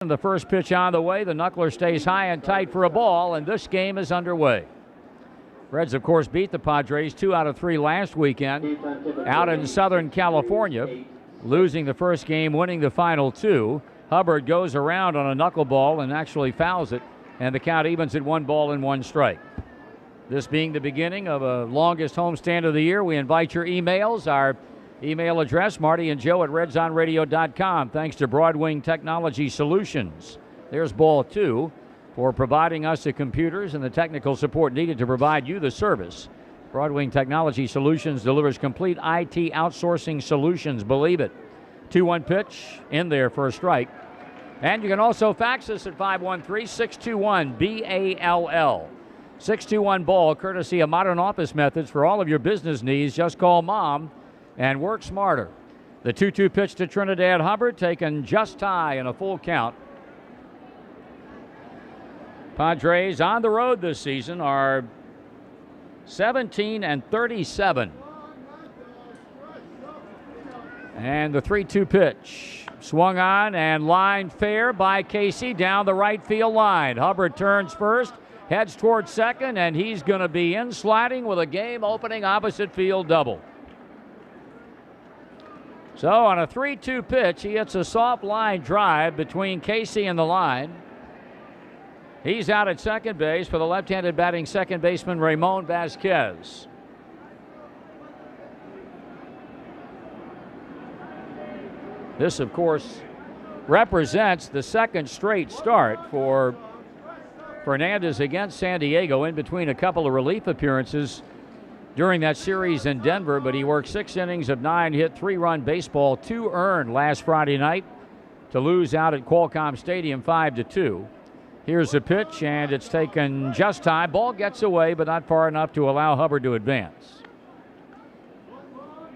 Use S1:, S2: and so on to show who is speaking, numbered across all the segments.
S1: The first pitch on the way. The knuckler stays high and tight for a ball, and this game is underway. Reds, of course, beat the Padres 2 out of 3 last weekend out in Southern California, losing the first game, winning the final 2. Hubbard goes around on a knuckleball and actually fouls it, and the count evens at 1 ball and 1 strike. This being the beginning of a longest homestand of the year, we invite your emails. Our email address, Marty and Joe at redsonradio.com. Thanks to Broadwing Technology Solutions. There's ball 2 for providing us the computers and the technical support needed to provide you the service. Broadwing Technology Solutions delivers complete IT outsourcing solutions. Believe it. 2-1 pitch in there for a strike. And you can also fax us at 513-621-BALL. 621-BALL, courtesy of Modern Office Methods. For all of your business needs, just call Mom and work smarter. The 2-2 pitch to Trinidad Hubbard, taken just high in a full count. Padres on the road this season are 17-37. And the 3-2 pitch swung on and lined fair by Casey down the right field line. Hubbard turns first, heads towards second, and he's going to be in sliding with a game-opening opposite field double. So on a 3-2 pitch, he hits a soft line drive between Casey and the line. He's out at second base for the left-handed batting second baseman Ramon Vasquez. This, of course, represents the second straight start for Fernandez against San Diego, in between a couple of relief appearances during that series in Denver, but he worked 6 innings of 9 hit, 3-run baseball, 2 earned last Friday night to lose out at Qualcomm Stadium 5-2. Here's the pitch, and it's taken just high. Ball gets away, but not far enough to allow Hubbard to advance.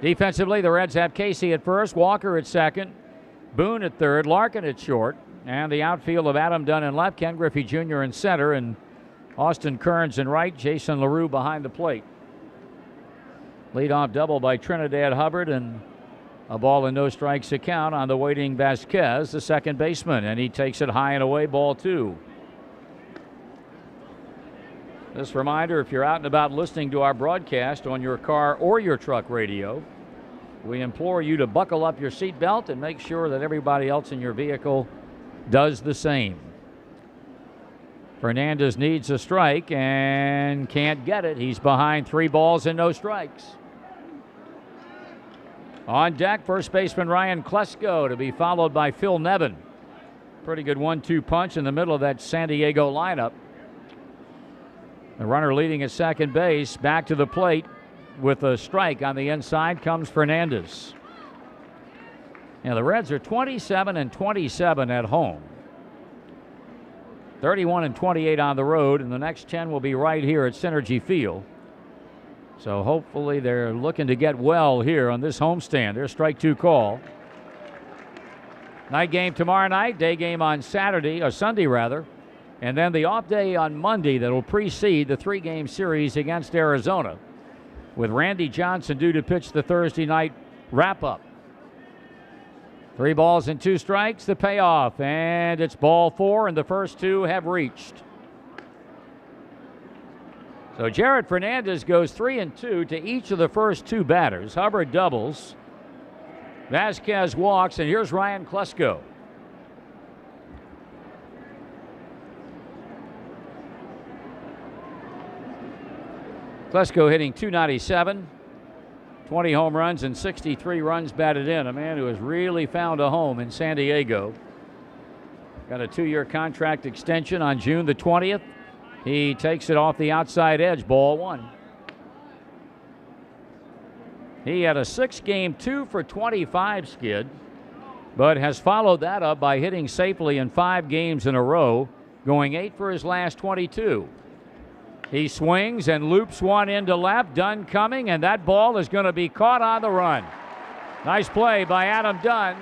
S1: Defensively, the Reds have Casey at first, Walker at second, Boone at third, Larkin at short, and the outfield of Adam Dunn in left, Ken Griffey Jr. in center, and Austin Kearns in right, Jason LaRue behind the plate. Leadoff double by Trinidad Hubbard, and a ball and no strikes to count on the waiting Vasquez, the second baseman, and he takes it high and away, ball 2. This reminder, if you're out and about listening to our broadcast on your car or your truck radio, we implore you to buckle up your seatbelt and make sure that everybody else in your vehicle does the same. Fernandez needs a strike and can't get it. He's behind 3 balls and no strikes. On deck, first baseman Ryan Klesko to be followed by Phil Nevin. Pretty good 1-2 punch in the middle of that San Diego lineup. The runner leading at second base, back to the plate with a strike on the inside comes Fernandez. Now the Reds are 27-27 at home. 31-28 on the road, and the next 10 will be right here at Synergy Field. So hopefully they're looking to get well here on this homestand. Their strike 2 call. Night game tomorrow night, day game on Saturday, or Sunday rather. And then the off day on Monday that will precede the 3-game series against Arizona, with Randy Johnson due to pitch the Thursday night wrap-up. 3 balls and 2 strikes, the payoff, and it's ball 4, and the first 2 have reached. So Jared Fernandez goes 3-2 to each of the first 2 batters. Hubbard doubles, Vasquez walks, and here's Ryan Klesko. Klesko hitting .297, 20 home runs and 63 runs batted in. A man who has really found a home in San Diego. Got a 2-year contract extension on June the 20th. He takes it off the outside edge, ball 1. He had a 6-game 2-for-25 skid, but has followed that up by hitting safely in 5 games in a row, going 8 for his last 22. He swings and loops one into left. Dunn coming, and that ball is going to be caught on the run. Nice play by Adam Dunn.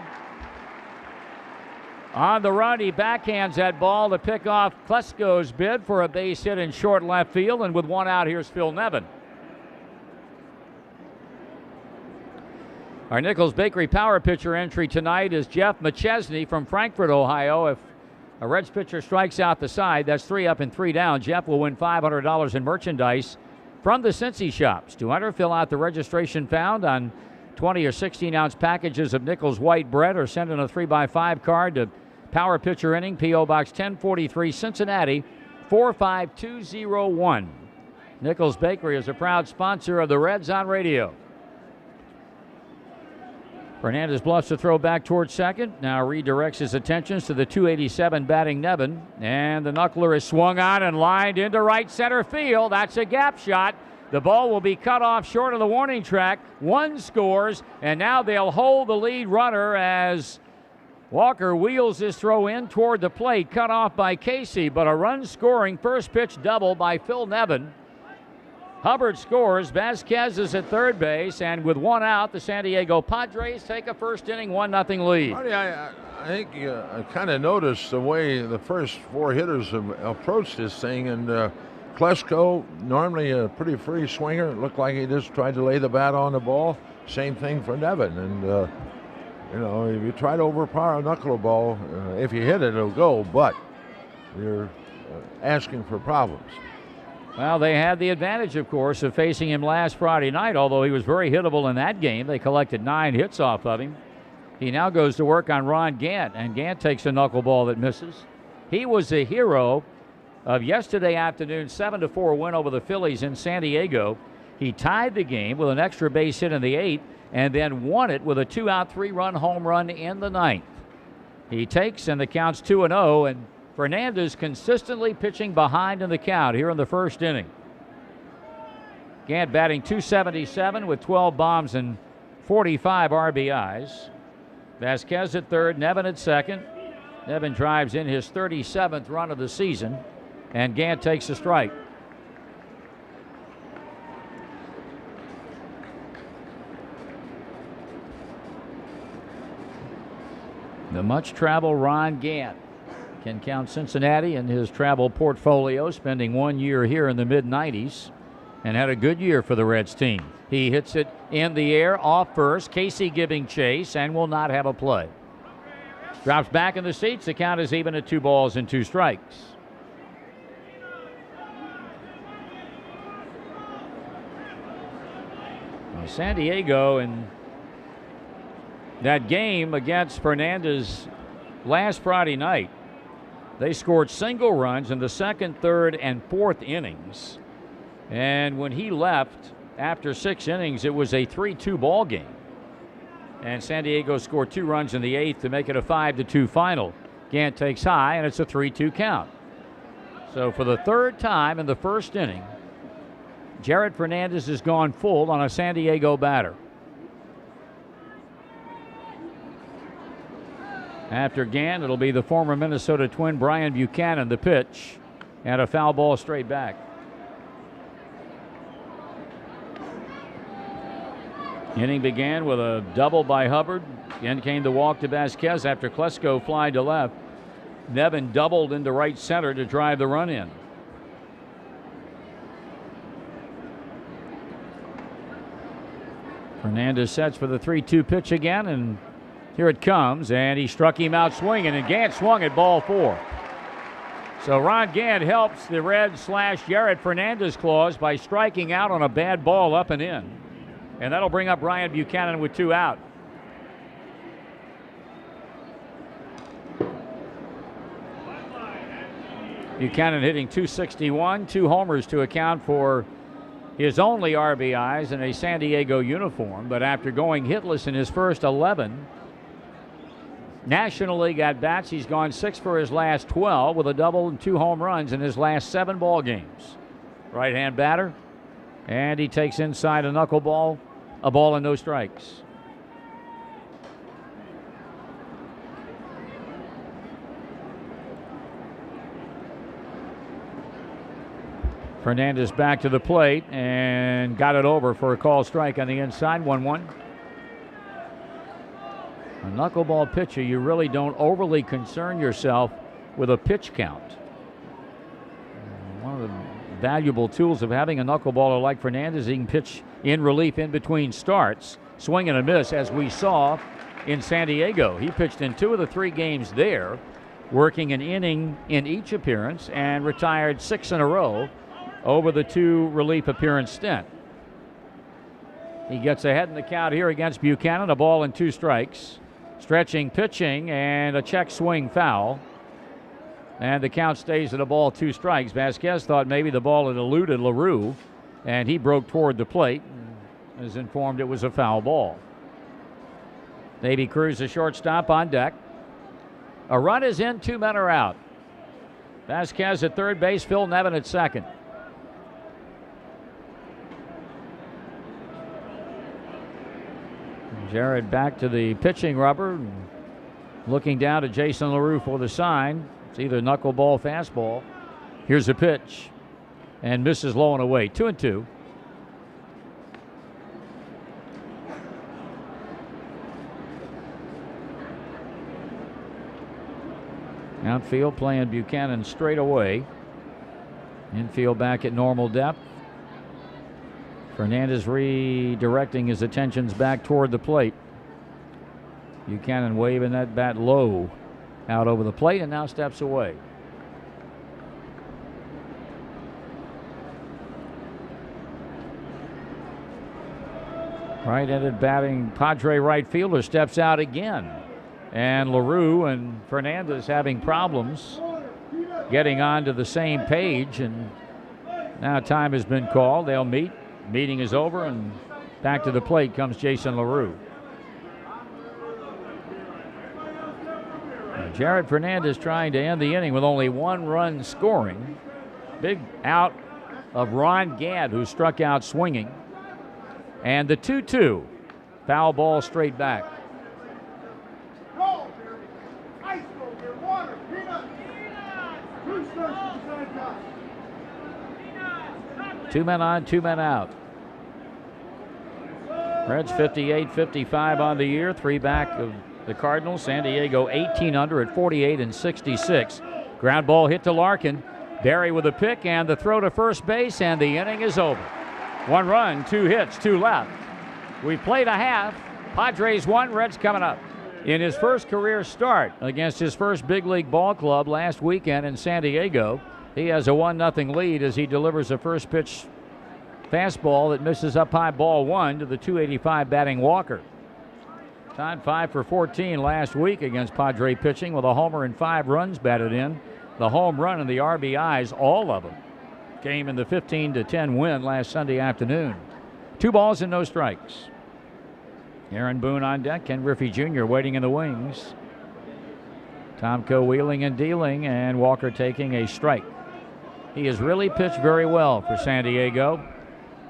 S1: On the run, he backhands that ball to pick off Klesko's bid for a base hit in short left field, and with 1 out, here's Phil Nevin. Our Nichols Bakery Power Pitcher entry tonight is Jeff McChesney from Frankfort, Ohio. If A Reds pitcher strikes out the side. That's 3 up and 3 down. Jeff will win $500 in merchandise from the Cincy shops. To enter, fill out the registration found on 20 or 16-ounce packages of Nichols white bread, or send in a 3x5 card to Power Pitcher Inning, P.O. Box 1043, Cincinnati 45201. Nichols Bakery is a proud sponsor of the Reds on radio. Fernandez bluffs to throw back towards second. Now redirects his attentions to the 287 batting Nevin. And the knuckler is swung on and lined into right center field. That's a gap shot. The ball will be cut off short of the warning track. One scores, and now they'll hold the lead runner as Walker wheels his throw in toward the plate. Cut off by Casey, but a run-scoring first pitch double by Phil Nevin. Hubbard scores. Vasquez is at third base, and with one out, the San Diego Padres take a first inning 1-0 lead.
S2: Marty, I think I kind of noticed the way the first 4 hitters have approached this thing, and Klesko, normally a pretty free swinger, it looked like he just tried to lay the bat on the ball. Same thing for Nevin, and you know, if you try to overpower a knuckleball, if you hit it, it'll go, but you're asking for problems.
S1: Well, they had the advantage, of course, of facing him last Friday night, although he was very hittable in that game. They collected 9 hits off of him. He now goes to work on Ron Gant, and Gant takes a knuckleball that misses. He was the hero of yesterday afternoon's 7-4 win over the Phillies in San Diego. He tied the game with an extra base hit in the 8th and then won it with a 2-out, 3-run home run in the 9th. He takes, and the count's 2-0, and Fernandez consistently pitching behind in the count here in the first inning. Gant batting .277 with 12 bombs and 45 RBIs. Vasquez at third, Nevin at second. Nevin drives in his 37th run of the season, and Gant takes a strike. The much-traveled Ron Gant can count Cincinnati in his travel portfolio, spending 1 year here in the mid-90s, and had a good year for the Reds team. He hits it in the air, off first. Casey giving chase, and will not have a play. Drops back in the seats. The count is even at 2 balls and 2 strikes. Well, San Diego, in that game against Fernandez last Friday night, they scored single runs in the second, third, and fourth innings. And when he left after 6 innings, it was a 3-2 ball game. And San Diego scored 2 runs in the 8th to make it a 5-2 final. Gant takes high, and it's a 3-2 count. So for the 3rd time in the first inning, Jared Fernandez has gone full on a San Diego batter. After Gant, it'll be the former Minnesota Twin Brian Buchanan, the pitch, and a foul ball straight back. Inning began with a double by Hubbard. Then came the walk to Vasquez after Klesko flied to left. Nevin doubled into right center to drive the run in. Fernandez sets for the 3-2 pitch again, and here it comes, and he struck him out swinging, and Gant swung at ball 4. So Ron Gant helps the Reds slash Jared Fernandez clause by striking out on a bad ball up and in. And that'll bring up Brian Buchanan with 2 out. Buchanan hitting .261, 2 homers to account for his only RBIs in a San Diego uniform. But after going hitless in his first 11 National League at-bats, he's gone 6 for his last 12 with a double and 2 home runs in his last 7 ball games. Right-hand batter, and he takes inside a knuckleball, a ball and no strikes. Fernandez back to the plate and got it over for a called strike on the inside, 1-1. A knuckleball pitcher, you really don't overly concern yourself with a pitch count. One of the valuable tools of having a knuckleballer like Fernandez, he can pitch in relief in between starts, swing and a miss, as we saw in San Diego. He pitched in 2 of the 3 games there, working an inning in each appearance and retired 6 in a row over the 2 relief appearance stint. He gets ahead in the count here against Buchanan, a ball and 2 strikes. Stretching pitching and a check swing foul. And the count stays at a ball, 2 strikes. Vasquez thought maybe the ball had eluded LaRue, and he broke toward the plate and is informed it was a foul ball. Navy Cruz, the shortstop, on deck. A run is in, 2 men are out. Vasquez at third base, Phil Nevin at second. Jared back to the pitching rubber, looking down to Jason LaRue for the sign. It's either knuckleball, fastball. Here's a pitch, and misses low and away. 2-2. Outfield playing Buchanan straight away. Infield back at normal depth. Fernandez redirecting his attentions back toward the plate. Buchanan waving that bat low out over the plate and now steps away. Right-handed batting Padre right fielder steps out again. And LaRue and Fernandez having problems getting onto the same page, and now time has been called. They'll meet. Meeting is over, and back to the plate comes Jason LaRue. Jared Fernandez trying to end the inning with only 1 run scoring. Big out of Ron Gadd, who struck out swinging. And the 2-2. Foul ball straight back. 2 men on, 2 men out. Reds 58-55 on the year, 3 back of the Cardinals. San Diego 18 under at 48-66. Ground ball hit to Larkin. Barry with a pick and the throw to first base, and the inning is over. 1 run, 2 hits, 2 left. We played a half. Padres 1, Reds coming up. In his first career start against his first big league ball club last weekend in San Diego, he has a 1-0 lead as he delivers a first pitch fastball that misses up high, ball 1 to the .285 batting Walker. Tied 5 for 14 last week against Padre pitching with a homer and 5 runs batted in. The home run and the RBIs, all of them, came in the 15-10 win last Sunday afternoon. 2 balls and no strikes. Aaron Boone on deck, Ken Griffey Jr. waiting in the wings. Tomko wheeling and dealing, and Walker taking a strike. He has really pitched very well for San Diego,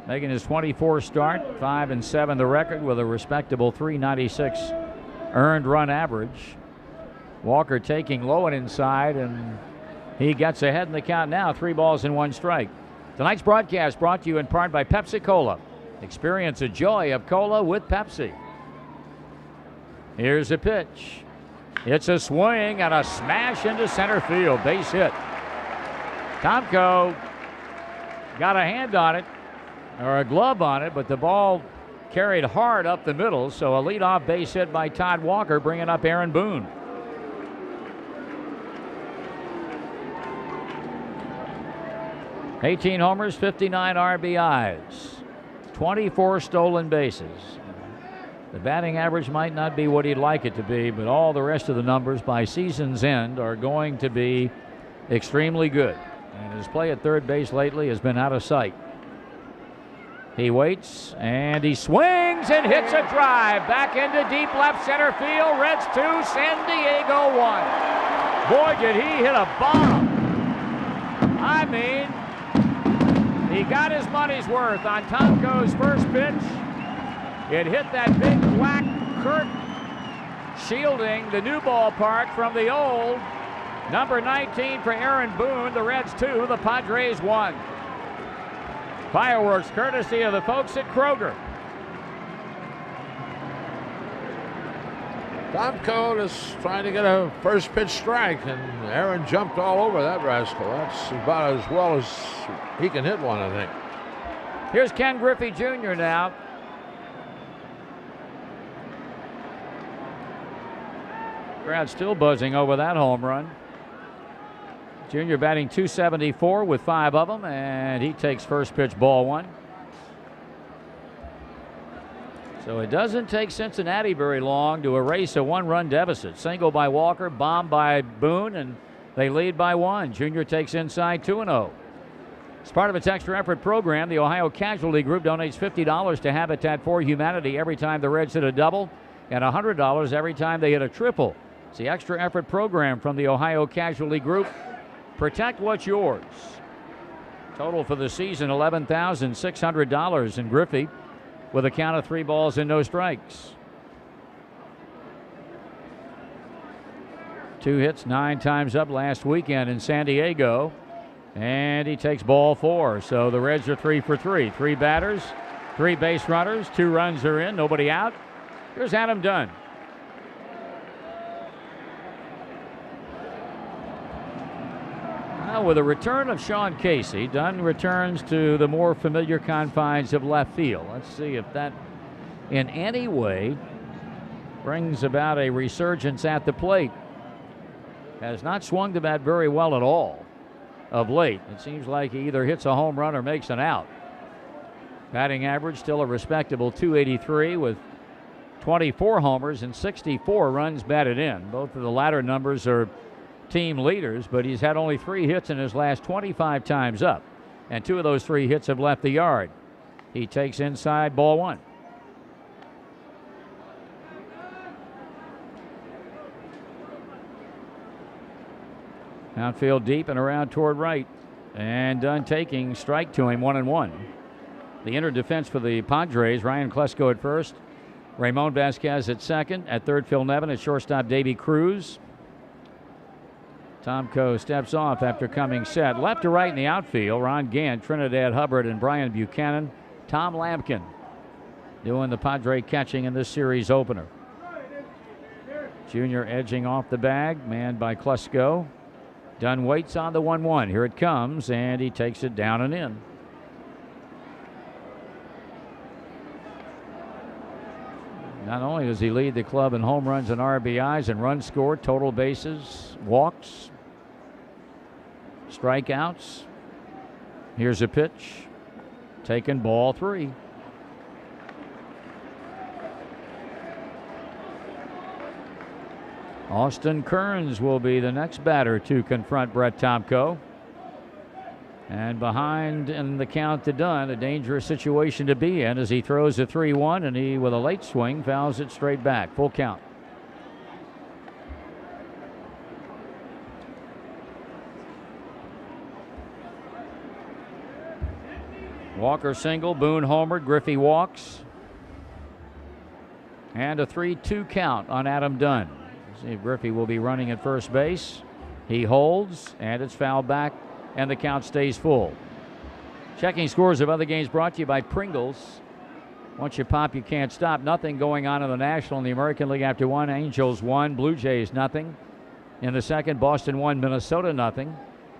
S1: making his 24th start, 5-7 the record with a respectable .396 earned run average. Walker taking low and inside, and he gets ahead in the count now, 3 balls and 1 strike. Tonight's broadcast brought to you in part by Pepsi Cola. Experience the joy of cola with Pepsi. Here's a pitch. It's a swing and a smash into center field. Base hit. Tomko got a hand on it, or a glove on it, but the ball carried hard up the middle, so a leadoff base hit by Todd Walker, bringing up Aaron Boone. $18 homers, 59 RBIs, 24 stolen bases. The batting average might not be what he'd like it to be, but all the rest of the numbers by season's end are going to be extremely good. And his play at third base lately has been out of sight. He waits, and he swings and hits a drive back into deep left center field. Reds 2, San Diego 1. Boy, did he hit a bomb. I mean, he got his money's worth on Tomko's first pitch. It hit that big black curtain shielding the new ballpark from the old. Number 19 for Aaron Boone. The Reds 2, the Padres 1. Fireworks courtesy of the folks at Kroger.
S2: Tomko is trying to get a first pitch strike, and Aaron jumped all over that rascal. That's about as well as he can hit one, I think.
S1: Here's Ken Griffey Jr. now. Crowd still buzzing over that home run. Junior batting .274 with 5 of them, and he takes first pitch, ball 1. So it doesn't take Cincinnati very long to erase a 1-run deficit. Single by Walker, bomb by Boone, and they lead by 1. Junior takes inside 2-0. As part of its extra effort program, the Ohio Casualty Group donates $50 to Habitat for Humanity every time the Reds hit a double, and $100 every time they hit a triple. It's the extra effort program from the Ohio Casualty Group. Protect what's yours. Total for the season, $11,600 in Griffey with a count of 3 balls and no strikes. 2 hits, 9 times up last weekend in San Diego. And he takes ball 4. So the Reds are 3 for 3. 3 batters, 3 base runners, 2 runs are in, nobody out. Here's Adam Dunn. Now with a return of Sean Casey, Dunn returns to the more familiar confines of left field. Let's see if that in any way brings about a resurgence at the plate. Has not swung the bat very well at all of late. It seems like he either hits a home run or makes an out. Batting average still a respectable .283 with 24 homers and 64 runs batted in. Both of the latter numbers are team leaders, but he's had only 3 hits in his last 25 times up, and 2 of those 3 hits have left the yard. He takes inside, ball 1. Outfield deep and around toward right, and Dunn taking strike to him, 1-1. The inner defense for the Padres, Ryan Klesko at first, Ramon Vasquez at second, at third Phil Nevin, at shortstop Davy Cruz. Tomko steps off after coming set. Left to right in the outfield, Ron Gant, Trinidad Hubbard, and Brian Buchanan. Tom Lampkin doing the Padre catching in this series opener. Junior edging off the bag, manned by Klesko. Dunn waits on the 1-1. Here it comes, and he takes it down and in. Not only does he lead the club in home runs and RBIs and runs scored, total bases, walks, strikeouts. Here's a pitch. Taken, ball 3. Austin Kearns will be the next batter to confront Brett Tomko. And behind in the count to Dunn, a dangerous situation to be in as he throws a 3-1, and he, with a late swing, fouls it straight back. Full count. Walker single, Boone homered, Griffey walks. And a 3-2 count on Adam Dunn. See if Griffey will be running at first base. He holds, and it's fouled back, and the count stays full. Checking scores of other games brought to you by Pringles. Once you pop, you can't stop. Nothing going on in the National and the American League after 1. Angels 1, Blue Jays nothing. In the second, Boston 1, Minnesota nothing.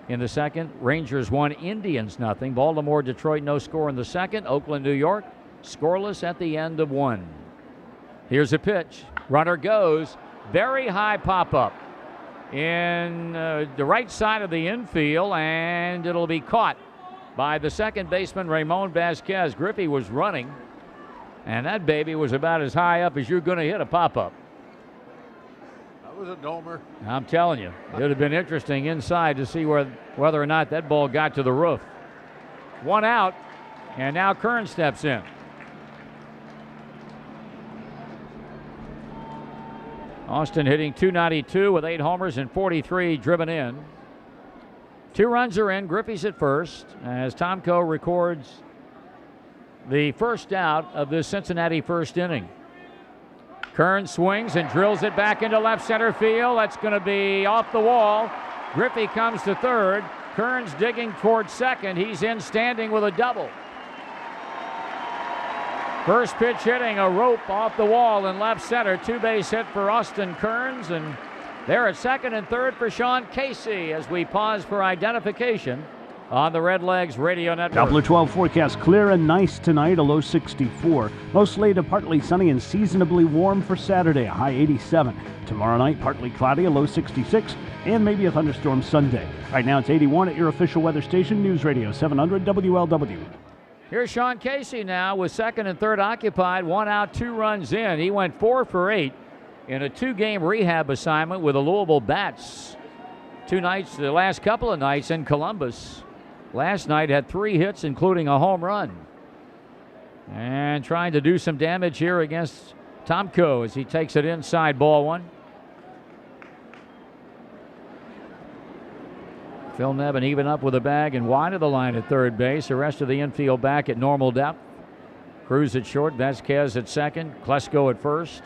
S1: In the second, Rangers 1, Indians nothing. Baltimore, Detroit no score in the second. Oakland, New York scoreless at the end of 1. Here's a pitch. Runner goes. Very high pop-up in the right side of the infield, and it'll be caught by the second baseman, Ramon Vasquez. Griffey was running, and that baby was about as high up as you're going to hit a pop-up.
S2: That was a domer.
S1: I'm telling you, it would have been interesting inside to see whether or not that ball got to the roof. 1 out, and now Kearns steps in. Austin hitting .292 with 8 homers and 43 driven in. 2 runs are in. Griffey's at first as Tomko records the first out of this Cincinnati first inning. Kearns swings and drills it back into left center field. That's going to be off the wall. Griffey comes to third. Kearns digging towards second. He's in standing with a double. First pitch hitting a rope off the wall in left center. 2-base hit for Austin Kearns, and there at second and third for Sean Casey as we pause for identification on the Redlegs Radio Network.
S3: Doppler 12 forecast clear and nice tonight, a low 64. Mostly to partly sunny and seasonably warm for Saturday, a high 87. Tomorrow night, partly cloudy, a low 66, and maybe a thunderstorm Sunday. Right now it's 81 at your official weather station, News Radio 700 WLW.
S1: Here's Sean Casey now with second and third occupied, 1 out, 2 runs in. He went 4 for 8 in a 2-game rehab assignment with the Louisville Bats. The last couple of nights in Columbus. Last night had 3 hits, including a home run. And trying to do some damage here against Tomko as he takes it inside, ball 1. Phil Nevin even up with a bag and wide of the line at third base. The rest of the infield back at normal depth. Cruz at short, Vasquez at second, Klesko at first.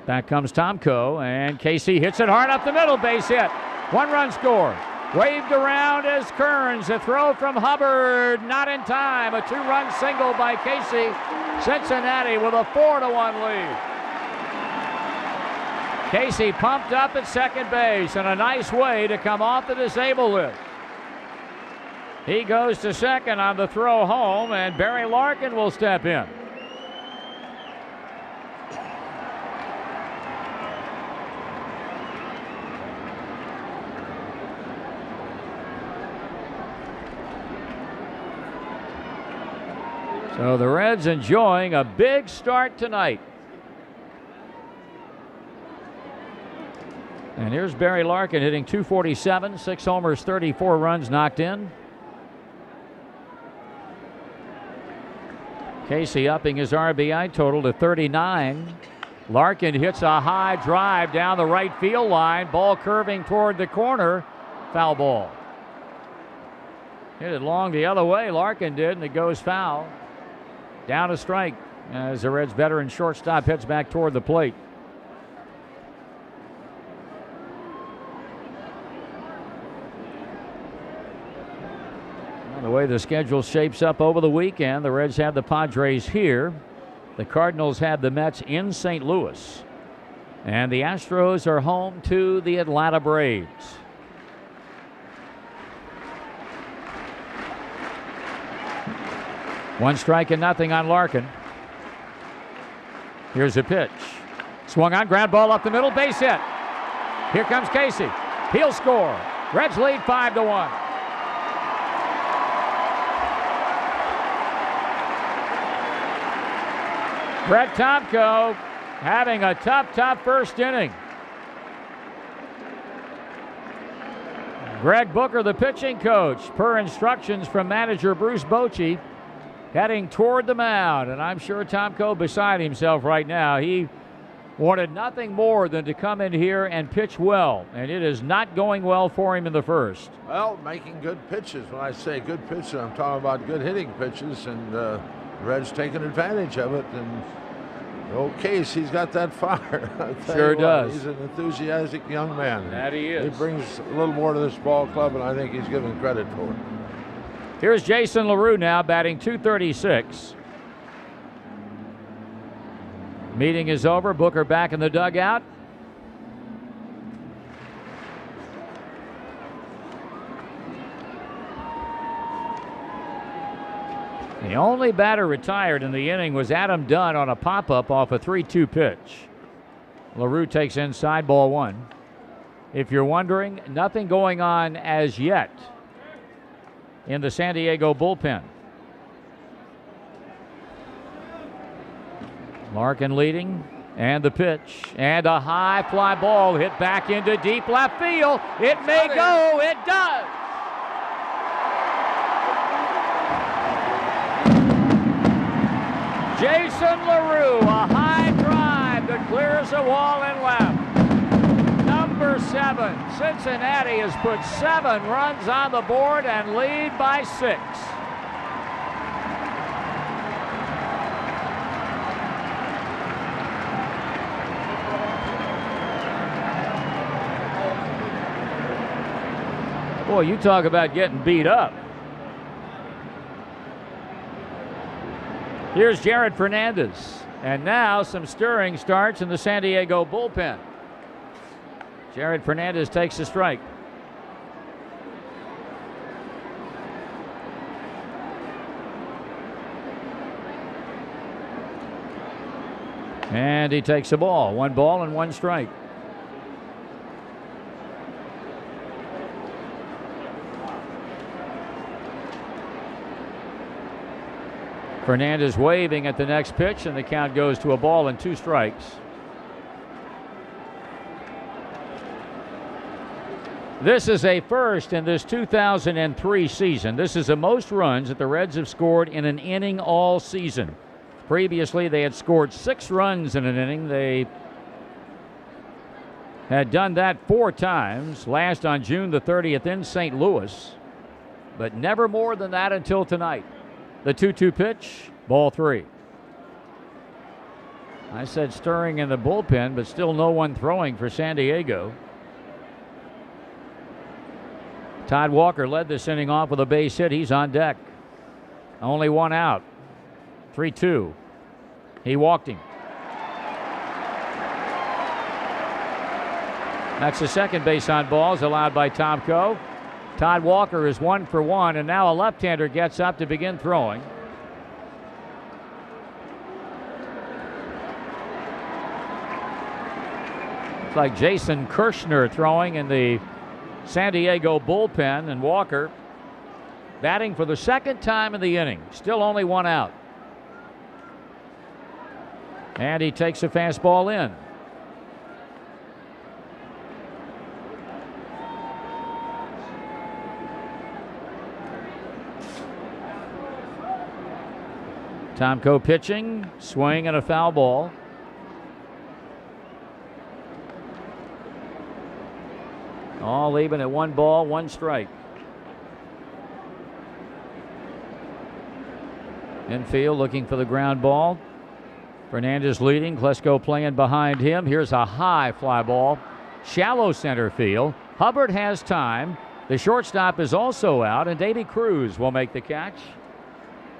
S1: Back comes Tomko, and Casey hits it hard up the middle, base hit. 1-run score. Waved around as Kearns. A throw from Hubbard, not in time. A 2-run single by Casey. Cincinnati with a 4-1 lead. Casey pumped up at second base and a nice way to come off the disabled list. He goes to second on the throw home, and Barry Larkin will step in. So the Reds enjoying a big start tonight. And here's Barry Larkin hitting .247, 6 homers, 34 runs knocked in. Casey upping his RBI total to 39. Larkin hits a high drive down the right field line. Ball curving toward the corner. Foul ball. Hit it long the other way, Larkin did, and it goes foul. Down a strike as the Reds veteran shortstop heads back toward the plate. The way the schedule shapes up over the weekend, the Reds have the Padres here. The Cardinals have the Mets in St. Louis. And the Astros are home to the Atlanta Braves. One strike and nothing on Larkin. Here's a pitch. Swung on, ground ball up the middle, base hit. Here comes Casey. He'll score. Reds lead 5-1. Brett Tomko having a tough first inning. Greg Booker, the pitching coach, per instructions from manager Bruce Bochy, heading toward the mound. And I'm sure Tomko beside himself right now. He wanted nothing more than to come in here and pitch well. And it is not going well for him in the first.
S2: Well, making good pitches. When I say good pitches, I'm talking about good hitting pitches. And Reds taking advantage of it, and he's got that fire.
S1: Sure does.
S2: He's an enthusiastic young man.
S1: That he is.
S2: He brings a little more to this ball club, and I think he's given credit for it.
S1: Here's Jason LaRue now batting .236. Meeting is over. Booker back in the dugout. The only batter retired in the inning was Adam Dunn on a pop-up off a 3-2 pitch. LaRue takes inside, ball 1. If you're wondering, nothing going on as yet in the San Diego bullpen. Larkin leading, and the pitch, and a high fly ball hit back into deep left field. It may go, it does. Jason LaRue, a high drive that clears the wall and left. Number 7, Cincinnati has put 7 runs on the board and lead by 6. Boy, you talk about getting beat up. Here's Jared Fernandez. And now some stirring starts in the San Diego bullpen. Jared Fernandez takes a strike. And he takes a ball. 1 ball and 1 strike. Fernandez waving at the next pitch, and the count goes to a ball and 2 strikes. This is a first in this 2003 season. This is the most runs that the Reds have scored in an inning all season. Previously, they had scored 6 runs in an inning. They had done that 4 times, last on June the 30th in St. Louis, but never more than that until tonight. The 2-2 pitch, ball 3. I said stirring in the bullpen, but still no one throwing for San Diego. Todd Walker led this inning off with a base hit. He's on deck. Only 1 out. 3-2. He walked him. That's the second base on balls allowed by Tomko. Todd Walker is 1 for 1, and now a left-hander gets up to begin throwing. It's like Jason Kirshner throwing in the San Diego bullpen, and Walker batting for the second time in the inning. Still only 1 out. And he takes a fastball in. Tomko pitching, swing and a foul ball. All even at 1 ball, 1 strike. Infield looking for the ground ball. Fernandez leading, Klesko playing behind him. Here's a high fly ball. Shallow center field. Hubbard has time. The shortstop is also out, and Davy Cruz will make the catch.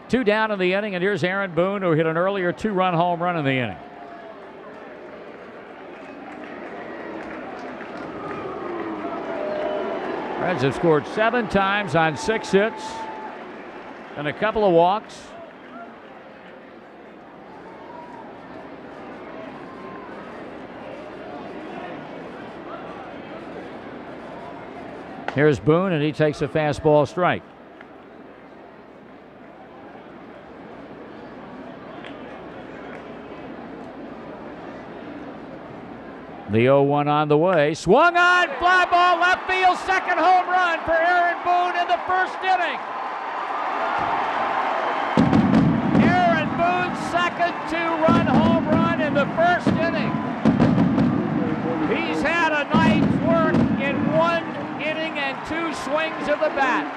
S1: 2 down in the inning, and here's Aaron Boone, who hit an earlier 2-run home run in the inning. Reds have scored 7 times on 6 hits and a couple of walks. Here's Boone, and he takes a fastball strike. The 0-1 on the way. Swung on, fly ball, left field, second home run for Aaron Boone in the first inning. Aaron Boone's second 2-run home run in the first inning. He's had a night's work in 1 inning and 2 swings of the bat.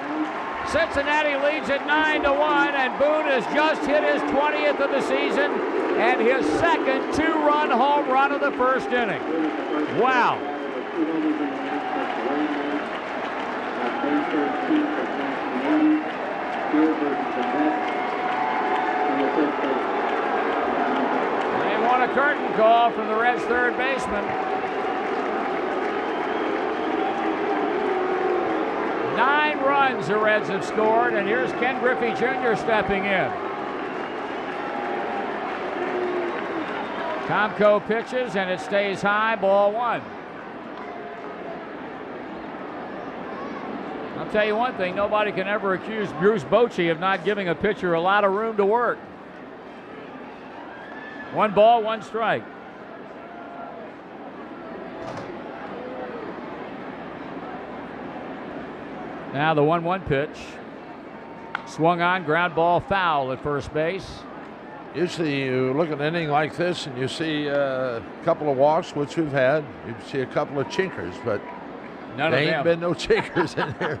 S1: Cincinnati leads at 9-1, and Boone has just hit his 20th of the season and his second 2-run home run of the first inning. Wow. They want a curtain call from the Reds' third baseman. 9 runs the Reds have scored, and here's Ken Griffey Jr. stepping in. Tomko pitches, and it stays high, ball 1. I'll tell you one thing, nobody can ever accuse Bruce Bochy of not giving a pitcher a lot of room to work. 1 ball, 1 strike. Now the 1-1 pitch. Swung on, ground ball, foul at first base.
S2: Usually you look at an inning like this and you see a couple of walks, which we've had. You see a couple of chinkers, but
S1: None
S2: there
S1: of
S2: ain't
S1: them.
S2: been no chinkers in here.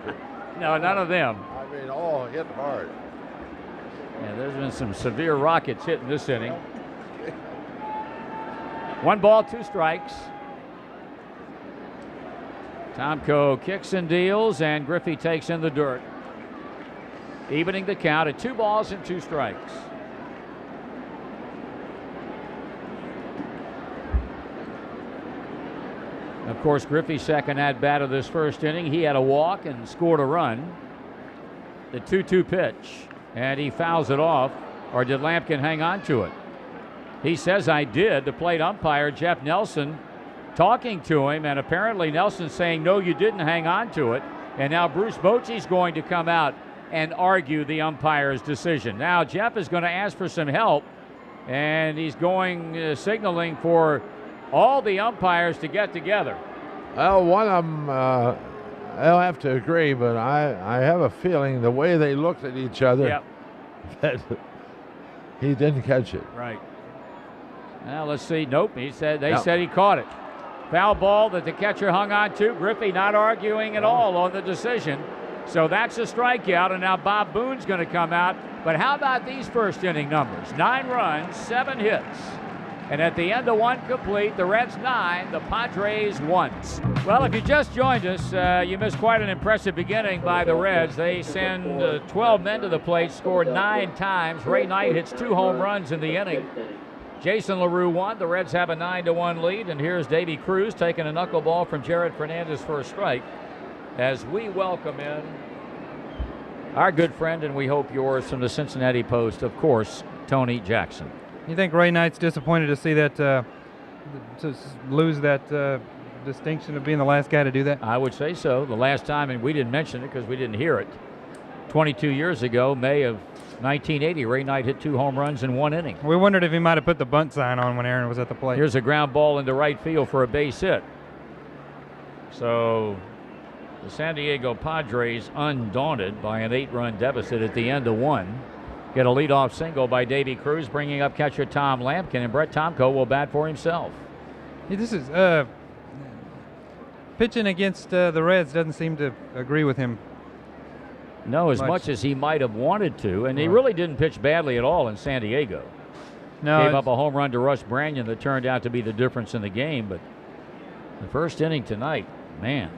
S1: No, none of them.
S2: I mean, all hit hard.
S1: Yeah, there's been some severe rockets hitting this inning. 1 ball, 2 strikes. Tomko kicks and deals, and Griffey takes in the dirt. Evening the count at 2 balls and 2 strikes. Of course, Griffey's second at-bat of this first inning. He had a walk and scored a run. The 2-2 pitch, and he fouls it off. Or did Lampkin hang on to it? He says, I did. The plate umpire, Jeff Nelson, talking to him, and apparently Nelson saying, no, you didn't hang on to it. And now Bruce Bochy's going to come out and argue the umpire's decision. Now Jeff is going to ask for some help, and he's going signaling for all the umpires to get together.
S2: Well, one of them, I'll have to agree, but I have a feeling the way they looked at each other, that he didn't catch it.
S1: Right. Now let's see. Nope. They said he caught it. Foul ball that the catcher hung on to. Griffey not arguing at all on the decision. So that's a strikeout, and now Bob Boone's going to come out. But how about these first inning numbers? 9 runs, 7 hits. And at the end of 1 complete, the Reds 9, the Padres 1. Well, if you just joined us, you missed quite an impressive beginning by the Reds. They send 12 men to the plate, scored 9 times. Ray Knight hits 2 home runs in the inning. Jason LaRue 1. The Reds have a 9-1 lead, and here's Davy Cruz taking a knuckleball from Jared Fernandez for a strike as we welcome in our good friend, and we hope yours, from the Cincinnati Post, of course, Tony Jackson.
S4: You think Ray Knight's disappointed to see that, to lose that distinction of being the last guy to do that?
S1: I would say so. The last time, and we didn't mention it because we didn't hear it, 22 years ago, May of 1980, Ray Knight hit 2 home runs in 1 inning.
S4: We wondered if he might have put the bunt sign on when Aaron was at the plate.
S1: Here's a ground ball into right field for a base hit. So the San Diego Padres, undaunted by an 8-run deficit at the end of 1, get a leadoff single by Davy Cruz, bringing up catcher Tom Lampkin, and Brett Tomko will bat for himself.
S4: Yeah, this is pitching against the Reds doesn't seem to agree with him.
S1: No, as much as he might have wanted to, and he really didn't pitch badly at all in San Diego.
S4: No,
S1: gave up a home run to Russ Branyan that turned out to be the difference in the game, but the first inning tonight, man,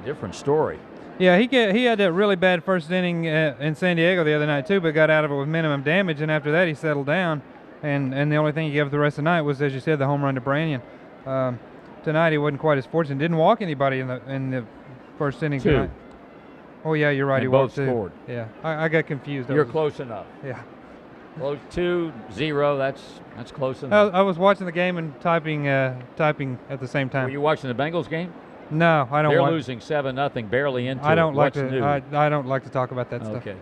S1: different story.
S4: Yeah, he had that really bad first inning in San Diego the other night too, but got out of it with minimum damage, and after that he settled down, and the only thing he gave the rest of the night was, as you said, the home run to Branyan. Tonight he wasn't quite as fortunate. Didn't walk anybody in the first inning
S1: 2.
S4: tonight. Oh yeah, you're right.
S1: And
S4: he
S1: both
S4: walked 2.
S1: scored.
S4: Yeah, I got confused.
S1: You're close enough.
S4: Yeah.
S1: Close 2-0. That's close enough.
S4: I was watching the game and typing at the same time.
S1: Were you watching the Bengals game?
S4: No, I don't.
S1: They're losing 7-0, barely into it.
S4: I don't like
S1: What's
S4: to.
S1: new?
S4: I don't like to talk about that stuff.
S1: Okay.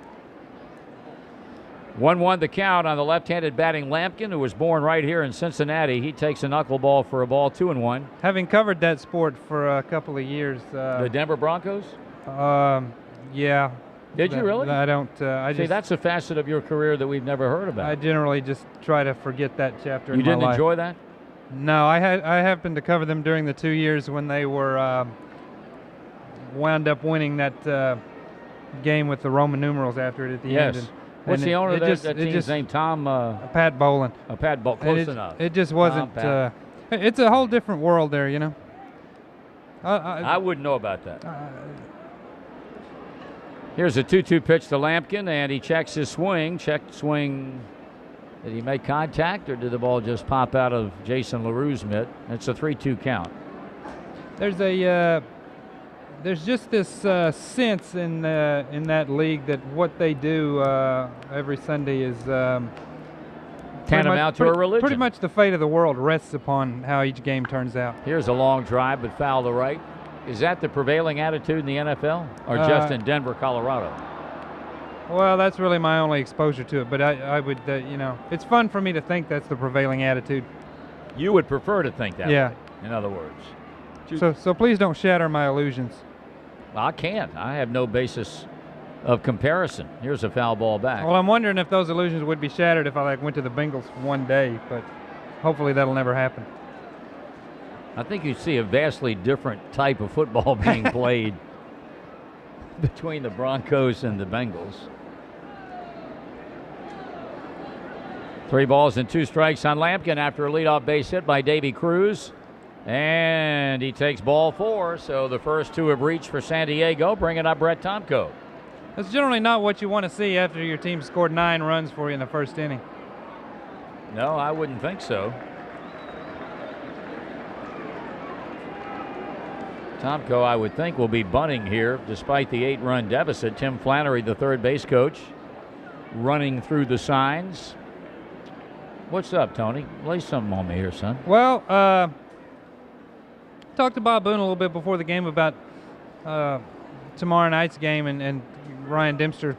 S1: 1-1 the count on the left-handed batting Lampkin, who was born right here in Cincinnati. He takes a knuckleball for a ball, 2-1.
S4: Having covered that sport for a couple of years.
S1: The Denver Broncos?
S4: Yeah.
S1: Did you really?
S4: I don't.
S1: See, that's a facet of your career that we've never heard about.
S4: I generally just try to forget that chapter in my life.
S1: You didn't enjoy that?
S4: No, I happened to cover them during the 2 years when they were wound up winning that game with the Roman numerals after it at the end.
S1: Yes. What's the owner of that team's name? Tom?
S4: Pat Bolin.
S1: Pat Bolin. Close enough.
S4: It just wasn't. It's a whole different world there, you know.
S1: I wouldn't know about that. Here's a 2-2 pitch to Lampkin, and he checks his swing. Checked swing. Did he make contact, or did the ball just pop out of Jason LaRue's mitt? It's a 3-2 count.
S4: There's just this sense in that league that what they do every Sunday is
S1: tantamount to a religion.
S4: Pretty much the fate of the world rests upon how each game turns out.
S1: Here's a long drive, but foul to right. Is that the prevailing attitude in the NFL, or just in Denver, Colorado?
S4: Well, that's really my only exposure to it, but I would, it's fun for me to think that's the prevailing attitude.
S1: You would prefer to think that way, in other words.
S4: So please don't shatter my illusions.
S1: Well, I can't. I have no basis of comparison. Here's a foul ball back.
S4: Well, I'm wondering if those illusions would be shattered if I went to the Bengals one day, but hopefully that'll never happen.
S1: I think you see a vastly different type of football being played between the Broncos and the Bengals. 3 balls and 2 strikes on Lampkin after a leadoff base hit by Davy Cruz. And he takes ball 4, so the first 2 have reached for San Diego, bringing up Brett Tomko.
S4: That's generally not what you want to see after your team scored 9 runs for you in the first inning.
S1: No, I wouldn't think so. Tomko, I would think, will be bunting here despite the 8-run deficit. Tim Flannery, the third base coach, running through the signs. What's up, Tony? Lay something on me here, son.
S4: Well, talked to Bob Boone a little bit before the game about tomorrow night's game and Ryan Dempster,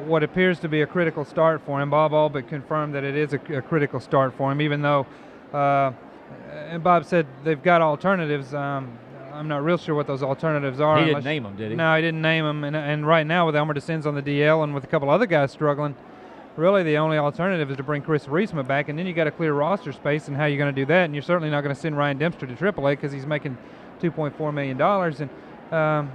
S4: what appears to be a critical start for him. Bob all but confirmed that it is a critical start for him, even though, and Bob said they've got alternatives. I'm not real sure what those alternatives are.
S1: He didn't name them, did he?
S4: No, he didn't name them. And right now, with Elmer DeSenz on the DL and with a couple other guys struggling, really the only alternative is to bring Chris Reisma back, and then you got to clear roster space. And how you're going to do that? And you're certainly not going to send Ryan Dempster to AAA because he's making $2.4 million. And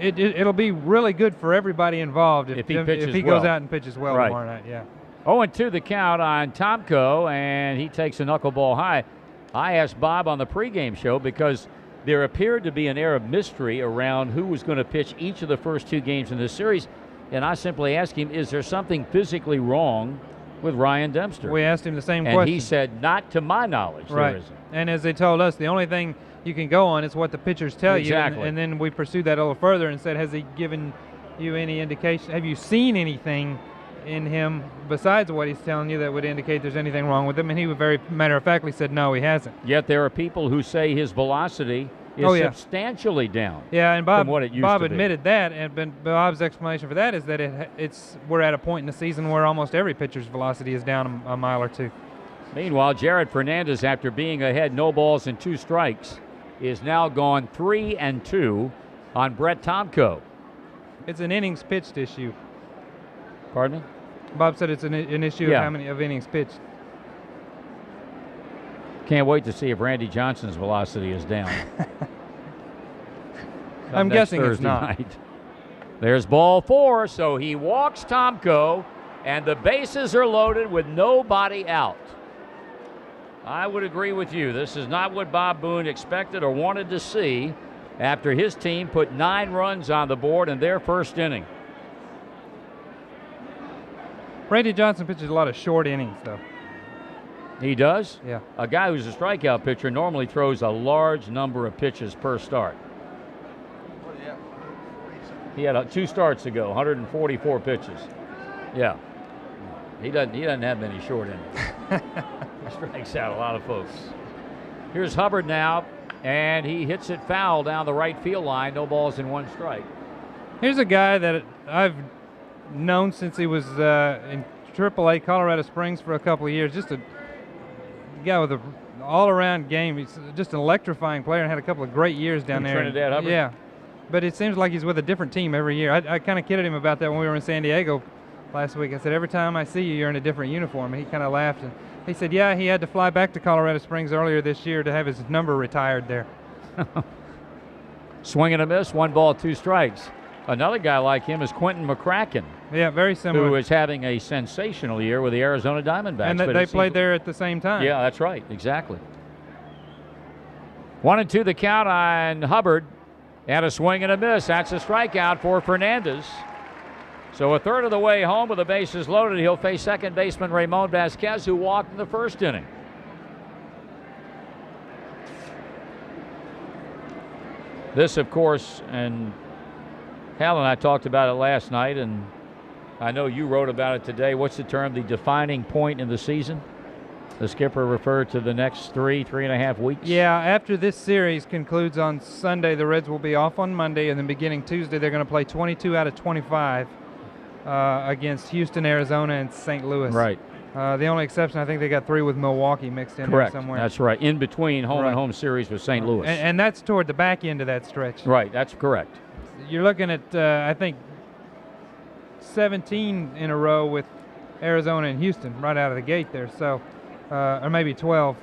S4: it'll be really good for everybody involved if he goes out and pitches well tomorrow night. Yeah.
S1: 0-2 the count on Tomko, and he takes a knuckleball high. I asked Bob on the pregame show because there appeared to be an air of mystery around who was going to pitch each of the first 2 games in this series, and I simply asked him, is there something physically wrong with Ryan Dempster?
S4: We asked him the same
S1: and
S4: question.
S1: He said, not to my knowledge, there isn't.
S4: And as they told us, the only thing you can go on is what the pitchers tell you. And then we pursued that a little further and said, has he given you any indication? Have you seen anything in him besides what he's telling you that would indicate there's anything wrong with him? And he would very matter-of-factly said no, he hasn't.
S1: Yet there are people who say his velocity is substantially down.
S4: Yeah, and
S1: from what it used
S4: Bob
S1: to be.
S4: admitted that, and Bob's explanation for that is that we're at a point in the season where almost every pitcher's velocity is down a mile or 2.
S1: Meanwhile, Jared Fernandez, after being ahead 0 balls, is now gone 3-2 on Brett Tomko.
S4: It's an innings pitched issue.
S1: Pardon me?
S4: Bob said it's an issue of how many innings pitched.
S1: Can't wait to see if Randy Johnson's velocity is down.
S4: I'm guessing
S1: Thursday
S4: it's not.
S1: Night. There's ball 4, so he walks Tomko, and the bases are loaded with nobody out. I would agree with you. This is not what Bob Boone expected or wanted to see after his team put 9 runs on the board in their first inning.
S4: Randy Johnson pitches a lot of short innings, though.
S1: He does?
S4: Yeah.
S1: A guy who's a strikeout pitcher normally throws a large number of pitches per start. He had 2 starts ago, 144 pitches. Yeah. He doesn't have many short innings. He strikes out a lot of folks. Here's Hubbard now, and he hits it foul down the right field line. 0 balls and 1 strike.
S4: Here's a guy that I've known since he was in AAA Colorado Springs for a couple of years. Just a guy with an all-around game. He's just an electrifying player and had a couple of great years down there.
S1: Trinidad Hubbard?
S4: Yeah. But it seems like he's with a different team every year. I kind of kidded him about that when we were in San Diego last week. I said, every time I see you, you're in a different uniform. And he kind of laughed. And he said, yeah, he had to fly back to Colorado Springs earlier this year to have his number retired there.
S1: Swing and a miss, 1 ball, 2 strikes. Another guy like him is Quentin McCracken.
S4: Yeah, very similar.
S1: Who is having a sensational year with the Arizona Diamondbacks.
S4: And they played there at the same time.
S1: Yeah, that's right. Exactly. 1-2 the count on Hubbard. And a swing and a miss. That's a strikeout for Fernandez. So a third of the way home with the bases loaded. He'll face second baseman Ramon Vasquez, who walked in the first inning. This, of course, and Hal and I talked about it last night, and I know you wrote about it today. What's the term? The defining point in the season? The skipper referred to the next 3.5 weeks.
S4: Yeah, after this series concludes on Sunday, the Reds will be off on Monday, and then beginning Tuesday, they're going to play 22 out of 25 against Houston, Arizona, and St. Louis.
S1: Right.
S4: The only exception, I think they got 3 with Milwaukee mixed in there somewhere.
S1: That's right. In between home and home series with St. Louis.
S4: And that's toward the back end of that stretch.
S1: Right, that's correct.
S4: You're looking at, I think, 17 in a row with Arizona and Houston right out of the gate there. So, or maybe 12,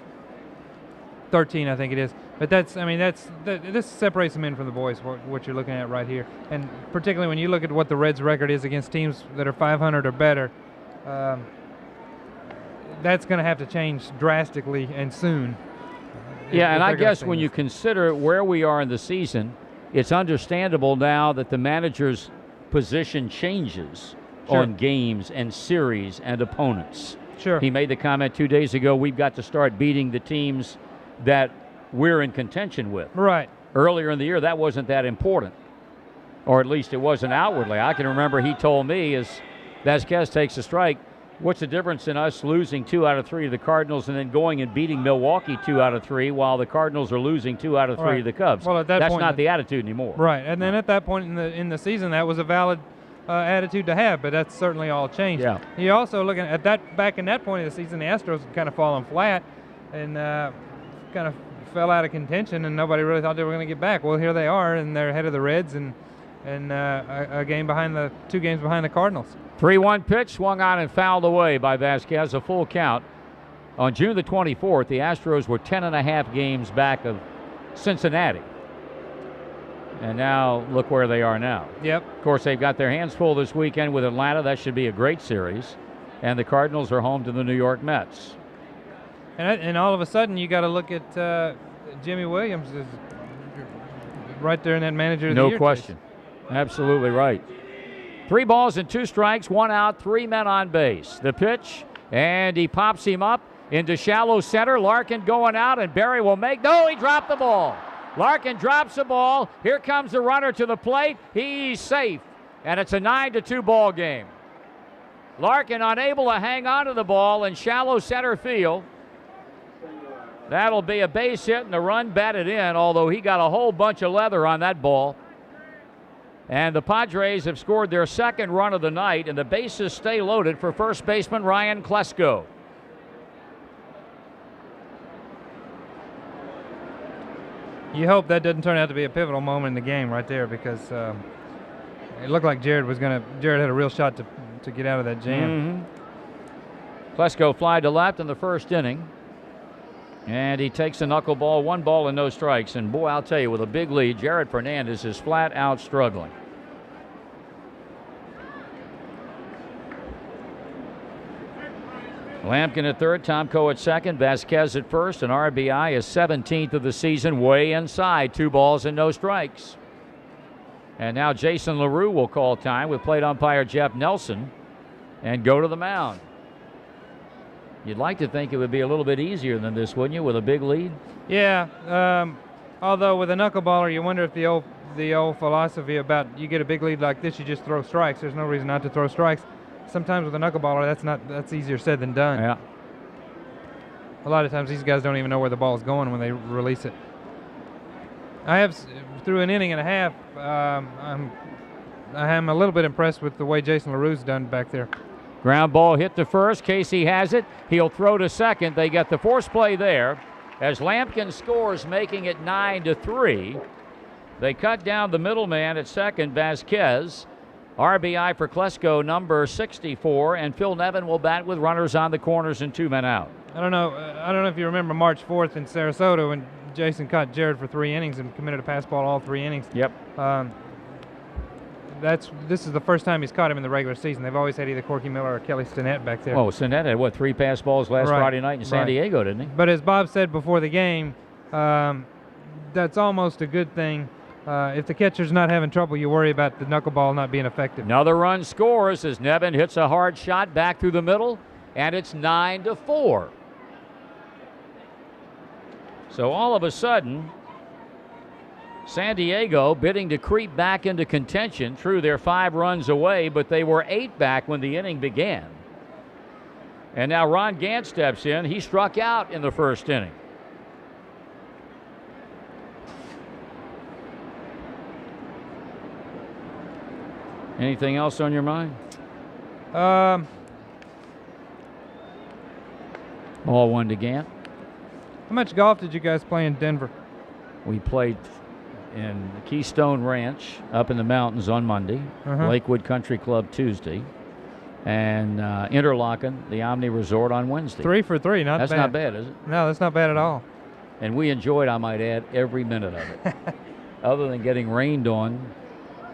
S4: 13, I think it is. But this separates them in from the boys, what you're looking at right here. And particularly when you look at what the Reds' record is against teams that are 500 or better, that's going to have to change drastically and soon.
S1: Yeah, and I guess when you consider where we are in the season, it's understandable now that the manager's position changes on games and series and opponents.
S4: Sure.
S1: He made the comment 2 days ago, we've got to start beating the teams that we're in contention with.
S4: Right.
S1: Earlier in the year, that wasn't that important, or at least it wasn't outwardly. I can remember he told me as Vasquez takes a strike, What's the difference in us losing 2 out of 3 to the Cardinals and then going and beating Milwaukee 2 out of 3 while the Cardinals are losing 2 out of 3 to the Cubs?
S4: Well, at that
S1: that's
S4: point,
S1: not the attitude anymore.
S4: Right, and then at that point in the season, that was a valid attitude to have, but that's certainly all changed.
S1: Yeah.
S4: You also looking at that back in that point of the season, the Astros had kind of fallen flat and kind of fell out of contention, and nobody really thought they were going to get back. Well, here they are, and they're ahead of the Reds and a game behind the 2 games behind the Cardinals.
S1: 3-1 pitch swung on and fouled away by Vasquez, a full count. On June the 24th, the Astros were 10.5 games back of Cincinnati. And now look where they are now.
S4: Yep.
S1: Of course, they've got their hands full this weekend with Atlanta. That should be a great series. And the Cardinals are home to the New York Mets.
S4: And all of a sudden, you got to look at Jimmy Williams is right there in that manager of the year.
S1: No question. Absolutely right. 3 balls and 2 strikes, 1 out, 3 men on base. The pitch, and he pops him up into shallow center. Larkin going out, and Barry will make. No, he dropped the ball. Larkin drops the ball. Here comes the runner to the plate. He's safe, and it's a 9-2 ball game. Larkin unable to hang on to the ball in shallow center field. That'll be a base hit and a run batted in, although he got a whole bunch of leather on that ball. And the Padres have scored their 2nd run of the night, and the bases stay loaded for first baseman Ryan Klesko.
S4: You hope that doesn't turn out to be a pivotal moment in the game right there, because it looked like Jared had a real shot to get out of that jam.
S1: Klesko fly to left in the first inning. And he takes a knuckleball, 1 ball and no strikes. And boy, I'll tell you, with a big lead, Jared Fernandez is flat out struggling. Lampkin at third, Tomko at second, Vasquez at first, and RBI is 17th of the season, way inside, 2 balls and no strikes. And now Jason LaRue will call time with plate umpire Jeff Nelson and go to the mound. You'd like to think it would be a little bit easier than this, wouldn't you, with a big lead?
S4: Yeah, although with a knuckleballer, you wonder if the old philosophy about you get a big lead like this, you just throw strikes. There's no reason not to throw strikes. Sometimes with a knuckleballer, that's easier said than done.
S1: Yeah.
S4: A lot of times these guys don't even know where the ball is going when they release it. I have, through an inning and a half, I am a little bit impressed with the way Jason LaRue's done back there.
S1: Ground ball hit to first. Casey has it. He'll throw to second. They get the force play there as Lampkin scores, making it 9-3. They cut down the middleman at second, Vasquez. RBI for Klesko, number 64, and Phil Nevin will bat with runners on the corners and 2 men out.
S4: I don't know if you remember March 4th in Sarasota when Jason caught Jared for 3 innings and committed a pass ball all 3 innings.
S1: Yep.
S4: This is the first time he's caught him in the regular season. They've always had either Corky Miller or Kelly Stinnett back there.
S1: Oh, Stinnett had, what, 3 pass balls last Friday night in San Diego, didn't he?
S4: But as Bob said before the game, that's almost a good thing. If the catcher's not having trouble, you worry about the knuckleball not being effective.
S1: Another run scores as Nevin hits a hard shot back through the middle, and it's 9-4. So all of a sudden, San Diego bidding to creep back into contention. True, they're 5 runs away, but they were 8 back when the inning began. And now Ron Gant steps in. He struck out in the first inning. Anything else on your mind? All 1 to Gant.
S4: How much golf did you guys play in Denver?
S1: We played in Keystone Ranch up in the mountains on Monday, Lakewood Country Club Tuesday, and Interlaken, the Omni Resort, on Wednesday.
S4: 3 for 3, not bad.
S1: That's not bad, is it?
S4: No, that's not bad at all.
S1: And we enjoyed, I might add, every minute of it. Other than getting rained on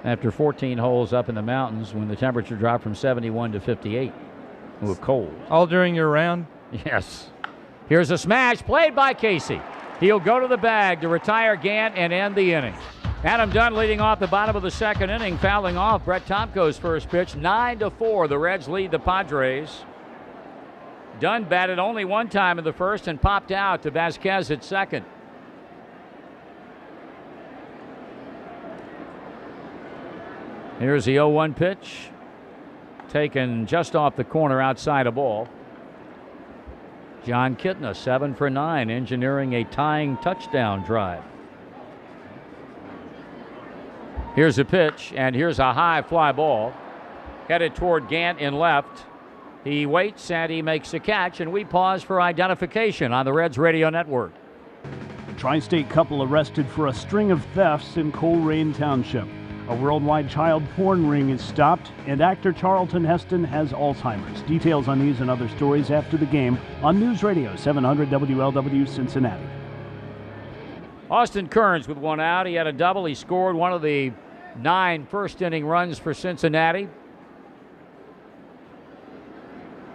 S1: after 14 holes up in the mountains when the temperature dropped from 71 to 58. We were cold.
S4: All during your round?
S1: Yes. Here's a smash played by Casey. He'll go to the bag to retire Gant and end the inning. Adam Dunn leading off the bottom of the second inning, fouling off Brett Tomko's first pitch. 9-4, the Reds lead the Padres. Dunn batted only 1 time in the first and popped out to Vasquez at second. Here's the 0-1 pitch taken just off the corner outside a ball. John Kitna, 7 for 9, engineering a tying touchdown drive. Here's a pitch, and here's a high fly ball headed toward Gant in left. He waits and he makes the catch, and we pause for identification on the Reds Radio Network.
S3: A tri-state couple arrested for a string of thefts in Coleraine Township. A worldwide child porn ring is stopped, and actor Charlton Heston has Alzheimer's. Details on these and other stories after the game on News Radio 700 WLW Cincinnati.
S1: Austin Kearns with one out. He had a double. He scored one of the 9 first-inning runs for Cincinnati.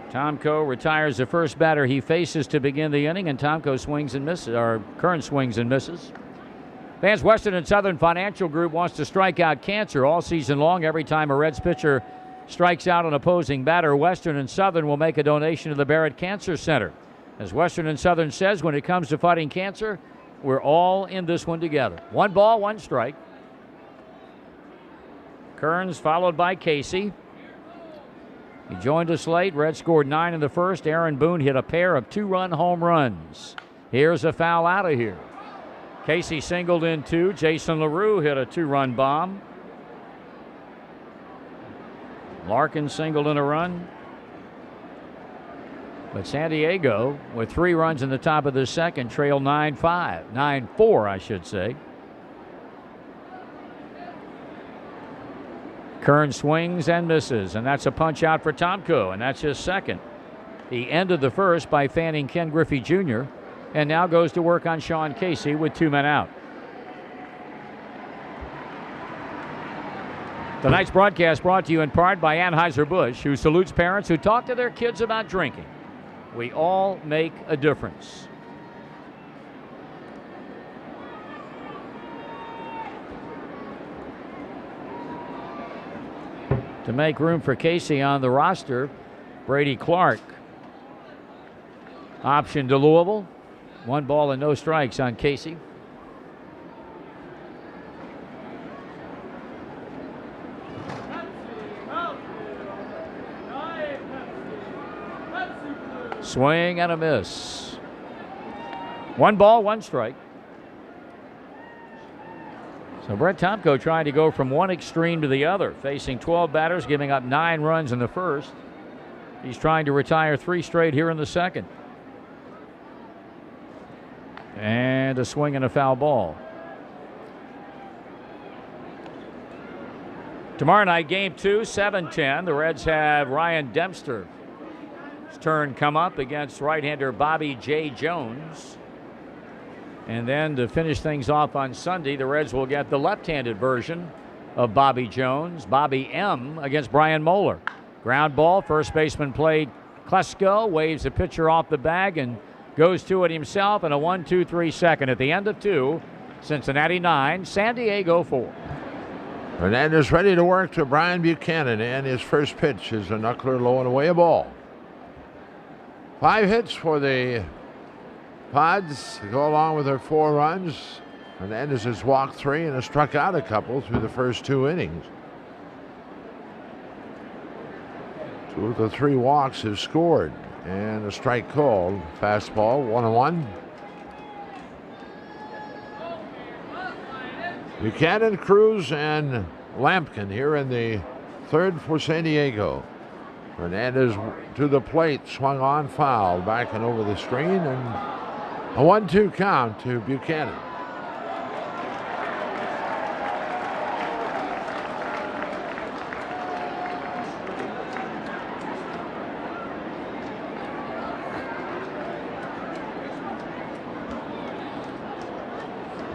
S1: Tomko retires the first batter he faces to begin the inning, and Tomko swings and misses, or Kearns swings and misses. Vance Western and Southern Financial Group wants to strike out cancer all season long. Every time a Reds pitcher strikes out an opposing batter, Western and Southern will make a donation to the Barrett Cancer Center. As Western and Southern says, when it comes to fighting cancer, we're all in this one together. 1 ball, 1 strike. Kearns followed by Casey. He joined us late. Reds scored 9 in the first. Aaron Boone hit a pair of 2-run home runs. Here's a foul out of here. Casey singled in 2. Jason LaRue hit a 2-run bomb. Larkin singled in a run. But San Diego, with 3 runs in the top of the second, trailed 9-4, I should say. Kearns swings and misses, and that's a punch out for Tomko, and that's his second. He ended the first by fanning Ken Griffey Jr., and now goes to work on Sean Casey with 2 men out. Tonight's broadcast brought to you in part by Anheuser-Busch, who salutes parents who talk to their kids about drinking. We all make a difference. To make room for Casey on the roster, Brady Clark option to Louisville. 1 ball and no strikes on Casey. Swing and a miss. 1 ball, 1 strike. So Brett Tomko trying to go from one extreme to the other, facing 12 batters, giving up 9 runs in the first. He's trying to retire 3 straight here in the second. And a swing and a foul ball. Tomorrow night, game 2, 7:10. The Reds have Ryan Dempster's turn come up against right-hander Bobby J. Jones. And then to finish things off on Sunday, the Reds will get the left-handed version of Bobby Jones, Bobby M. against Brian Moeller. Ground ball, first baseman played Klesko, waves the pitcher off the bag and goes to it himself, and a 1-2-3 second. At the end of 2, Cincinnati 9, San Diego 4.
S2: Hernandez ready to work to Brian Buchanan, and his first pitch is a knuckler low and away, a ball. 5 hits for the Pods to go along with their 4 runs. Hernandez has walked 3 and has struck out a couple through the first 2 innings. 2 of the 3 walks have scored, and a strike called. Fastball, 1-1. Buchanan, Cruz, and Lampkin here in the 3rd for San Diego. Hernandez to the plate, swung on, foul, back and over the screen, and a 1-2 count to Buchanan.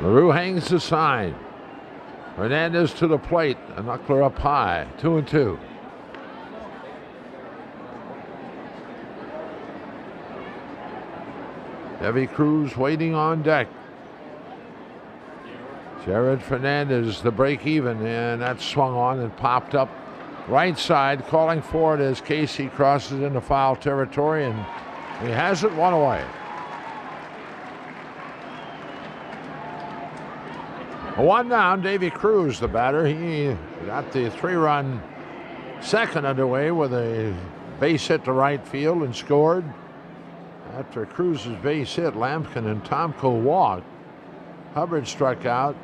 S2: LaRue hangs the sign. Hernandez to the plate, a knuckler up high, 2-2. Heavy Cruz waiting on deck. Jared Fernandez, the break even, and that swung on and popped up right side, calling for it as Casey crosses into foul territory, and he has it 1 away. A 1 down, Davy Cruz, the batter. He got the 3-run second underway with a base hit to right field and scored. After Cruz's base hit, Lampkin and Tomko walked. Hubbard struck out.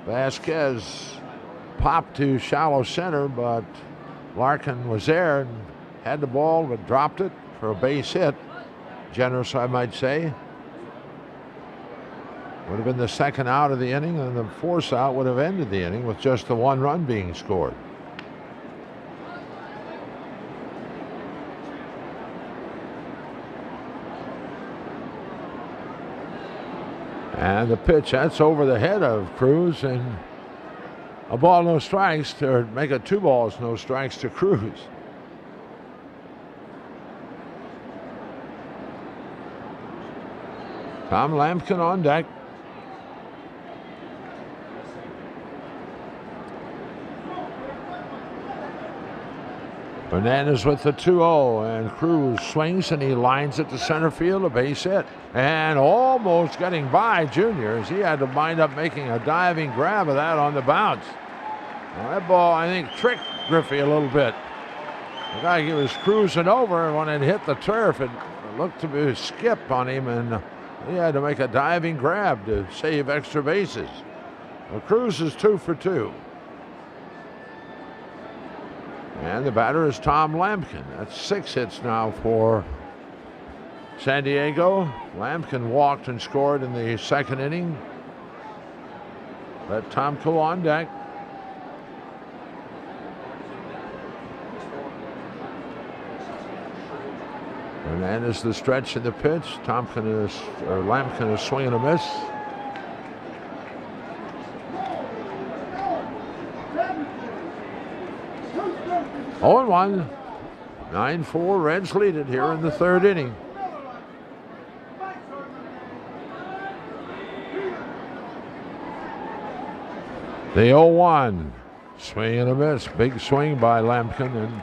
S2: Vasquez popped to shallow center, but Larkin was there and had the ball but dropped it for a base hit. Generous, I might say. Would have been the second out of the inning, and the force out would have ended the inning with just the one run being scored. And the pitch, that's over the head of Cruz, and a ball, no strikes, to make it 2 balls, no strikes to Cruz. Tom Lampkin on deck. Hernandez with the 2-0, and Cruz swings and he lines it to center field, a base hit. And almost getting by Junior, as he had to wind up making a diving grab of that on the bounce. Well, that ball, I think, tricked Griffey a little bit. The guy, he was cruising over, and when it hit the turf, it looked to be a skip on him, and he had to make a diving grab to save extra bases. Well, Cruz is 2 for 2. And the batter is Tom Lampkin. That's 6 hits now for San Diego. Lampkin walked and scored in the second inning. Let Tomko on deck. Hernandez the stretch in the pitch. Lampkin is swinging a miss. Oh, 1. 9-4. Reds lead it here in the third inning. The 0-1. Swing and a miss. Big swing by Lampkin, and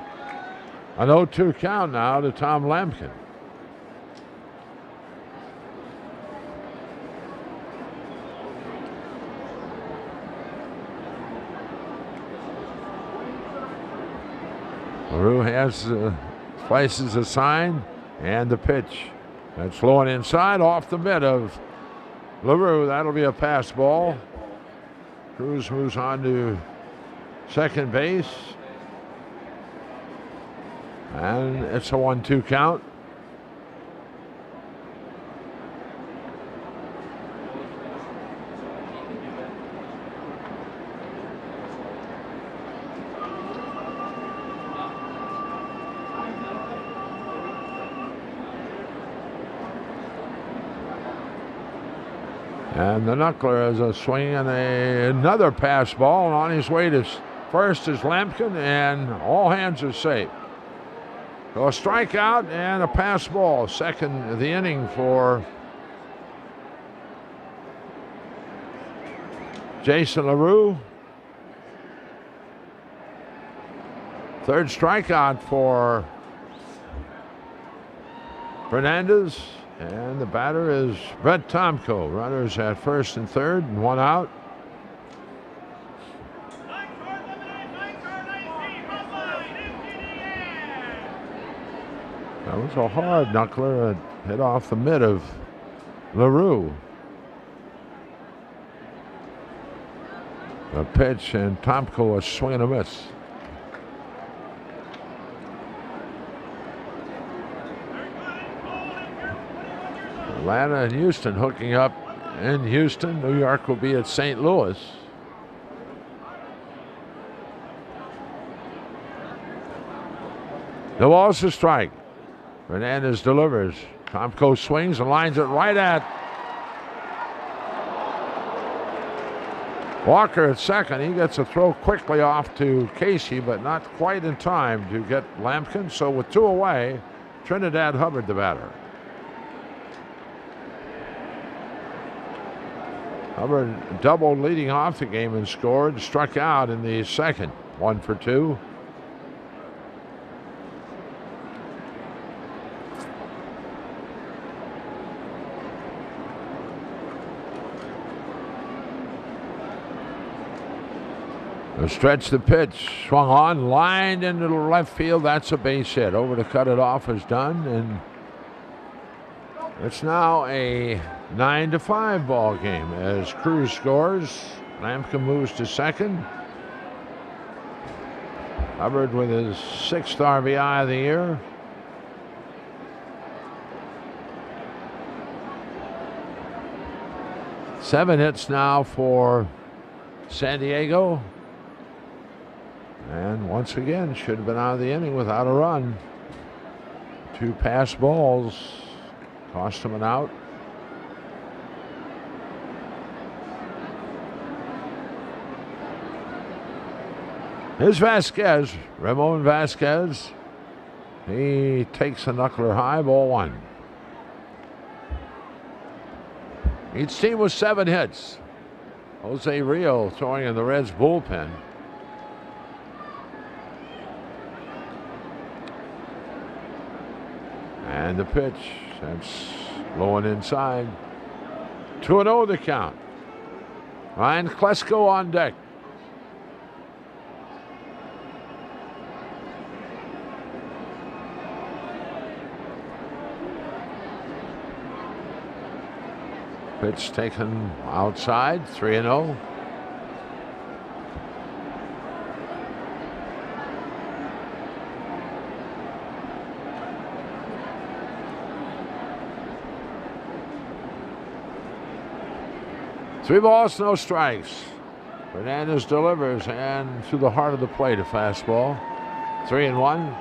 S2: an 0-2 count now to Tom Lampkin. LaRue has places assigned, and the pitch. That's flowing inside off the mid of LaRue. That'll be a pass ball. Cruz moves on to second base. And it's a 1-2 count. And the knuckler has a swing and another pass ball, and on his way to first is Lampkin, and all hands are safe. So a strikeout and a pass ball, second of the inning for Jason LaRue. Third strikeout for Fernandez. And the batter is Brett Tomko. Runners at first and third, and 1 out. That was a hard knuckler. It hit off the mid of LaRue. A pitch, and Tomko a swing and a miss. Atlanta and Houston hooking up in Houston. New York will be at St. Louis. The ball's a strike. Hernandez delivers. Tomko swings and lines it right at Walker at second. He gets a throw quickly off to Casey, but not quite in time to get Lampkin. So with 2 away, Trinidad Hubbard the batter. Hubbard doubled leading off the game and scored, struck out in the second. 1 for 2. Stretch the pitch, swung on, lined into the left field. That's a base hit. Over to cut it off is done, and it's now a 9-5 ball game as Cruz scores. Lampkin moves to second. Hubbard with his 6th RBI of the year. Seven hits now for San Diego. And once again, should have been out of the inning without a run. 2 pass balls cost him an out. Here's Vasquez, Ramon Vasquez. He takes a knuckler high, ball 1. Each team was 7 hits. Jose Rio throwing in the Reds bullpen. And the pitch, that's low and inside. 2-0 the count. Ryan Klesko on deck. Pitch taken outside, 3-0. Three balls, no strikes. Fernandez delivers and to the heart of the plate, a fastball. 3-1.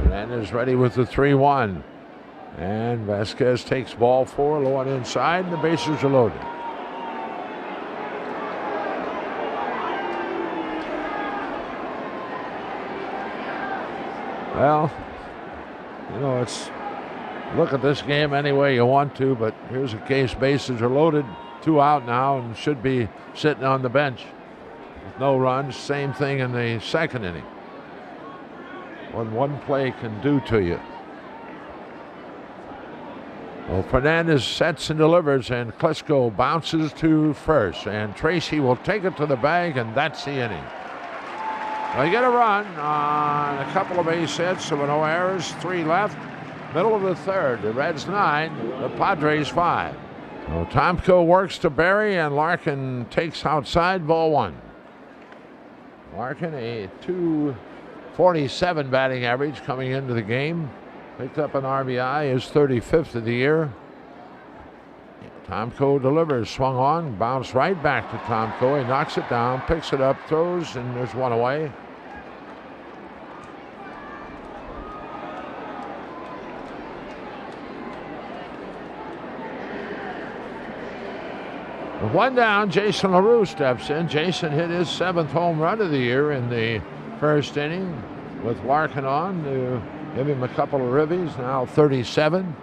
S2: Fernandez ready with the 3-1. And Vasquez takes ball 4, low and inside, and the bases are loaded. Well, you know, it's look at this game any way you want to, but here's a case, bases are loaded, 2 out now, and should be sitting on the bench with no runs. Same thing in the second inning. What one play can do to you. Well, Fernandez sets and delivers, and Klesko bounces to first, and Tracy will take it to the bag, and that's the inning. They get a run on a couple of base hits. There were no errors, 3 left. Middle of the third, the Reds 9, the Padres 5. So Tomko works to Berry, and Larkin takes outside, ball 1. Larkin, a .247 batting average coming into the game. Picked up an RBI, his 35th of the year. Tomko delivers, swung on, bounced right back to Tomko. He knocks it down, picks it up, throws, and there's one away. With 1 down, Jason LaRue steps in. Jason hit his 7th home run of the year in the first inning with Larkin on to give him a couple of ribbies, now 37.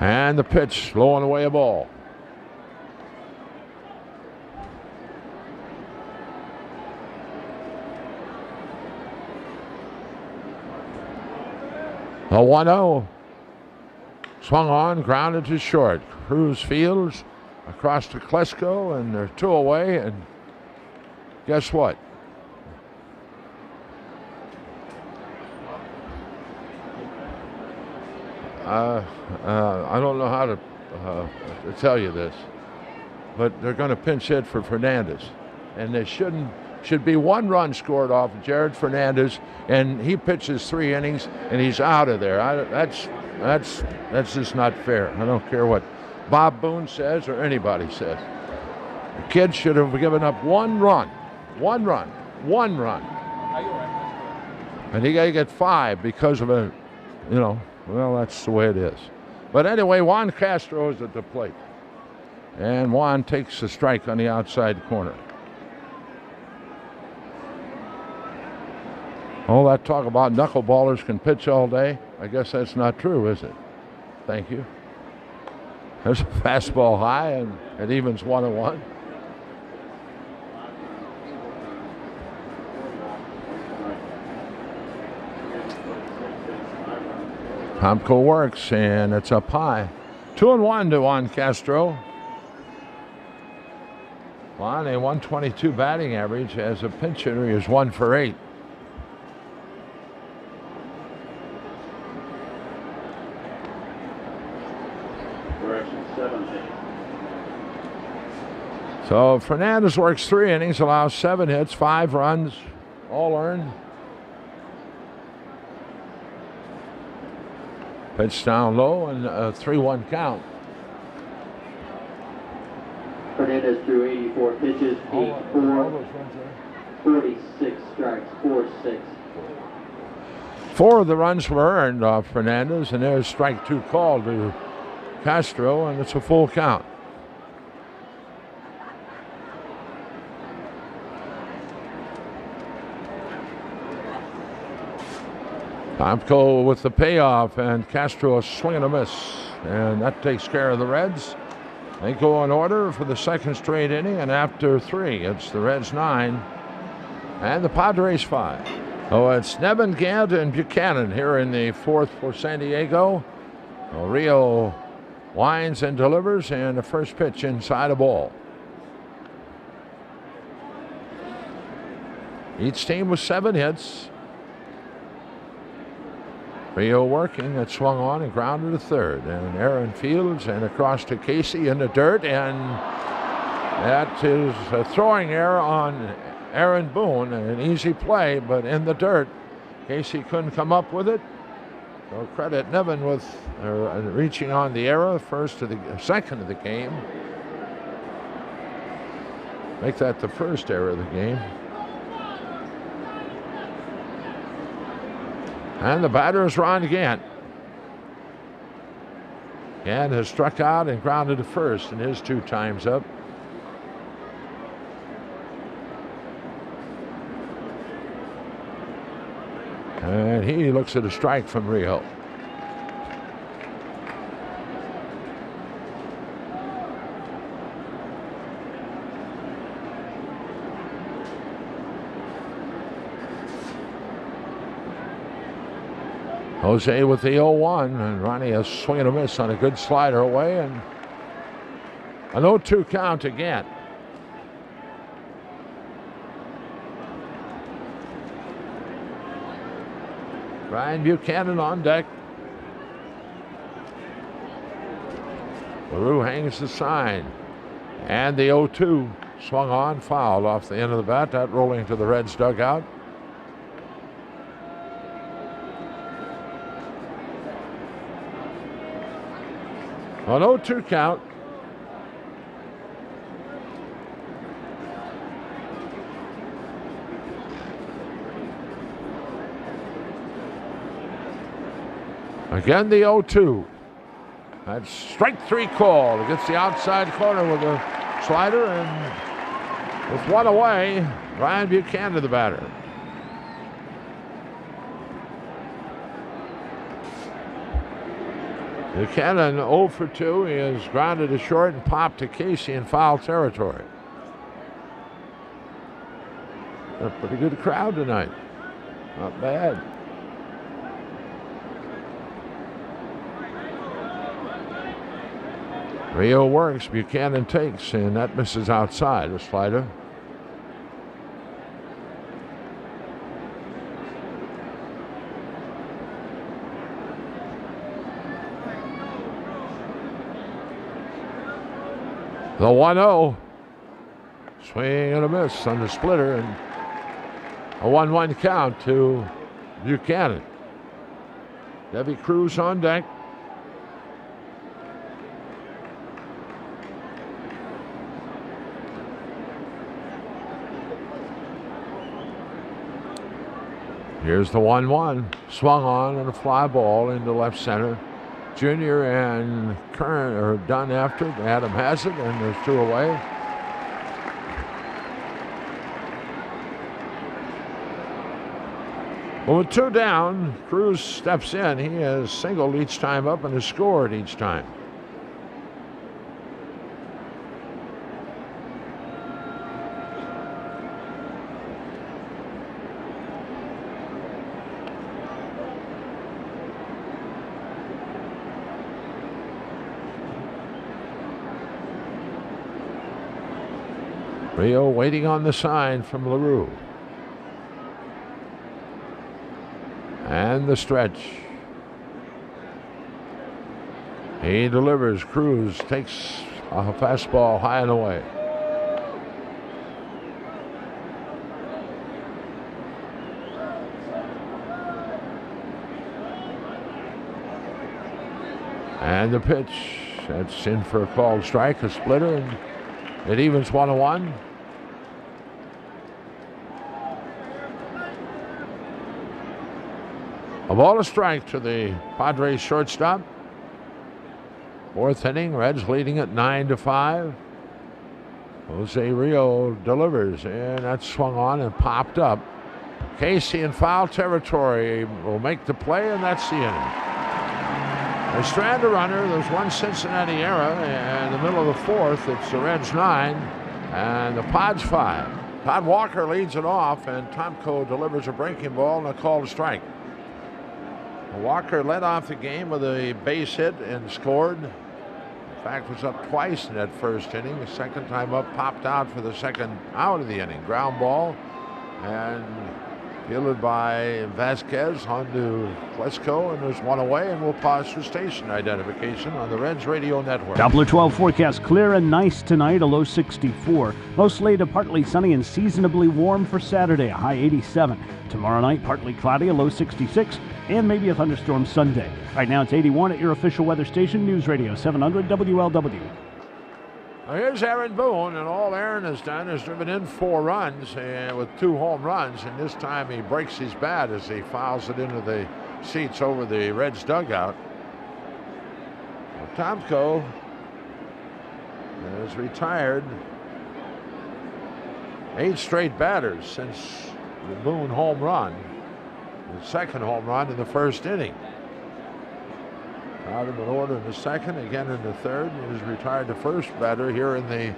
S2: And the pitch, low and away a ball. A 1-0. Swung on, grounded to short. Cruz fields across to Klesko, and they're 2 away. And guess what? I don't know how to tell you this, but they're going to pinch hit for Fernandez, and they should be 1 run scored off of Jared Fernandez, and he pitches 3 innings and he's out of there. That's just not fair. I don't care what Bob Boone says or anybody says. The kid should have given up 1 run, and he got to get 5 because of a, you know. Well, that's the way it is. But anyway, Juan Castro is at the plate. And Juan takes a strike on the outside corner. All that talk about knuckleballers can pitch all day, I guess that's not true, is it? Thank you. There's a fastball high, and it evens 1-1. Tomko works, and it's up high. 2-1 to Juan Castro. On a 122 batting average. As a pinch hitter, he is 1 for 8. So Fernandez works 3 innings, allows 7 hits, 5 runs, all earned. Pitch down low and a 3-1 count.
S5: Fernandez threw 84 pitches, peaked 46 strikes, 4-6.
S2: 4 of the runs were earned off Fernandez, and there's strike 2 called to Castro, and it's a full count. Tomko with the payoff, and Castro a swing and a miss, and that takes care of the Reds. They go in order for the second straight inning, and after 3, it's the Reds 9 and the Padres 5. Oh, it's Nevin, Gant, and Buchanan here in the 4th for San Diego. Rio winds and delivers, and the first pitch inside a ball. Each team with 7 hits. Rio working, it swung on and grounded to third. And Aaron fields and across to Casey in the dirt. And that is a throwing error on Aaron Boone. An easy play, but in the dirt. Casey couldn't come up with it. So credit Nevin with reaching on the error, second of the game. Make that the first error of the game. And the batter is Ron Gant. Gant has struck out and grounded to first in his 2 times up. And he looks at a strike from Rio. Jose with the 0-1, and Ronnie a swing and a miss on a good slider away, and an 0-2 count again. Ryan Buchanan on deck. LaRue hangs the sign, and the 0-2 swung on, fouled off the end of the bat, that rolling to the Reds dugout. An 0-2 count. Again, the 0-2. That's strike 3 call. It gets the outside corner with a slider, and with 1 away, Ryan Buchanan, the batter. Buchanan 0 for 2. He has grounded to short and popped to Casey in foul territory. A pretty good crowd tonight. Not bad. Rio works, Buchanan takes, and that misses outside, a slider. The 1-0. Swing and a miss on the splitter, and a 1-1 count to Buchanan. Debbie Cruz on deck. Here's the 1-1. Swung on and a fly ball into left center. Junior and Kern are done after. Adam has it, and there's 2 away. Well, with 2 down, Cruz steps in. He has singled each time up and has scored each time. Rio waiting on the sign from LaRue. And the stretch. He delivers. Cruz takes a fastball high and away. And the pitch. That's in for a called strike, a splitter, and it evens 1-1. A ball, a strike to the Padres shortstop. Fourth inning, Reds leading at 9-5. Jose Rio delivers, and that's swung on and popped up. Casey in foul territory will make the play, and that's the inning. They strand a runner. There's one Cincinnati error in the middle of the fourth. It's the Reds 9 and the Pods 5. Todd Walker leads it off, and Tomko delivers a breaking ball and a call to strike. Walker led off the game with a base hit and scored. In fact, was up twice in that first inning. The second time up, popped out for the second out of the inning. Ground ball, and fielded by Vasquez onto Klesko, and there's one away, and we'll pause for station identification on the Reds Radio Network.
S3: Doppler 12 forecast clear and nice tonight, a low 64. Mostly to partly sunny and seasonably warm for Saturday, a high 87. Tomorrow night, partly cloudy, a low 66, and maybe a thunderstorm Sunday. Right now it's 81 at your official weather station, News Radio 700 WLW.
S2: Now here's Aaron Boone, and all Aaron has done is driven in 4 runs with 2 home runs, and this time he breaks his bat as he fouls it into the seats over the Reds dugout. Well, Tomko has retired 8 straight batters since the Boone home run, the second home run in the first inning. Out of an order in the second, again in the third. He was retired the first batter here in the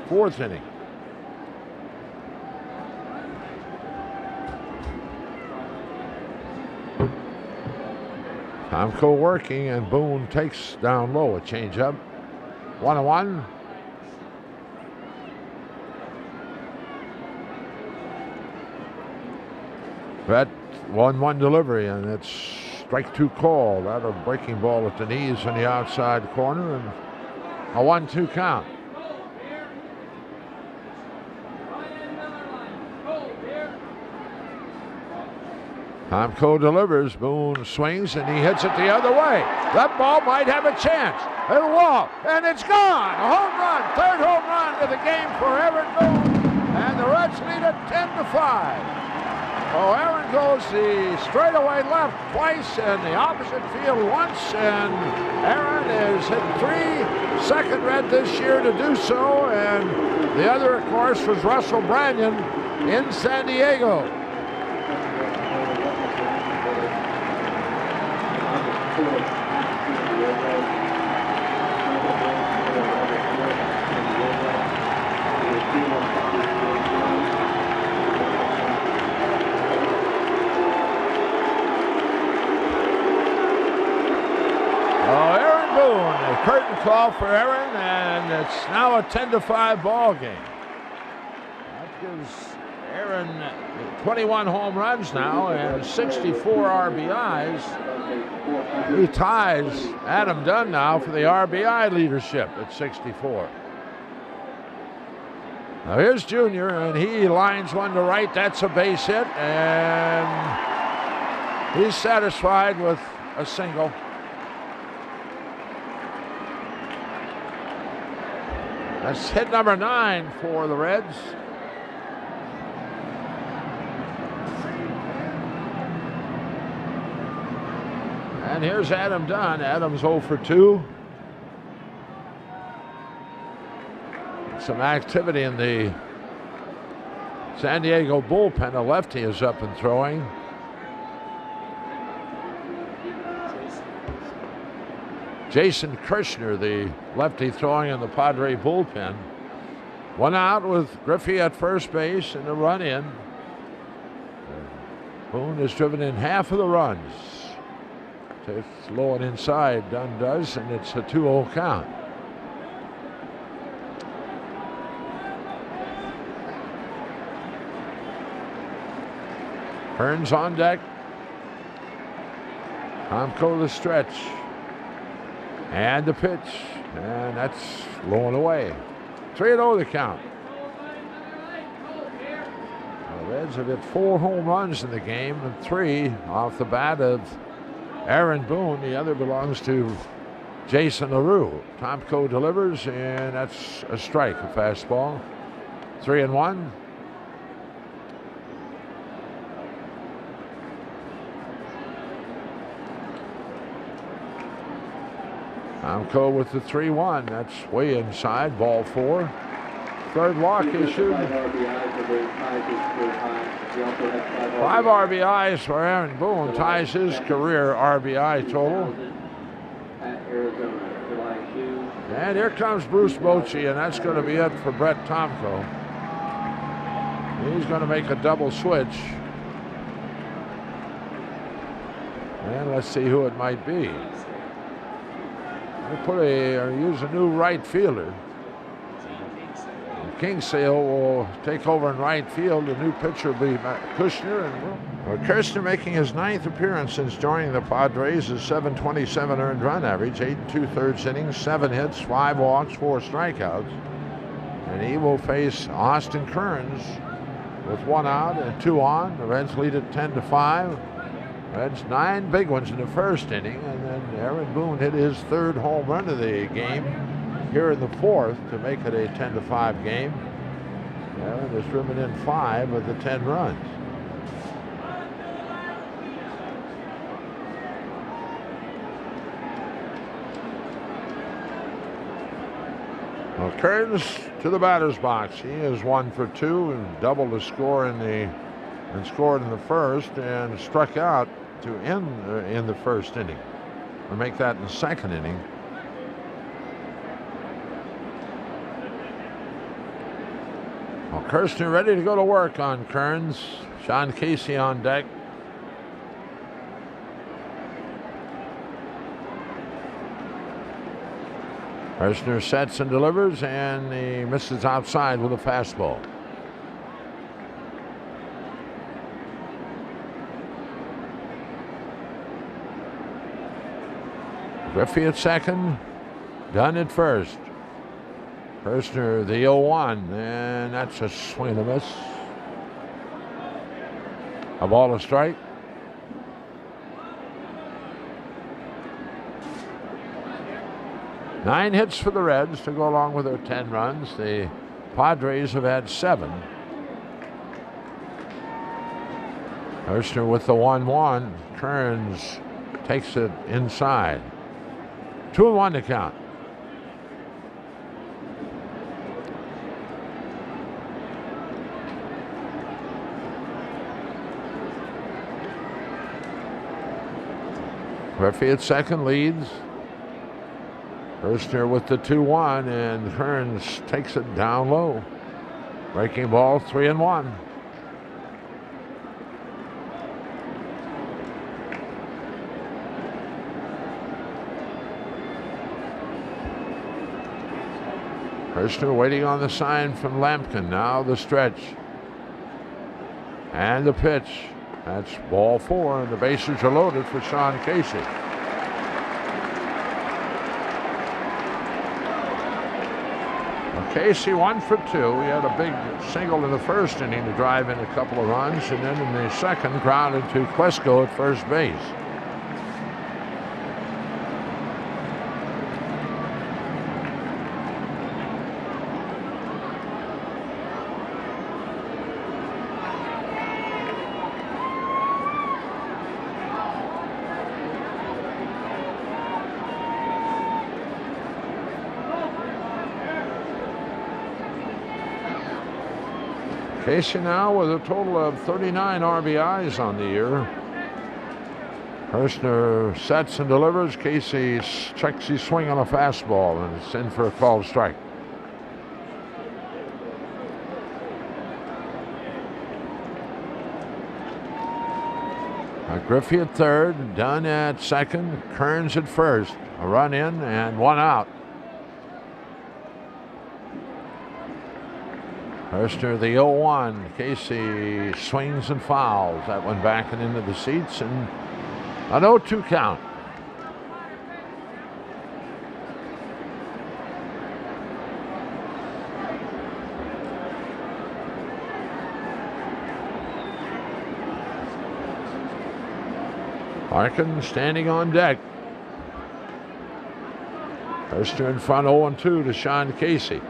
S2: fourth inning. Tomko working, and Boone takes down low a changeup. 1-1. That 1-1 delivery, and it's strike 2 call. That a breaking ball at the knees on the outside corner, and a 1-2 count. Tomko delivers. Boone swings, and he hits it the other way. That ball might have a chance. It'll walk, and it's gone. A home run, third home run of the game for Aaron Boone, and the Reds lead it 10-5. Oh, Aaron goes the straightaway left twice and the opposite field once, and Aaron has hit 3, second Red this year to do so, and the other, of course, was Russell Branyan in San Diego. Curtain call for Aaron, and it's now a 10-5 ball game. That gives Aaron 21 home runs now and 64 RBIs. He ties Adam Dunn now for the RBI leadership at 64. Now here's Junior, and he lines one to right. That's a base hit, and he's satisfied with a single. That's hit number 9 for the Reds. And here's Adam Dunn. Adam's 0 for 2. Some activity in the San Diego bullpen. A lefty is up and throwing. Jason Kirshner, the lefty throwing in the Padre bullpen. One out with Griffey at first base and a run in. Boone has driven in half of the runs. Takes low and inside, Dunn does, and it's a 2-0 count. Hearns on deck. Tomko the stretch. And the pitch. And that's low and away. 3-0 the count. The Reds have hit 4 home runs in the game, and 3 off the bat of Aaron Boone. The other belongs to Jason LaRue. Tomko delivers, and that's a strike, a fastball. 3-1. Tomko with the 3-1. That's way inside. Ball 4. Third walk issued. 5 RBIs for Aaron Boone. Ties his career RBI total. And here comes Bruce Bochy, and that's going to be it for Brett Tomko. He's going to make a double switch. And let's see who it might be. We'll use a new right fielder. Kingsale will take over in right field. The new pitcher will be Kushner. And Kirshner making his 9th appearance since joining the Padres. His .727 earned run average, 8 2/3 innings, 7 hits, 5 walks, 4 strikeouts. And he will face Austin Kearns with 1 out and 2 on. The Reds lead at 10-5. Reds 9 big ones in the first inning, and then Aaron Boone hit his 3rd home run of the game here in the 4th to make it a 10-5 game. Aaron has driven in 5 of the 10 runs. Well, Kearns to the batter's box. He is 1 for 2 and doubled the score and scored in the first and struck out to end in the first inning. We'll make that in the second inning. Well, Kirshner ready to go to work on Kearns. Sean Casey on deck. Kirshner sets and delivers, and he misses outside with a fastball. Griffey at second, Dunn at first. Kirshner the 0-1, and that's a swing and a miss. A ball, a strike. Nine hits for the Reds to go along with their 10 runs. The Padres have had 7. Kirshner with the 1-1. Kearns takes it inside. 2-1 to count. Griffey at second leads. Kirshner with the 2-1, and Kearns takes it down low. Breaking ball, 3-1. Kirshner waiting on the sign from Lampkin. Now the stretch. And the pitch. That's ball 4, and the bases are loaded for Sean Casey. Well, Casey 1 for 2. He had a big single in the first inning to drive in a couple of runs, and then in the second grounded to Klesko at first base. Casey now with a total of 39 RBIs on the year. Kirshner sets and delivers. Casey checks his swing on a fastball, and it's in for a called strike. Griffey at third, Dunn at second, Kearns at first. A run in and 1 out. Herster, the 0-1. Casey swings and fouls. That one back and into the seats, and an 0-2 count. Larkin standing on deck. Herster in front, 0-2 to Sean Casey.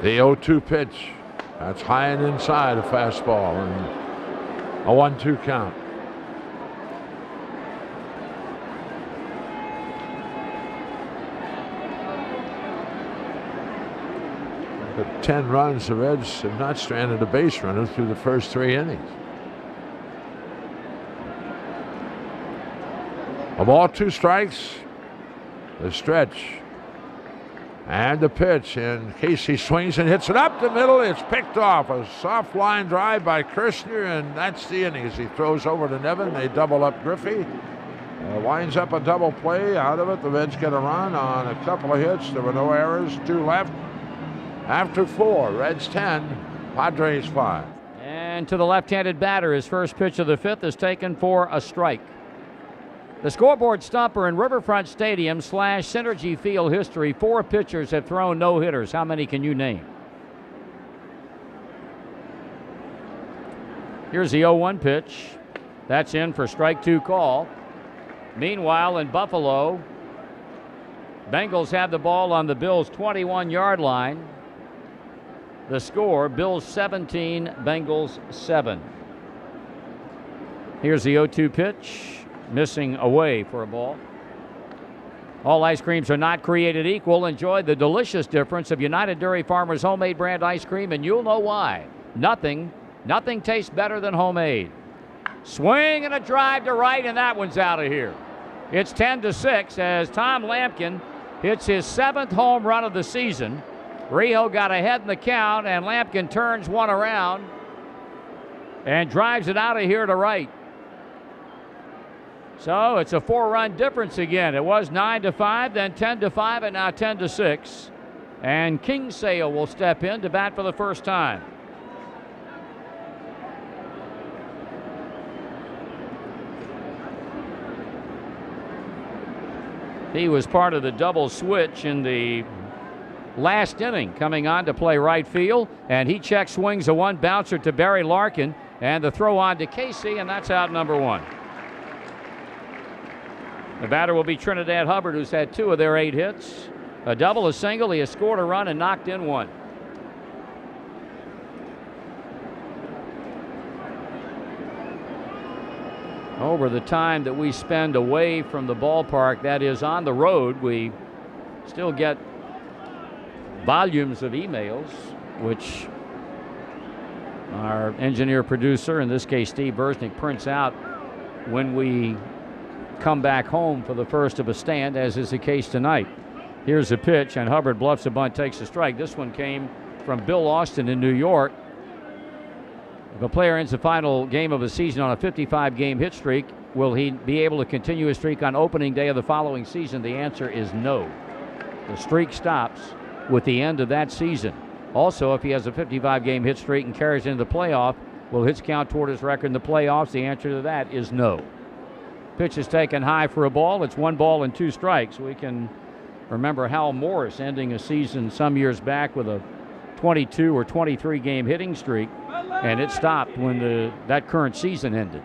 S2: The 0-2 pitch. That's high and inside, a fastball, and a 1-2 count. But 10 runs, the Reds have not stranded a base runner through the first 3 innings. A ball, 2 strikes. The stretch. And the pitch, and Casey swings and hits it up the middle. It's picked off. A soft line drive by Kirshner, and that's the inning as he throws over to Nevin. They double up Griffey. Winds up a double play. Out of it, the Reds get a run on a couple of hits. There were no errors, 2 left. After 4, Reds 10, Padres 5.
S1: And to the left-handed batter, his first pitch of the 5th is taken for a strike. The scoreboard stumper in Riverfront Stadium / Synergy Field history, 4 pitchers have thrown no-hitters. How many can you name? Here's the 0-1 pitch. That's in for strike 2 call. Meanwhile, in Buffalo, Bengals have the ball on the Bills' 21-yard line. The score, Bills 17, Bengals 7. Here's the 0-2 pitch. Missing away for a ball. All ice creams are not created equal. Enjoy the delicious difference of United Dairy Farmers homemade brand ice cream, and you'll know why. Nothing tastes better than homemade. Swing and a drive to right, and that one's out of here. It's 10-6 as Tom Lampkin hits his 7th home run of the season. Rio got ahead in the count, and Lampkin turns one around and drives it out of here to right. So it's a 4-run difference again. It was 9-5, then 10-5, and now 10-6. And Kingsale will step in to bat for the first time. He was part of the double switch in the last inning, coming on to play right field, and he check swings a 1 bouncer to Barry Larkin, and the throw on to Casey, and that's out number 1. The batter will be Trinidad Hubbard, who's had 2 of their 8 hits. A double, a single. He has scored a run and knocked in 1. Over the time that we spend away from the ballpark, that is on the road, we still get volumes of emails, which our engineer producer, in this case Steve Bersnick, prints out when we come back home for the first of a stand, as is the case tonight. Here's a pitch, and Hubbard bluffs a bunt, takes a strike. This one came from Bill Austin in New York. If a player ends the final game of a season on a 55-game hit streak, will he be able to continue his streak on opening day of the following season? The answer is no. The streak stops with the end of that season. Also, if he has a 55-game hit streak and carries into the playoff, will hits count toward his record in the playoffs? The answer to that is no. Pitch is taken high for a ball. It's 1 ball and 2 strikes. We can remember Hal Morris ending a season some years back with a 22 or 23 game hitting streak, and it stopped when that current season ended.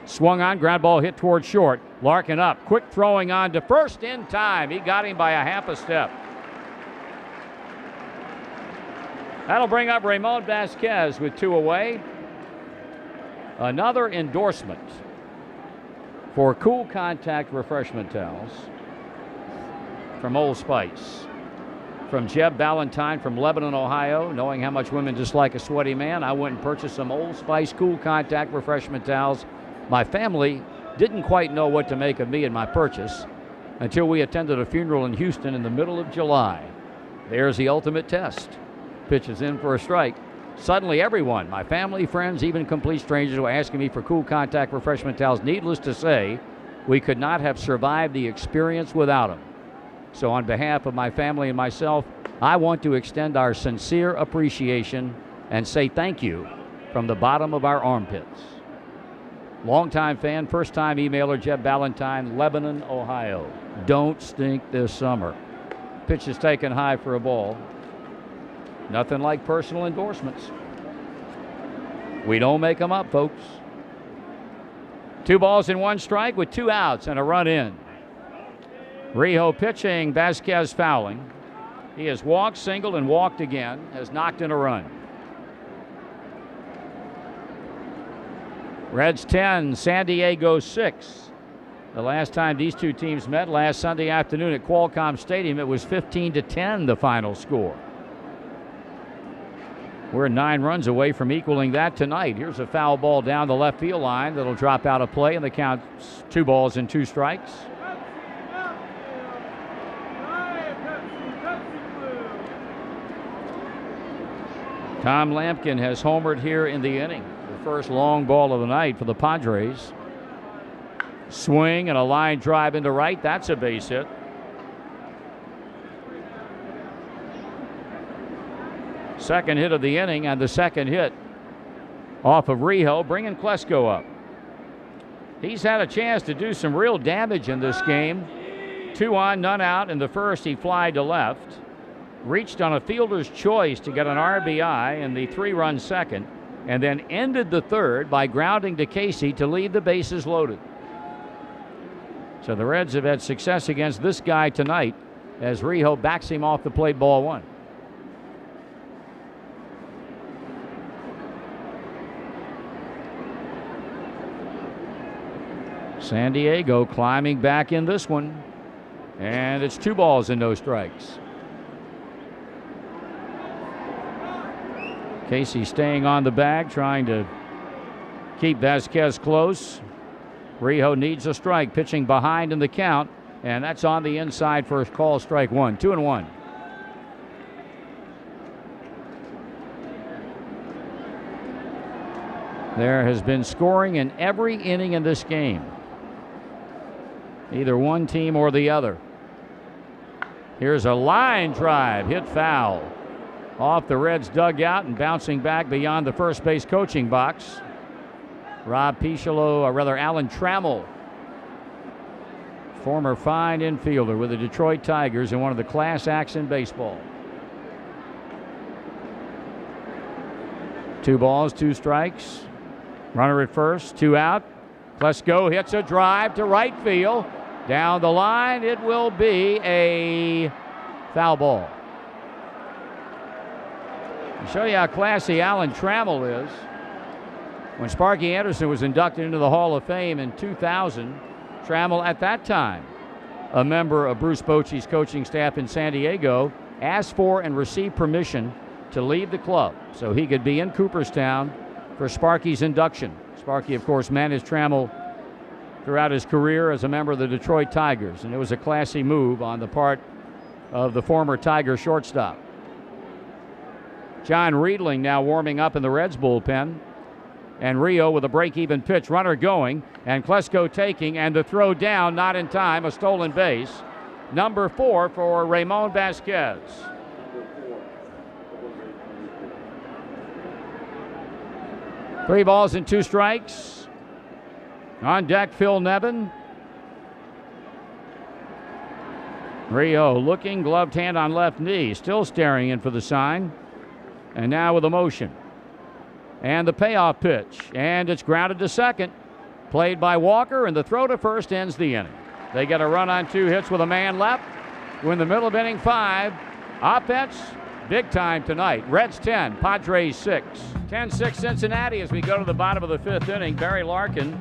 S1: Swung on, ground ball hit toward short. Larkin up, quick throwing on to first in time. He got him by a half a step. That'll bring up Ramon Vasquez with 2 away. Another endorsement for Cool Contact refreshment towels from Old Spice. From Jeb Ballantyne from Lebanon, Ohio. Knowing how much women dislike a sweaty man, I went and purchased some Old Spice Cool Contact refreshment towels. My family didn't quite know what to make of me and my purchase until we attended a funeral in Houston in the middle of July. There's the ultimate test. Pitch is in for a strike. Suddenly everyone, my family, friends, even complete strangers, were asking me for Cool Contact refreshment towels. Needless to say, We could not have survived the experience without him. So on behalf of my family and myself, I want to extend our sincere appreciation and say thank you from the bottom of our armpits. Longtime fan, first-time emailer Jeb Ballantyne, Lebanon, Ohio. Don't stink this summer. Pitch is taken high for a ball. Nothing like personal endorsements. We don't make them up, folks. 2 balls and 1 strike with 2 outs and a run in. Rijo pitching, Vasquez fouling. He has walked, singled, and walked again, has knocked in a run. Reds 10, San Diego 6. The last time these two teams met last Sunday afternoon at Qualcomm Stadium, it was 15-10 the final score. We're 9 runs away from equaling that tonight. Here's a foul ball down the left field line that'll drop out of play, and the count's 2 balls and 2 strikes. Tom Lampkin has homered here in the inning. The first long ball of the night for the Padres. Swing and a line drive into right. That's a base hit. Second hit of the inning, and the second hit off of Rijo, bringing Klesko up. He's had a chance to do some real damage in this game. 2 on, none out. In the first, he flied to left. Reached on a fielder's choice to get an RBI in the 3-run second, and then ended the third by grounding to Casey to leave the bases loaded. So the Reds have had success against this guy tonight as Rijo backs him off the plate, ball 1. San Diego climbing back in this one, and it's 2 balls and no strikes. Casey staying on the bag, trying to keep Vasquez close. Rijo needs a strike, pitching behind in the count, and that's on the inside for a call, strike 1. 2-1. There has been scoring in every inning in this game. Either one team or the other. Here's a line drive, hit foul. Off the Reds dugout and bouncing back beyond the first base coaching box. Rob Picholo, or rather Alan Trammell, former fine infielder with the Detroit Tigers and one of the class acts in baseball. 2 balls, 2 strikes. Runner at first, 2 out. Klesko hits a drive to right field. Down the line, it will be a foul ball. To show you how classy Alan Trammell is, when Sparky Anderson was inducted into the Hall of Fame in 2000, Trammell, at that time a member of Bruce Bochy's coaching staff in San Diego, asked for and received permission to leave the club so he could be in Cooperstown for Sparky's induction. Sparky, of course, managed Trammell throughout his career as a member of the Detroit Tigers, and it was a classy move on the part of the former Tiger shortstop. John Riedling now warming up in the Reds bullpen, and Rijo with a break-even pitch, runner going, and Klesko taking, and the throw down, not in time, a stolen base. Number 4 for Ramon Vasquez. Three balls and 2 strikes. On deck, Phil Nevin. Rijo looking, gloved hand on left knee, still staring in for the sign. And now with a motion. And the payoff pitch. And it's grounded to second. Played by Walker, and the throw to first ends the inning. They get a run on 2 hits with a man left. We're in the middle of inning 5. Offense, big time tonight. Reds 10, Padres 6. 10-6 Cincinnati as we go to the bottom of the 5th inning. Barry Larkin,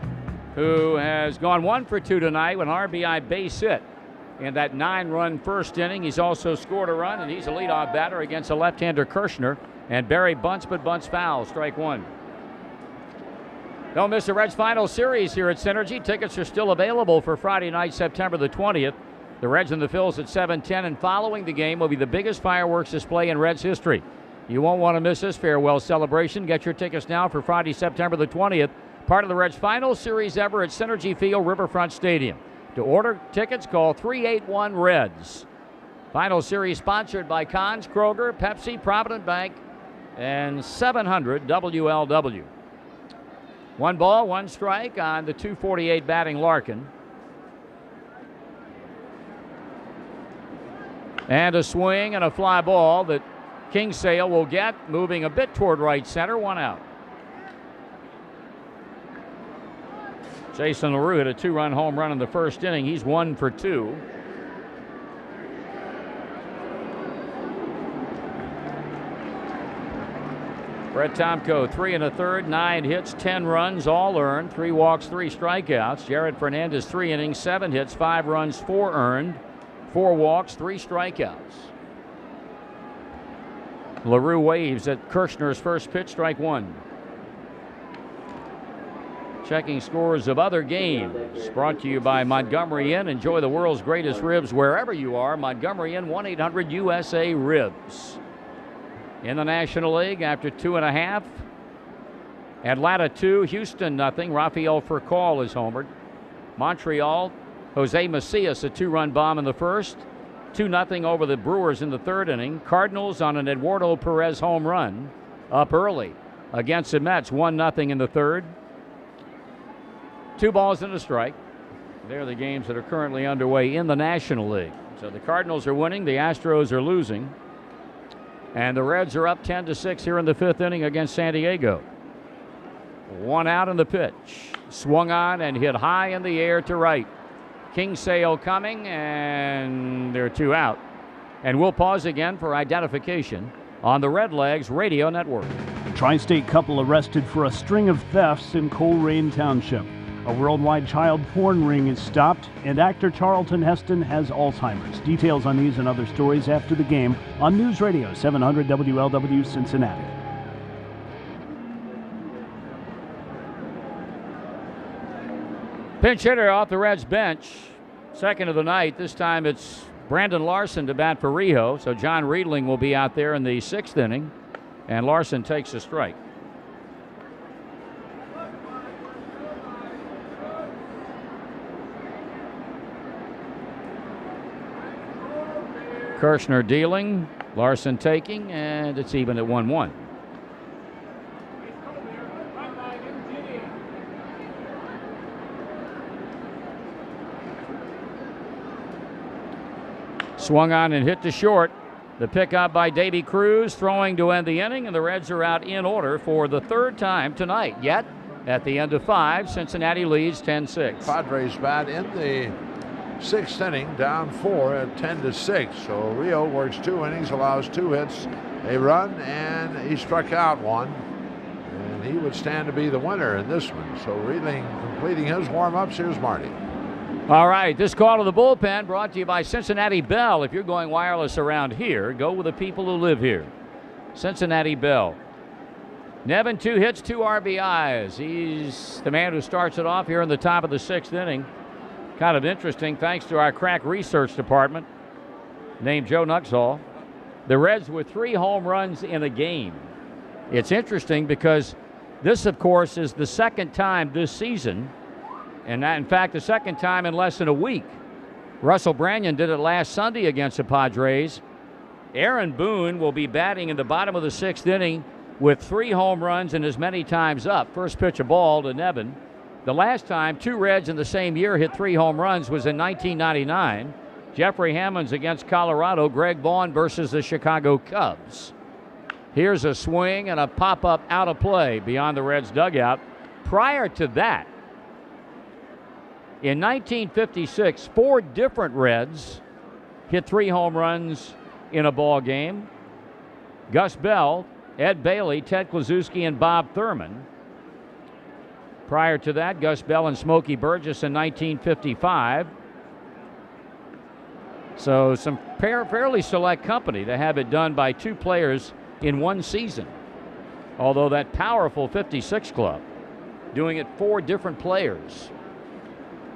S1: who has gone 1 for 2 tonight with an RBI base hit in that 9-run first inning. He's also scored a run, and he's a leadoff batter against a left-hander Kirshner. And Barry bunts, but bunts foul. Strike 1. Don't miss the Reds final series here at Synergy. Tickets are still available for Friday night, September the 20th. The Reds and the Phils at 7:10, and following the game will be the biggest fireworks display in Reds history. You won't want to miss this farewell celebration. Get your tickets now for Friday, September the 20th. Part of the Reds' final series ever at Synergy Field, Riverfront Stadium. To order tickets, call 381-REDS. Final series sponsored by Conn's, Kroger, Pepsi, Provident Bank, and 700 WLW. 1 ball, 1 strike on the .248 batting Larkin. And a swing and a fly ball that Kingsale will get, moving a bit toward right center, 1 out. Jason LaRue hit a 2-run home run in the first inning. He's 1 for 2. Brett Tomko, 3 1/3, 9 hits, 10 runs, all earned, 3 walks, 3 strikeouts. Jared Fernandez, 3 innings, 7 hits, 5 runs, 4 earned, 4 walks, 3 strikeouts. LaRue waves at Kirshner's first pitch, strike 1. Checking scores of other games. Brought to you by Montgomery Inn. Enjoy the world's greatest ribs wherever you are. Montgomery Inn, 1-800-USA-RIBS. In the National League, after 2.5, Atlanta 2, Houston nothing. Rafael Furcal is homered. Montreal, Jose Macias, a 2-run bomb in the first. 2-0 over the Brewers in the third inning. Cardinals on an Eduardo Perez home run up early against the Mets, 1-0 in the third. 2 balls and a strike. They're the games that are currently underway in the National League. So the Cardinals are winning, the Astros are losing. And the Reds are up 10-6 here in the 5th inning against San Diego. 1 out in the pitch. Swung on and hit high in the air to right. Kingsale coming, and they're 2 out. And we'll pause again for identification on the Redlegs Radio Network.
S3: Tri-state couple arrested for a string of thefts in Coleraine Township. A worldwide child porn ring is stopped, and actor Charlton Heston has Alzheimer's. Details on these and other stories after the game on News Radio 700 WLW Cincinnati.
S1: Pinch hitter off the Reds bench, second of the night. This time it's Brandon Larson to bat for Rijo. So John Riedling will be out there in the 6th inning, and Larson takes a strike. Kirshner dealing, Larson taking, and it's even at 1-1. Swung on and hit to short. The pickup by Davy Cruz, throwing to end the inning, and the Reds are out in order for the 3rd time tonight. Yet, at the end of 5, Cincinnati leads 10-6.
S2: Padres bat in the 6th inning, down 4 at 10-6. So Rio works 2 innings, allows 2 hits, a run, and he struck out 1. And he would stand to be the winner in this one. So Riedling completing his warm-ups. Here's Marty.
S1: All right, this call to the bullpen brought to you by Cincinnati Bell. If you're going wireless around here, go with the people who live here. Cincinnati Bell. Nevin, 2 hits, 2 RBIs. He's the man who starts it off here in the top of the 6th inning. Kind of interesting, thanks to our crack research department, named Joe Nuxhall. The Reds with 3 home runs in a game. It's interesting because this, of course, is the 2nd time this season, and that, in fact, the 2nd time in less than a week. Russell Branyan did it last Sunday against the Padres. Aaron Boone will be batting in the bottom of the 6th inning with 3 home runs and as many times up. First pitch of ball to Nevin. The last time 2 Reds in the same year hit 3 home runs was in 1999. Jeffrey Hammonds against Colorado. Greg Vaughn versus the Chicago Cubs. Here's a swing and a pop-up out of play beyond the Reds' dugout. Prior to that, in 1956, 4 different Reds hit 3 home runs in a ball game. Gus Bell, Ed Bailey, Ted Kluszewski, and Bob Thurman. Prior to that, Gus Bell and Smokey Burgess in 1955. So some fairly select company to have it done by 2 players in one season. Although that powerful 56 club doing it 4 different players.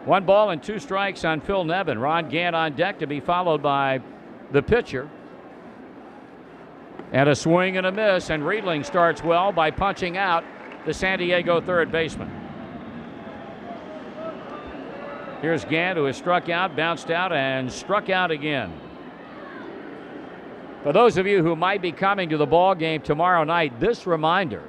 S1: 1 ball and 2 strikes on Phil Nevin. Ron Gant on deck to be followed by the pitcher. And a swing and a miss, and Riedling starts well by punching out the San Diego third baseman. Here's Gant, who has struck out, bounced out, and struck out again. For those of you who might be coming to the ball game tomorrow night, this reminder: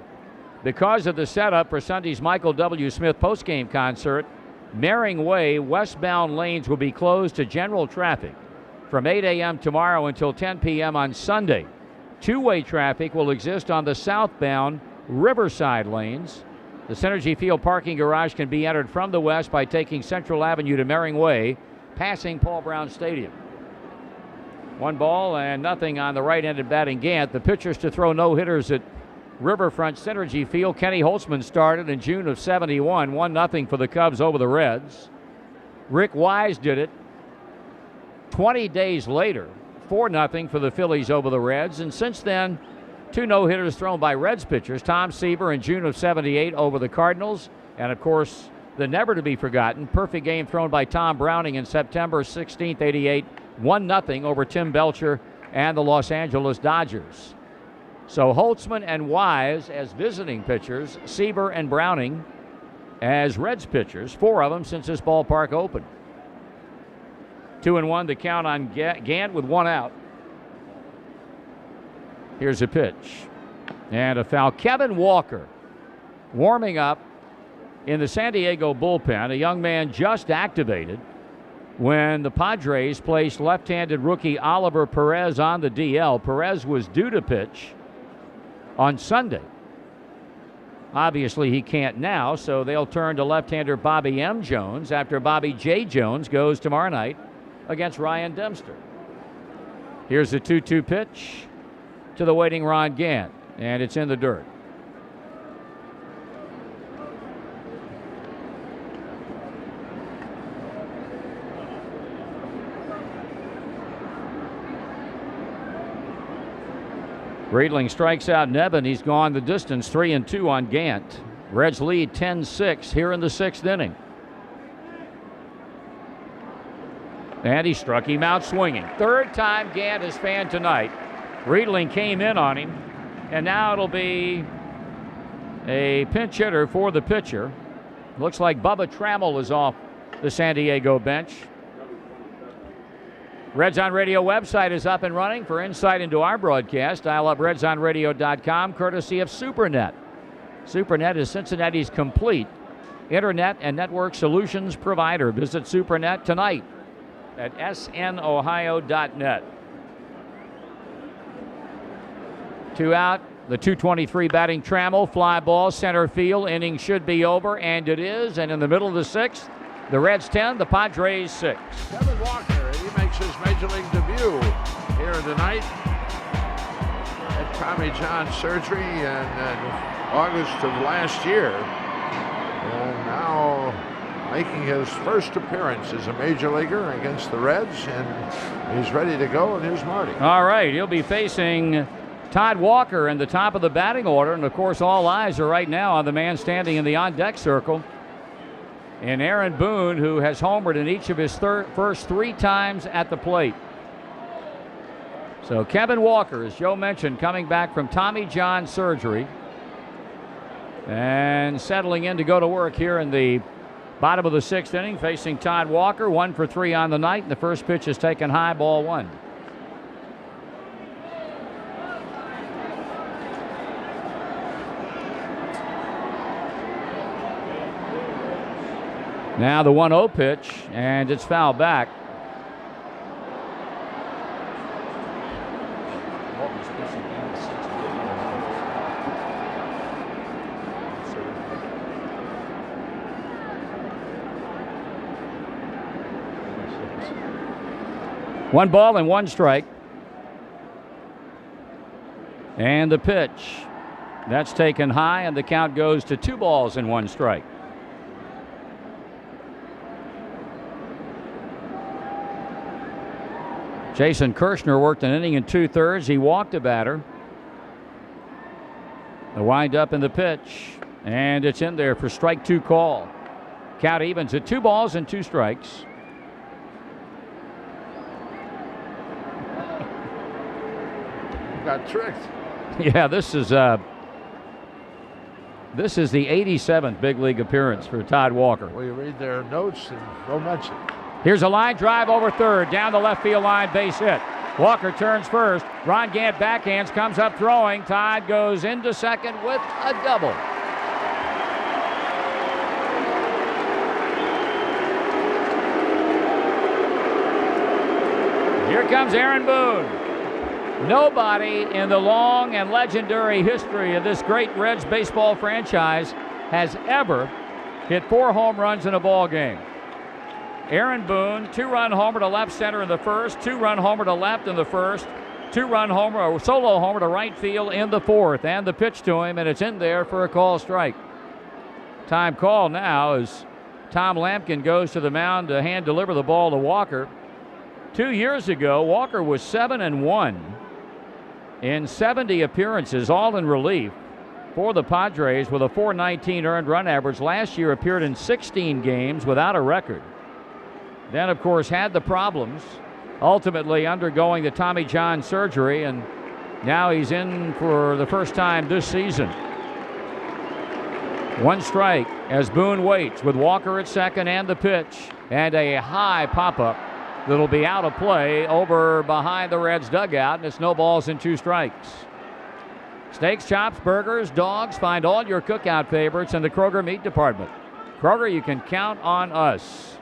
S1: because of the setup for Sunday's Michael W. Smith postgame concert, Mering Way westbound lanes will be closed to general traffic from 8 a.m. tomorrow until 10 p.m. on Sunday. Two-way traffic will exist on the southbound Riverside lanes. The Synergy Field parking garage can be entered from the west by taking Central Avenue to Mering Way, passing Paul Brown Stadium. 1-0 on the right-handed batting Gant. The pitchers to throw no-hitters at Riverfront Synergy Field. Kenny Holtzman started in June of '71, 1-0 for the Cubs over the Reds. Rick Wise did it 20 days later, 4-0 for the Phillies over the Reds. And since then, 2 no-hitters thrown by Reds pitchers. Tom Seaver in June of '78 over the Cardinals. And, of course, the never-to-be-forgotten perfect game thrown by Tom Browning in September 16th, '88, 1-0 over Tim Belcher and the Los Angeles Dodgers. So Holtzman and Wise as visiting pitchers, Seaver and Browning as Reds pitchers, 4 of them since this ballpark opened. 2-1 the count on Gant with 1 out. Here's a pitch and a foul. Kevin Walker warming up in the San Diego bullpen, a young man just activated when the Padres placed left-handed rookie Oliver Perez on the DL. Perez was due to pitch on Sunday. Obviously, he can't now, so they'll turn to left-hander Bobby M. Jones after Bobby J. Jones goes tomorrow night against Ryan Dempster. Here's the 2-2 pitch to the waiting Ron Gant, and it's in the dirt. Riedling strikes out Nevin. He's gone the distance, 3-2 on Gant. Reds lead 10-6 here in the 6th inning. And he struck him out swinging. Third time Gant has fanned tonight. Riedling came in on him, and now it'll be a pinch hitter for the pitcher. Looks like Bubba Trammell is off the San Diego bench. Reds on Radio website is up and running. For insight into our broadcast, dial up redsonradio.com, courtesy of SuperNet. SuperNet is Cincinnati's complete internet and network solutions provider. Visit SuperNet tonight at snohio.net. 2 out, the 223 batting Trammell, fly ball, center field. Inning should be over, and it is. And in the middle of the 6th, the Reds 10, the Padres 6.
S2: Kevin Walker, he makes his major league debut here tonight at Tommy John surgery in August of last year. And now making his first appearance as a major leaguer against the Reds, and he's ready to go, and here's Marty.
S1: All right, he'll be facing Todd Walker in the top of the batting order, and of course all eyes are right now on the man standing in the on-deck circle, and Aaron Boone, who has homered in each of his first 3 times at the plate. So Kevin Walker, as Joe mentioned, coming back from Tommy John surgery and settling in to go to work here in the bottom of the 6th inning, facing Todd Walker. 1 for 3 on the night, and the first pitch is taken high, ball 1. Now the 1-0 pitch, and it's fouled back. One ball and 1 strike. And the pitch. That's taken high, and the count goes to 2 balls and 1 strike. Jason Kirshner worked an inning and 2/3. He walked a batter. The wind up in the pitch, and it's in there for strike 2 call. Count evens at 2 balls and 2 strikes.
S2: Got tricked.
S1: Yeah, this is This is the 87th big league appearance for Todd Walker.
S2: We read their notes and don't mention it.
S1: Here's a line drive over third, down the left field line, base hit. Walker turns first. Ron Gant backhands, comes up throwing. Todd goes into second with a double. Here comes Aaron Boone. Nobody in the long and legendary history of this great Reds baseball franchise has ever hit 4 home runs in a ball game. Aaron Boone, 2-run homer to left center in the first, 2-run homer to left in the first, 2-run homer, or solo homer to right field in the fourth, and the pitch to him, and it's in there for a call strike. Time call now as Tom Lampkin goes to the mound to hand deliver the ball to Walker. 2 years ago, Walker was 7-1 in 70 appearances, all in relief for the Padres with a .419 earned run average. Last year appeared in 16 games without a record. Then, of course, had the problems, ultimately undergoing the Tommy John surgery, and now he's in for the first time this season. 1 strike as Boone waits with Walker at second and the pitch, and a high pop-up that'll be out of play over behind the Reds dugout, and it's no balls and 2 strikes. Steaks, chops, burgers, dogs, find all your cookout favorites in the Kroger Meat Department. Kroger, you can count on us.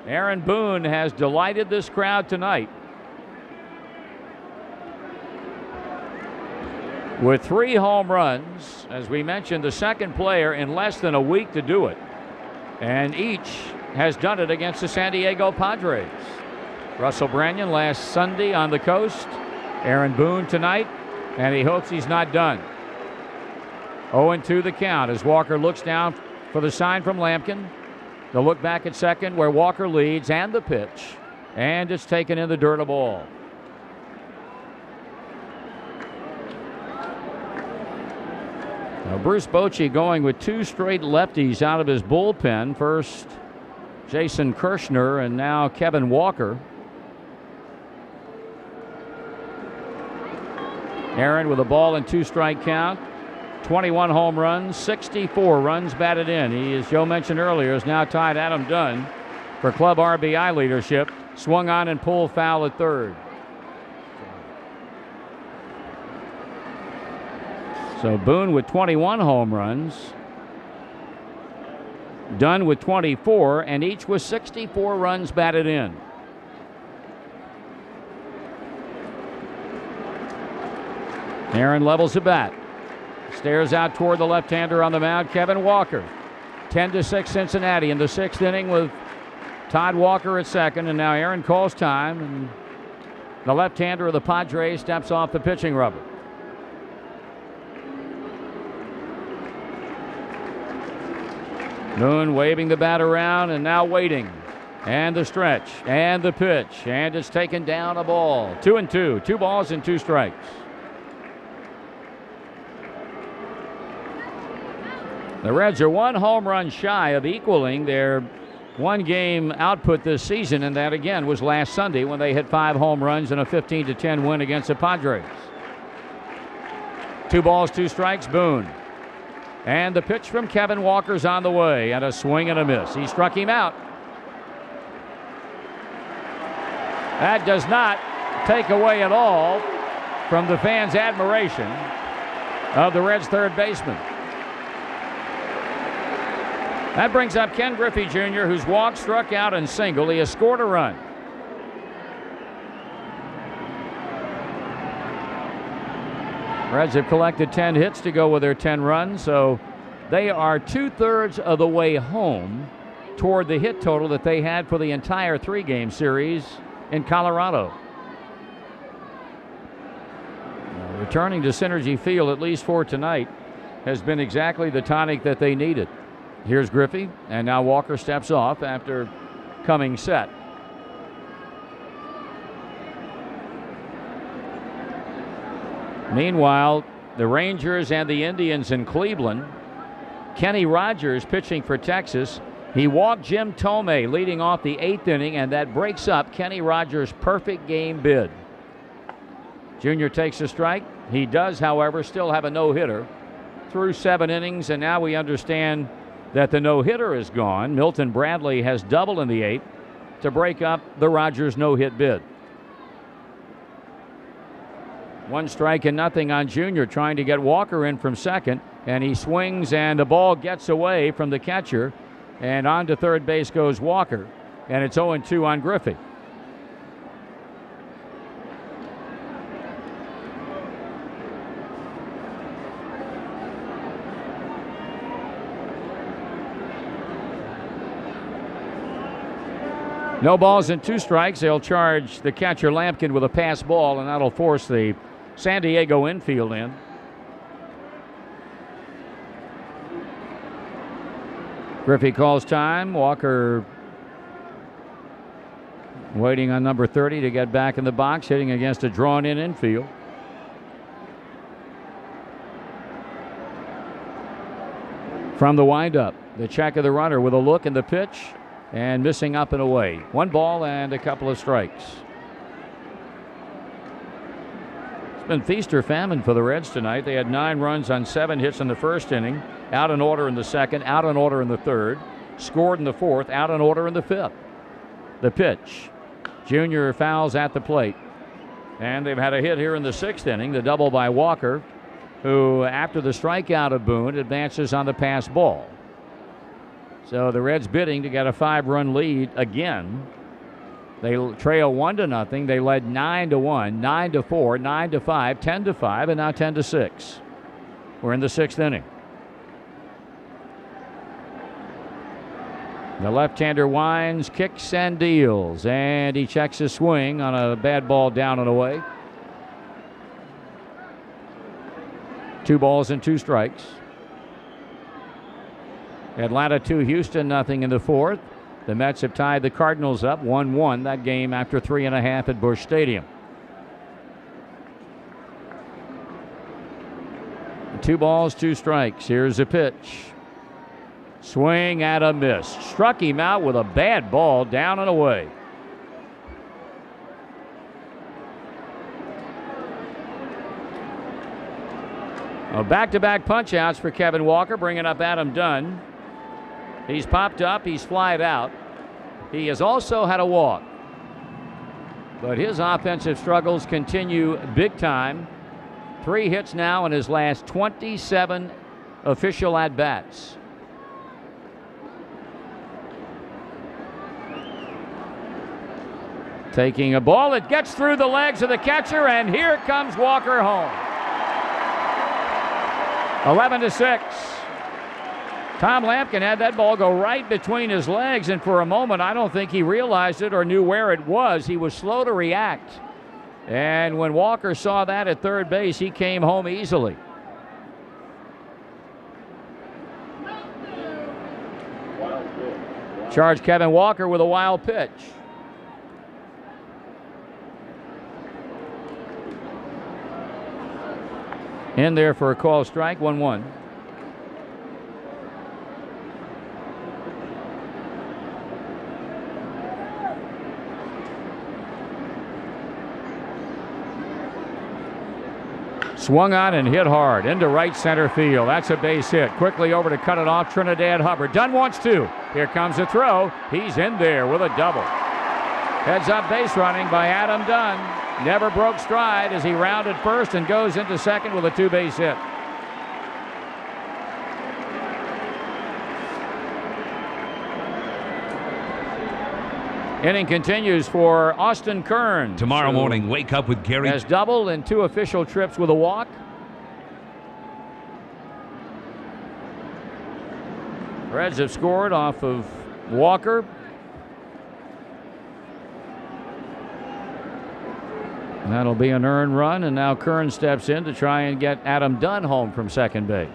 S1: Aaron Boone has delighted this crowd tonight with 3 home runs. As we mentioned, the second player in less than a week to do it, and each has done it against the San Diego Padres. Russell Branyan last Sunday on the coast, Aaron Boone tonight, and he hopes he's not done. 0-2 the count as Walker looks down for the sign from Lampkin. The look back at second where Walker leads, and the pitch, and it's taken in the dirt, a ball. Now Bruce Bochy going with 2 straight lefties out of his bullpen. First Jason Kirshner and now Kevin Walker. Aaron with a ball and 2 strike count. 21 home runs, 64 runs batted in. He, as Joe mentioned earlier, is now tied Adam Dunn for club RBI leadership. Swung on and pulled foul at third. So Boone with 21 home runs, Dunn with 24, and each with 64 runs batted in. Aaron levels the bat. Stares out toward the left-hander on the mound, Kevin Walker. 10-6 Cincinnati in the 6th inning with Todd Walker at second, and now Aaron calls time, and the left-hander of the Padres steps off the pitching rubber. Boone waving the bat around and now waiting. And the stretch and the pitch, and it's taken down, a ball. 2-2, 2 balls and 2 strikes. The Reds are 1 home run shy of equaling their 1-game output this season, and that again was last Sunday when they hit 5 home runs in a 15-10 win against the Padres. 2 balls, 2 strikes, Boone. And the pitch from Kevin Walker's on the way, and a swing and a miss. He struck him out. That does not take away at all from the fans' admiration of the Reds' third baseman. That brings up Ken Griffey Jr., who's walked, struck out, and singled. He has scored a run. Reds have collected 10 hits to go with their 10 runs, so they are 2/3 of the way home toward the hit total that they had for the entire 3-game series in Colorado. Returning to Synergy Field, at least for tonight, has been exactly the tonic that they needed. Here's Griffey, and now Walker steps off after coming set. Meanwhile, the Rangers and the Indians in Cleveland. Kenny Rogers pitching for Texas. He walked Jim Tomei leading off the 8th inning, and that breaks up Kenny Rogers' perfect game bid. Junior takes a strike. He does, however, still have a no-hitter through 7 innings, and now we understand that the no-hitter is gone. Milton Bradley has doubled in the 8th to break up the Rogers no-hit bid. 1 strike and nothing on Junior, trying to get Walker in from second, and he swings and the ball gets away from the catcher, and on to third base goes Walker, and it's 0-2 on Griffey. No balls and 2 strikes. They'll charge the catcher Lampkin with a pass ball, and that'll force the San Diego infield in. Griffey calls time. Walker waiting on number 30 to get back in the box, hitting against a drawn-in infield. From the windup, the check of the runner with a look and the pitch. And missing up and away. 1 ball and a couple of strikes. It's been feast or famine for the Reds tonight. They had 9 runs on 7 hits in the first inning. Out in order in the second, out in order in the third. Scored in the fourth, out in order in the fifth. The pitch. Junior fouls at the plate. And they've had a hit here in the 6th inning, the double by Walker, who, after the strikeout of Boone, advances on the pass ball. So the Reds bidding to get a 5-run lead again. They trail 1-0. They led 9-1, 9-4, 9-5, 10-5, and now 10-6. We're in the 6th inning. The left-hander winds, kicks, and deals, and he checks his swing on a bad ball down and away. 2 balls and 2 strikes. Atlanta 2, Houston nothing in the 4th. The Mets have tied the Cardinals up 1-1 that game after 3.5 at Busch Stadium. 2 balls, 2 strikes. Here's a pitch. Swing and a miss. Struck him out with a bad ball down and away. Back-to-back punch-outs for Kevin Walker, bringing up Adam Dunn. He's popped up, he's flied out. He has also had a walk. But his offensive struggles continue big time. 3 hits now in his last 27 official at-bats. Taking a ball, it gets through the legs of the catcher, and here comes Walker home. 11-6. Tom Lampkin had that ball go right between his legs, and for a moment I don't think he realized it or knew where it was. He was slow to react. And when Walker saw that at third base, he came home easily. Charge Kevin Walker with a wild pitch. In there for a call strike, 1-1. Swung on and hit hard into right center field. That's a base hit. Quickly over to cut it off, Trinidad Hubbard. Dunn wants 2. Here comes a throw. He's in there with a double. Heads up base running by Adam Dunn. Never broke stride as he rounded first and goes into second with a 2-base hit. Inning continues for Austin Kearns.
S6: Tomorrow morning, wake up with Gary.
S1: Has doubled in 2 official trips with a walk. Reds have scored off of Walker. That'll be an earned run, and now Kearns steps in to try and get Adam Dunn home from second base.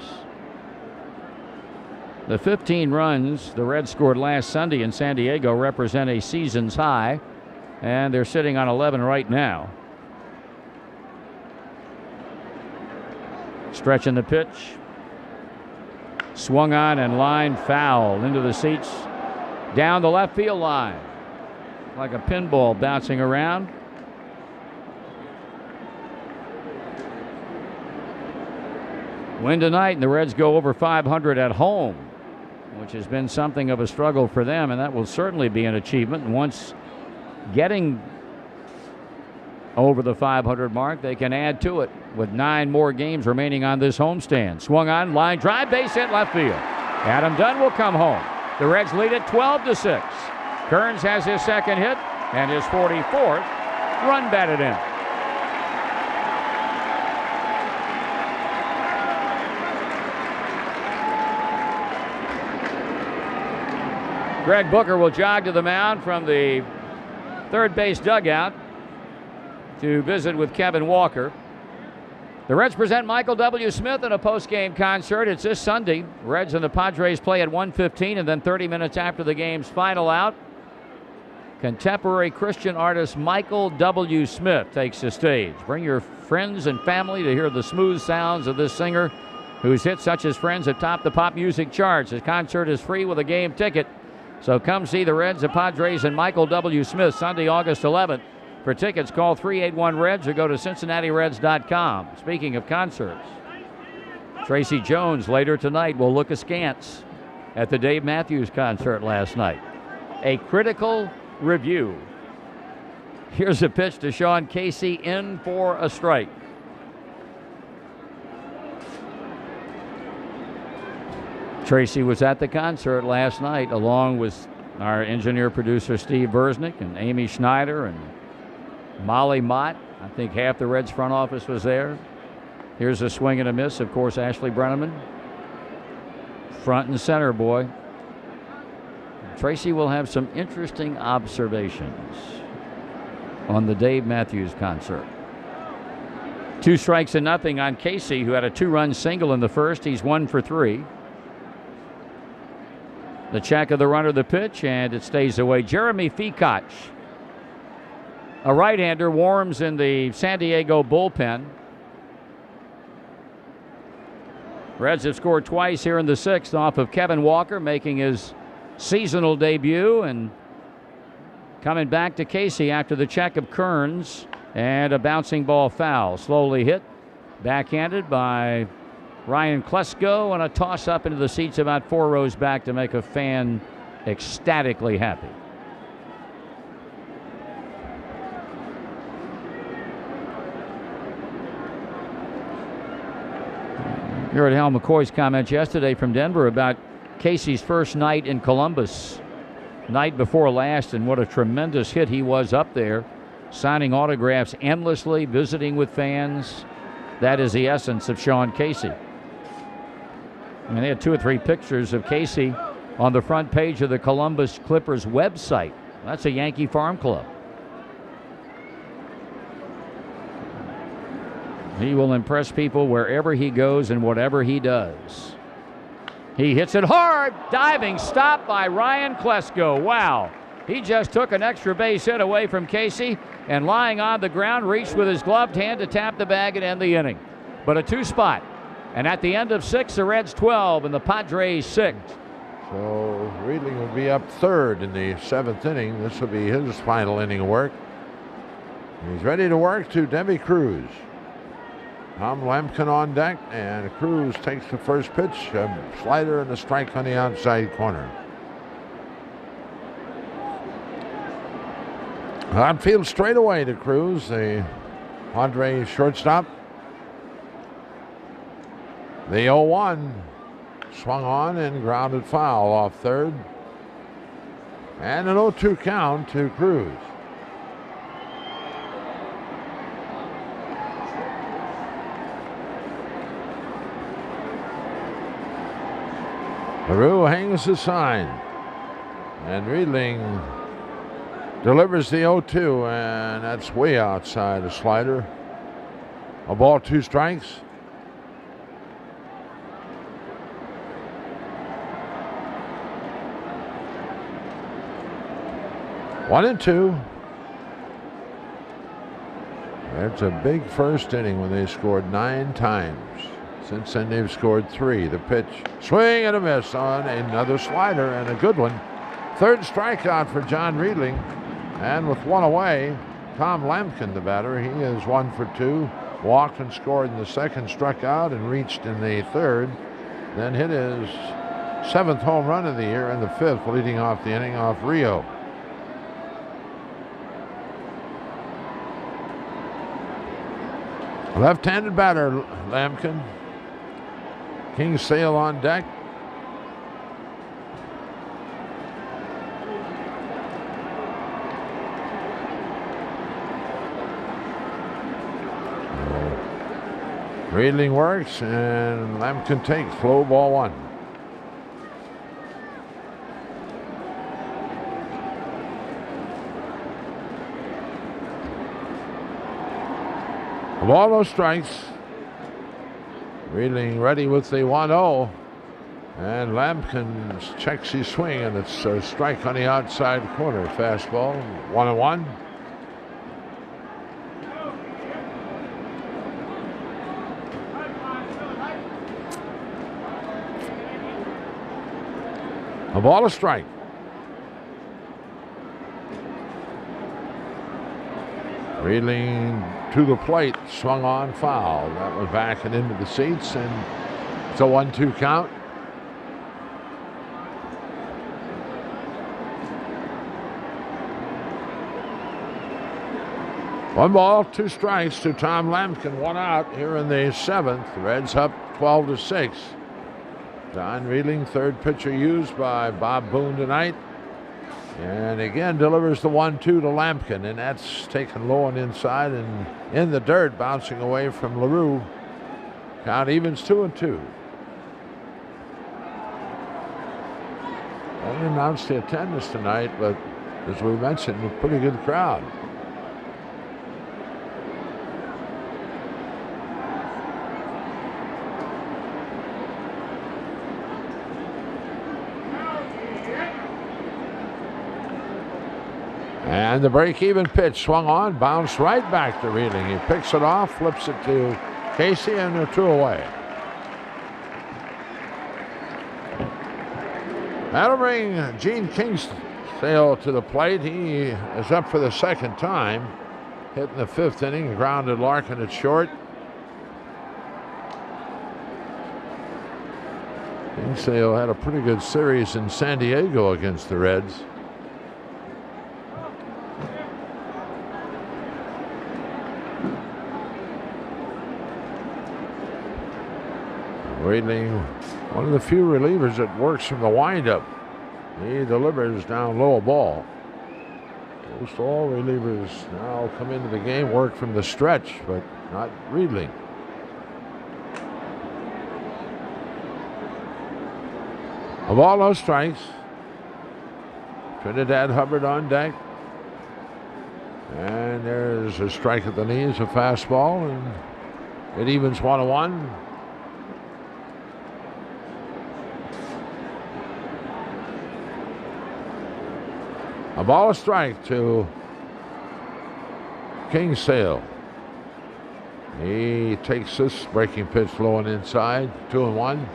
S1: The 15 runs the Reds scored last Sunday in San Diego represent a season's high, and they're sitting on 11 right now. Stretching the pitch. Swung on and line foul into the seats down the left field line. Like a pinball bouncing around. Win tonight, and the Reds go over 500 at home, which has been something of a struggle for them, and that will certainly be an achievement. And once getting over the 500 mark, they can add to it with 9 more games remaining on this homestand. Swung on, line drive, base hit left field. Adam Dunn will come home. The Reds lead it 12-6. Kearns has his second hit and his 44th run batted in. Greg Booker will jog to the mound from the third base dugout to visit with Kevin Walker. The Reds present Michael W. Smith in a post-game concert. It's this Sunday. Reds and the Padres play at 1:15, and then 30 minutes after the game's final out, contemporary Christian artist Michael W. Smith takes the stage. Bring your friends and family to hear the smooth sounds of this singer whose hits such as Friends have topped the pop music charts. His concert is free with a game ticket. So come see the Reds, the Padres, and Michael W. Smith Sunday, August 11th. For tickets, call 381-REDS or go to CincinnatiReds.com. Speaking of concerts, Tracy Jones later tonight will look askance at the Dave Matthews concert last night. A critical review. Here's a pitch to Sean Casey, in for a strike. Tracy was at the concert last night along with our engineer producer Steve Versnick and Amy Schneider and Molly Mott. I think half the Reds front office was there. Here's a swing and a miss. Of course, Ashley Brenneman. Front and center, boy. Tracy will have some interesting observations on the Dave Matthews concert. 2 strikes to nothing on Casey, who had a 2-run single in the first. He's 1 for 3. The check of the runner, the pitch, and it stays away. Jeremy Feacock, a right-hander, warms in the San Diego bullpen. Reds have scored twice here in the 6th off of Kevin Walker making his seasonal debut, and coming back to Casey after the check of Kearns and a bouncing ball foul. Slowly hit, backhanded by Ryan Klesko, and a toss-up into the seats about 4 rows back to make a fan ecstatically happy. You heard Hal McCoy's comments yesterday from Denver about Casey's first night in Columbus, night before last, and what a tremendous hit he was up there, signing autographs endlessly, visiting with fans. That is the essence of Sean Casey. I mean, they had 2 or 3 pictures of Casey on the front page of the Columbus Clippers website. That's a Yankee farm club. He will impress people wherever he goes and whatever he does. He hits it hard. Diving stop by Ryan Klesko. Wow. He just took an extra base hit away from Casey and, lying on the ground, reached with his gloved hand to tap the bag and end the inning. But a 2-spot. And at the end of 6, the Reds 12 and the Padres 6.
S2: So Riedling will be up 3rd in the 7th inning. This will be his final inning of work. He's ready to work to Debbie Cruz. Tom Lampkin on deck, and Cruz takes the first pitch. A slider and a strike on the outside corner. Outfield straightaway to Cruz, the Padres shortstop. The 0-1 swung on and grounded foul off 3rd. And an 0-2 count to Cruz. LaRue hangs the sign. And Riedling delivers the 0-2, and that's way outside a slider. A ball, 2 strikes. One and 2. That's a big first inning when they scored 9 times. Since then, they've scored 3. The pitch, swing and a miss on another slider, and a good one. 3rd strikeout for John Riedling. And with 1 away, Tom Lampkin, the batter, he is 1 for 2. walked and scored in the second, struck out and reached in the third, then hit his 7th home run of the year and the 5th, leading off the inning off Rio. Left-handed batter, Lampkin. Kingsale on deck. Riedling works, and Lampkin takes low, ball 1. A ball, no strikes. Riedling ready with the 1-0. And Lampkin checks his swing, and it's a strike on the outside corner. Fastball, 1-1. A ball, a strike. Riedling to the plate, swung on, foul. That was back and into the seats, and it's a 1-2 count. One ball, 2 strikes to Tom Lampkin, 1 out here in the 7th. The Reds up 12-6. John Riedling, 3rd pitcher used by Bob Boone tonight. And again delivers the 1-2 to Lampkin, and that's taken low and inside and in the dirt, bouncing away from LaRue. Count evens 2-2. I didn't announce the attendance tonight, but as we mentioned, a pretty good crowd. And the break-even pitch swung on, bounced right back to Riedling. He picks it off, flips it to Casey, and they're 2 away. That'll bring Gene Kingsale to the plate. He is up for the 2nd time. Hit in the 5th inning, grounded Larkin at short. Kingsale had a pretty good series in San Diego against the Reds. Riedling, one of the few relievers that works from the windup. He delivers down low a ball. Most all relievers now come into the game, work from the stretch, but not Riedling. A ball, no strikes. Trinidad Hubbard on deck. And there's a strike at the knees, a fastball, and it evens 1-1. A ball, a strike to Kingsale. He takes this breaking pitch low and inside, 2-1.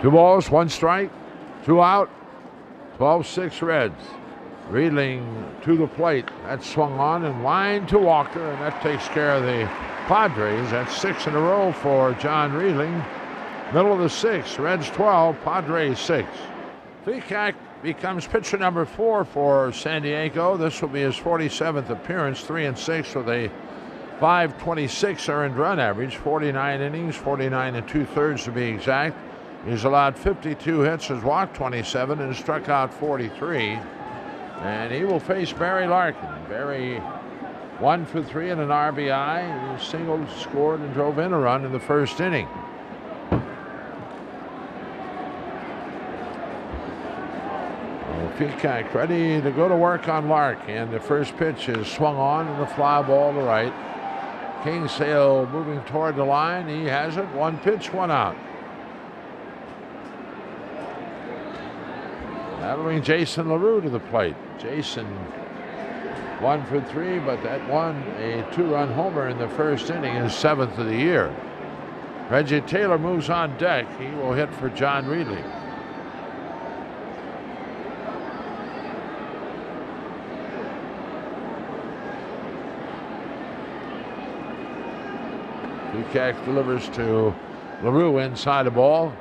S2: Two balls, 1 strike, 2 out, 12-6 Reds. Riedling to the plate. That's swung on and line to Walker, and that takes care of the Padres. That's 6 in a row for John Riedling. Middle of the 6th, Reds 12, Padres 6. Fikak becomes pitcher number 4 for San Diego. This will be his 47th appearance, 3-6 with a .526 earned run average, 49 innings, 49 2/3 to be exact. He's allowed 52 hits, has walked 27, and struck out 43. And he will face Barry Larkin. Barry 1 for 3 and an RBI. He singled, scored, and drove in a run in the 1st inning. Peacock ready to go to work on Lark, and the first pitch is swung on and a fly ball to right. Kingsale moving toward the line. He has it. 1 pitch, 1 out. That'll bring Jason LaRue to the plate. Jason 1 for 3, but that one a 2-run homer in the 1st inning, his 7th of the year. Reggie Taylor moves on deck. He will hit for John Reilly. Peacock delivers to LaRue inside the ball.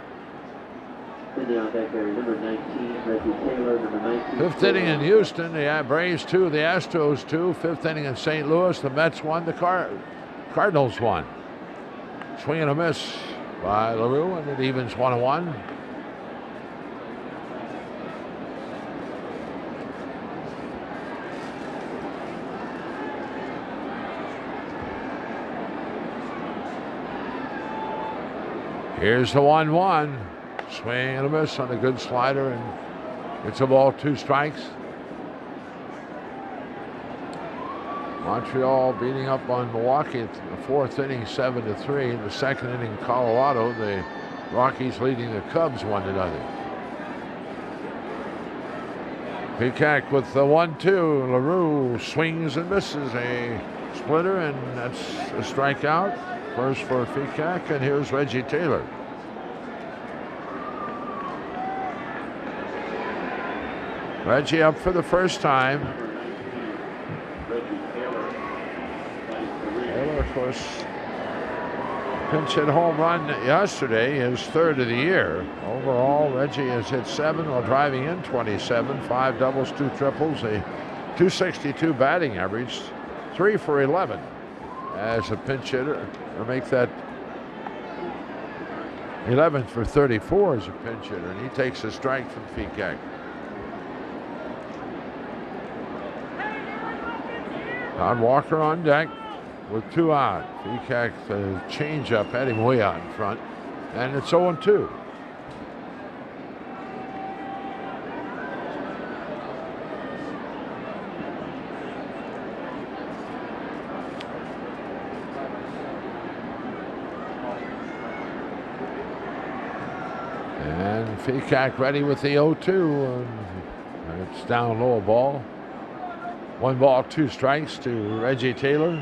S2: Fifth inning in Houston, the Braves 2, the Astros 2. Fifth inning in St. Louis, the Mets 1, the Cardinals 1. Swing and a miss by LaRue, and it evens 1-1. Here's the 1-1. Swing and a miss on a good slider, and it's a ball, 2 strikes. Montreal beating up on Milwaukee in the 4th inning, 7-3. In the 2nd inning, Colorado, the Rockies leading the Cubs 1-0. Peacock with the 1-2. LaRue swings and misses a splitter, and that's a strikeout. First for Peacock, and here's Reggie Taylor. Reggie up for the first time. Taylor, of course, pinch hit home run yesterday, his 3rd of the year. Overall, Reggie has hit 7 while driving in 27, 5 doubles, 2 triples, a .262 batting average, 3 for 11 as a pinch hitter. Or make that 11th for 34 as a pinch hitter, and he takes a strike from Peacock. Todd Walker on deck with 2 out. Peacock, the changeup had him way out in front, and it's 0-2. And Peacock ready with the 0-2. It's down low, a ball. 1 ball, 2 strikes to Reggie Taylor.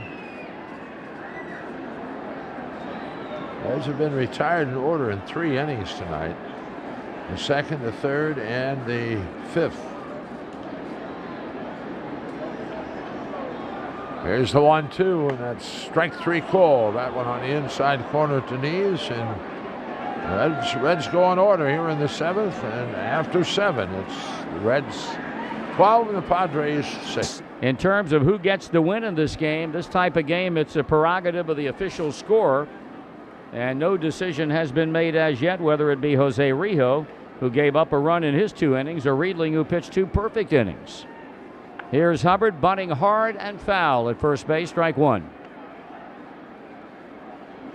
S2: Reds have been retired in order in 3 innings tonight. The 2nd, the 3rd, and the 5th. Here's the 1-2, and that's strike 3 call. That one on the inside corner to knees, and Reds go in order here in the 7th, and after 7, it's the Reds 12 and the Padres 6.
S1: In terms of who gets the win in this game, this type of game, it's a prerogative of the official scorer, and no decision has been made as yet, whether it be Jose Rijo, who gave up a run in his 2 innings, or Riedling, who pitched 2 perfect innings. Here's Hubbard bunting hard and foul at first base, strike 1.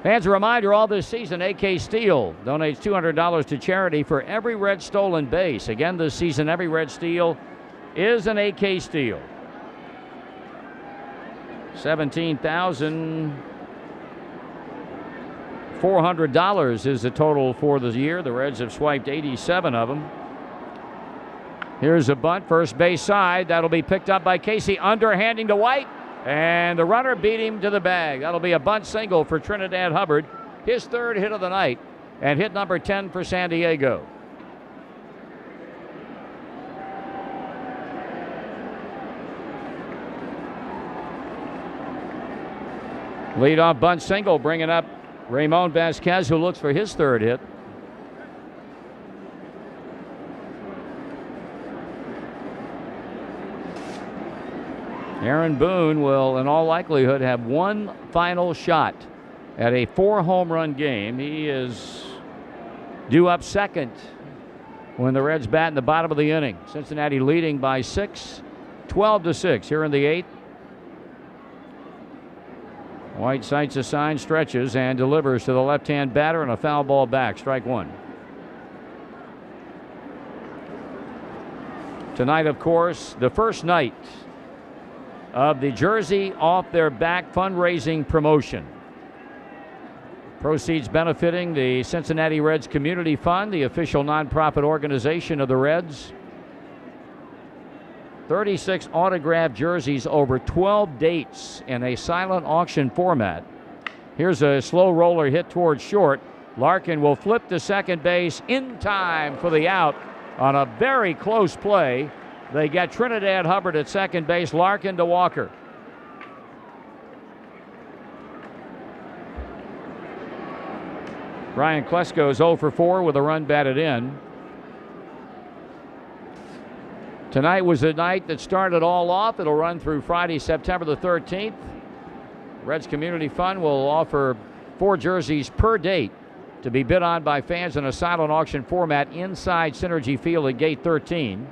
S1: Fans, a reminder, all this season, AK Steel donates $200 to charity for every Red stolen base. Again, this season, every Red steal is an AK Steel. $17,400 is the total for the year. The Reds have swiped 87 of them. Here's a bunt, first base side. That'll be picked up by Casey, underhanding to White, and the runner beat him to the bag. That'll be a bunt single for Trinidad Hubbard, his 3rd hit of the night, and hit number 10 for San Diego. Leadoff bunt single, bringing up Ramon Vasquez, who looks for his 3rd hit. Aaron Boone will, in all likelihood, have 1 final shot at a 4-home run game. He is due up 2nd when the Reds bat in the bottom of the inning. Cincinnati leading by 6, 12-6 here in the 8th. White sights a sign, stretches, and delivers to the left-hand batter, and a foul ball back, strike 1. Tonight, of course, the first night of the Jersey Off Their Back fundraising promotion. Proceeds benefiting the Cincinnati Reds Community Fund, the official nonprofit organization of the Reds. 36 autographed jerseys over 12 dates in a silent auction format. Here's a slow roller hit towards short. Larkin will flip to second base in time for the out on a very close play. They get Trinidad Hubbard at second base, Larkin to Walker. Ryan Klesko is 0 for 4 with a run batted in. Tonight was the night that started all off. It'll run through Friday, September the 13th. Reds Community Fund will offer 4 jerseys per date to be bid on by fans in a silent auction format inside Synergy Field at Gate 13.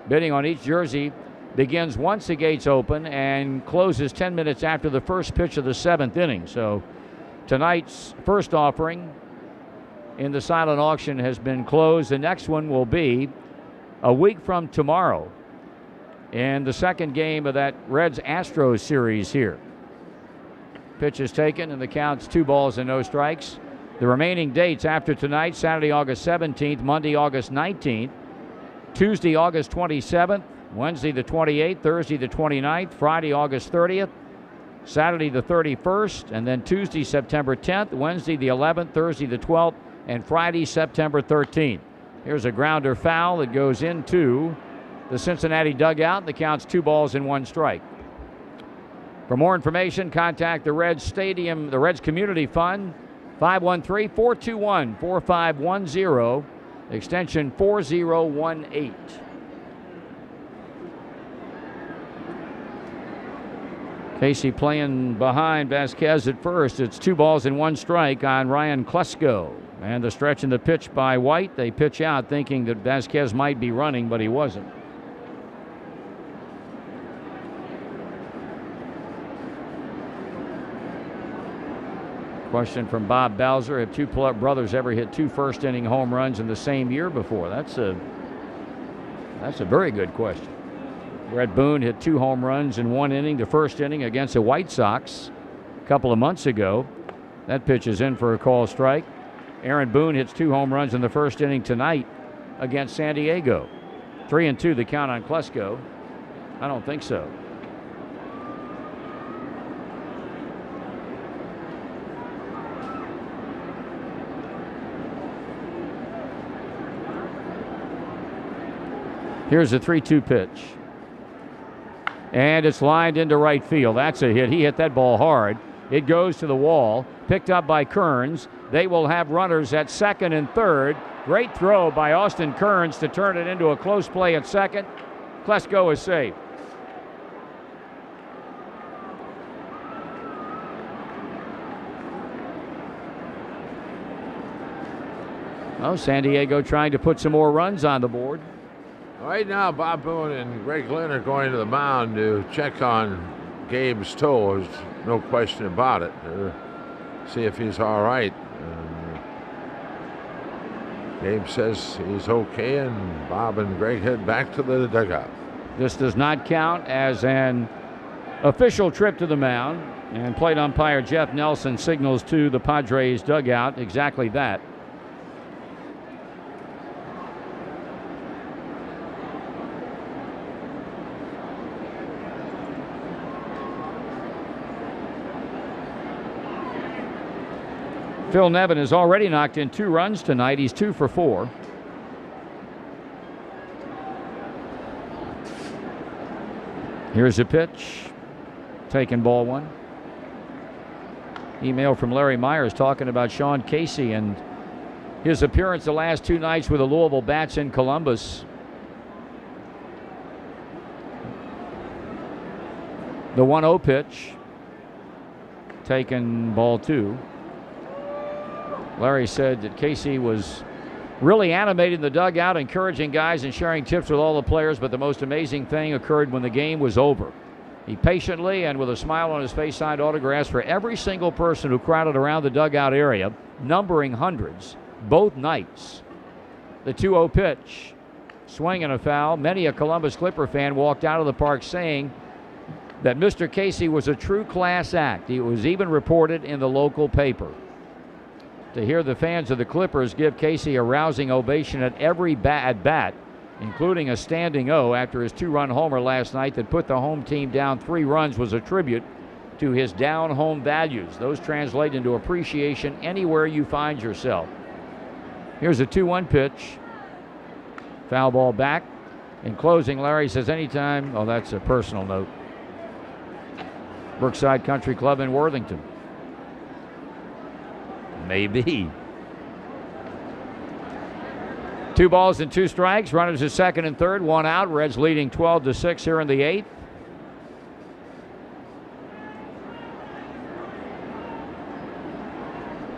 S1: Bidding on each jersey begins once the gates open and closes 10 minutes after the first pitch of the 7th inning. So tonight's first offering in the silent auction has been closed. The next one will be a week from tomorrow in the second game of that Reds-Astros series here. Pitch is taken and the count's 2 balls and no strikes. The remaining dates after tonight: Saturday, August 17th, Monday, August 19th, Tuesday, August 27th, Wednesday the 28th, Thursday the 29th, Friday, August 30th, Saturday the 31st, and then Tuesday, September 10th, Wednesday the 11th, Thursday the 12th, and Friday, September 13th. Here's a grounder foul that goes into the Cincinnati dugout. The count's 2 balls and 1 strike. For more information, contact the Reds Community Fund, 513-421-4510, extension 4018. Casey playing behind Vasquez at first. It's 2 balls and 1 strike on Ryan Klesko. And the stretch in the pitch by White. They pitch out thinking that Vasquez might be running, but he wasn't. Question from Bob Bowser: have 2 brothers ever hit 2 first-inning home runs in the same year before? That's a very good question. Brett Boone hit 2 home runs in 1 inning, the first inning against the White Sox a couple of months ago. That pitch is in for a call strike. Aaron Boone hits 2 home runs in the first inning tonight against San Diego. 3-2 the count on Klesko. I don't think so. Here's a 3-2 pitch. And it's lined into right field. That's a hit. He hit that ball hard. It goes to the wall. Picked up by Kearns. They will have runners at second and third. Great throw by Austin Kearns to turn it into a close play at second. Klesko is safe. Oh, San Diego trying to put some more runs on the board.
S2: Right now, Bob Boone and Greg Lynn are going to the mound to check on Gabe's toe. There's no question about it. See if he's all right. Gabe says he's okay, and Bob and Greg head back to the dugout.
S1: This does not count as an official trip to the mound, and plate umpire Jeff Nelson signals to the Padres dugout exactly that. Phil Nevin has already knocked in 2 runs tonight. He's 2 for 4. Here's a pitch. Taken ball 1. Email from Larry Myers talking about Sean Casey and his appearance the last 2 nights with the Louisville Bats in Columbus. The 1-0 pitch. Taken ball 2. Larry said that Casey was really animated in the dugout, encouraging guys and sharing tips with all the players, but the most amazing thing occurred when the game was over. He patiently and with a smile on his face signed autographs for every single person who crowded around the dugout area, numbering hundreds, both nights. The 2-0 pitch, swing and a foul. Many a Columbus Clipper fan walked out of the park saying that Mr. Casey was a true class act. It was even reported in the local paper. To hear the fans of the Clippers give Casey a rousing ovation at every at-bat, including a standing O after his 2-run homer last night that put the home team down 3 runs, was a tribute to his down home values. Those translate into appreciation anywhere you find yourself. Here's a 2-1 pitch. Foul ball back. In closing, Larry says anytime. Oh, that's a personal note. Brookside Country Club in Worthington. Maybe. 2 balls and 2 strikes. Runners at second and third. 1 out. Reds leading 12-6 here in the 8th.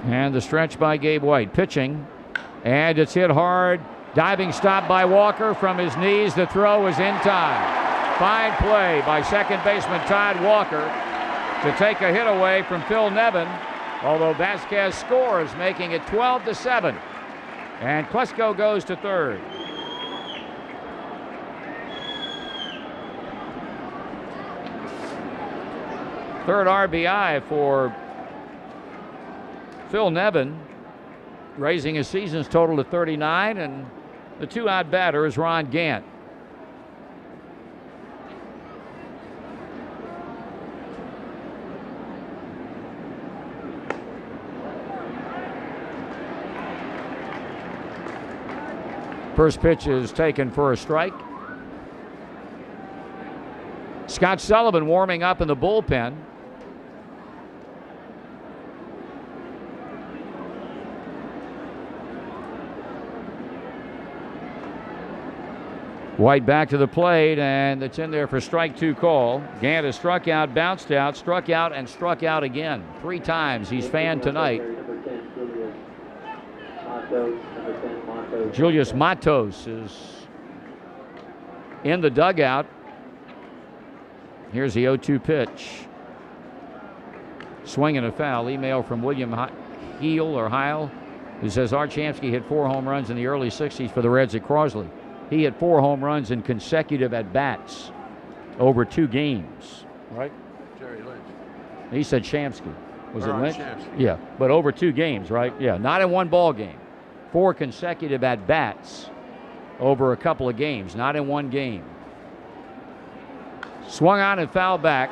S1: And the stretch by Gabe White. Pitching. And it's hit hard. Diving stop by Walker from his knees. The throw is in time. Fine play by second baseman Todd Walker to take a hit away from Phil Nevin. Although Vasquez scores, making it 12-7. And Klesko goes to third. Third RBI for Phil Nevin, raising his season's total to 39, and the 2-out batter is Ron Gant. First pitch is taken for a strike. Scott Sullivan warming up in the bullpen. White back to the plate, and it's in there for strike 2 call. Gant has struck out, bounced out, struck out, and struck out again. 3 times he's fanned tonight. Julius Matos is in the dugout. Here's the 0-2 pitch. Swing and a foul. Email from William Heil, who says Art Shamsky hit 4 home runs in the early 60s for the Reds at Crosley. He hit 4 home runs in consecutive at-bats over 2 games. Right?
S2: Jerry Lynch.
S1: He said Shamsky. Was it Lynch?
S2: Shamsky.
S1: Yeah, but over 2 games, right? Yeah, not in one ball game. 4 consecutive at-bats over a couple of games, not in one game. Swung on and fouled back.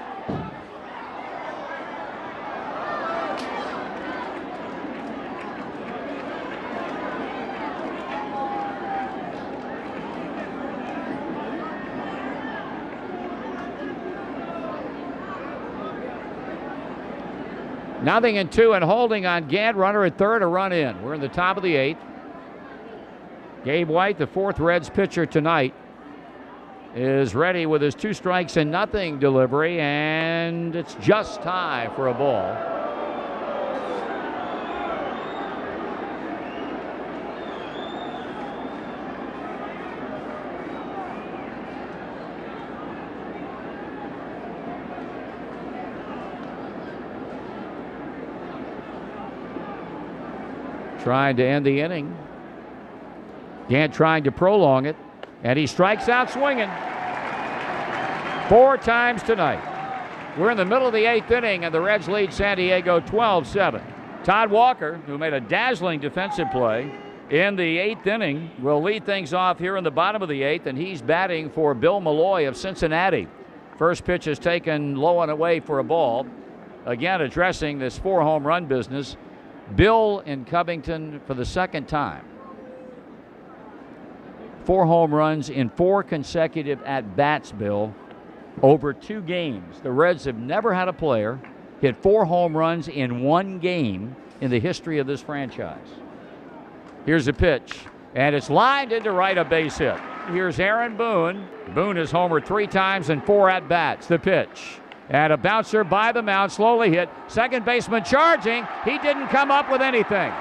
S1: Nothing in 2 and holding on Gant. Runner at third, a run in. We're in the top of the 8th. Gabe White, the 4th Reds pitcher tonight, is ready with his 2 strikes and nothing delivery, and it's just high for a ball. Trying to end the inning. Gant trying to prolong it, and he strikes out swinging 4 times tonight. We're in the middle of the 8th inning, and the Reds lead San Diego 12-7. Todd Walker, who made a dazzling defensive play in the 8th inning, will lead things off here in the bottom of the 8th, and he's batting for Bill Malloy of Cincinnati. First pitch is taken low and away for a ball. Again, addressing this 4 home run business. Bill in Covington for the 2nd time. 4 home runs in 4 consecutive at-bats, Bill, over 2 games. The Reds have never had a player hit 4 home runs in 1 game in the history of this franchise. Here's a pitch, and it's lined into right, a base hit. Here's Aaron Boone. Boone has homered 3 times in 4 at-bats. The pitch. And a bouncer by the mound, slowly hit. Second baseman charging. He didn't come up with anything.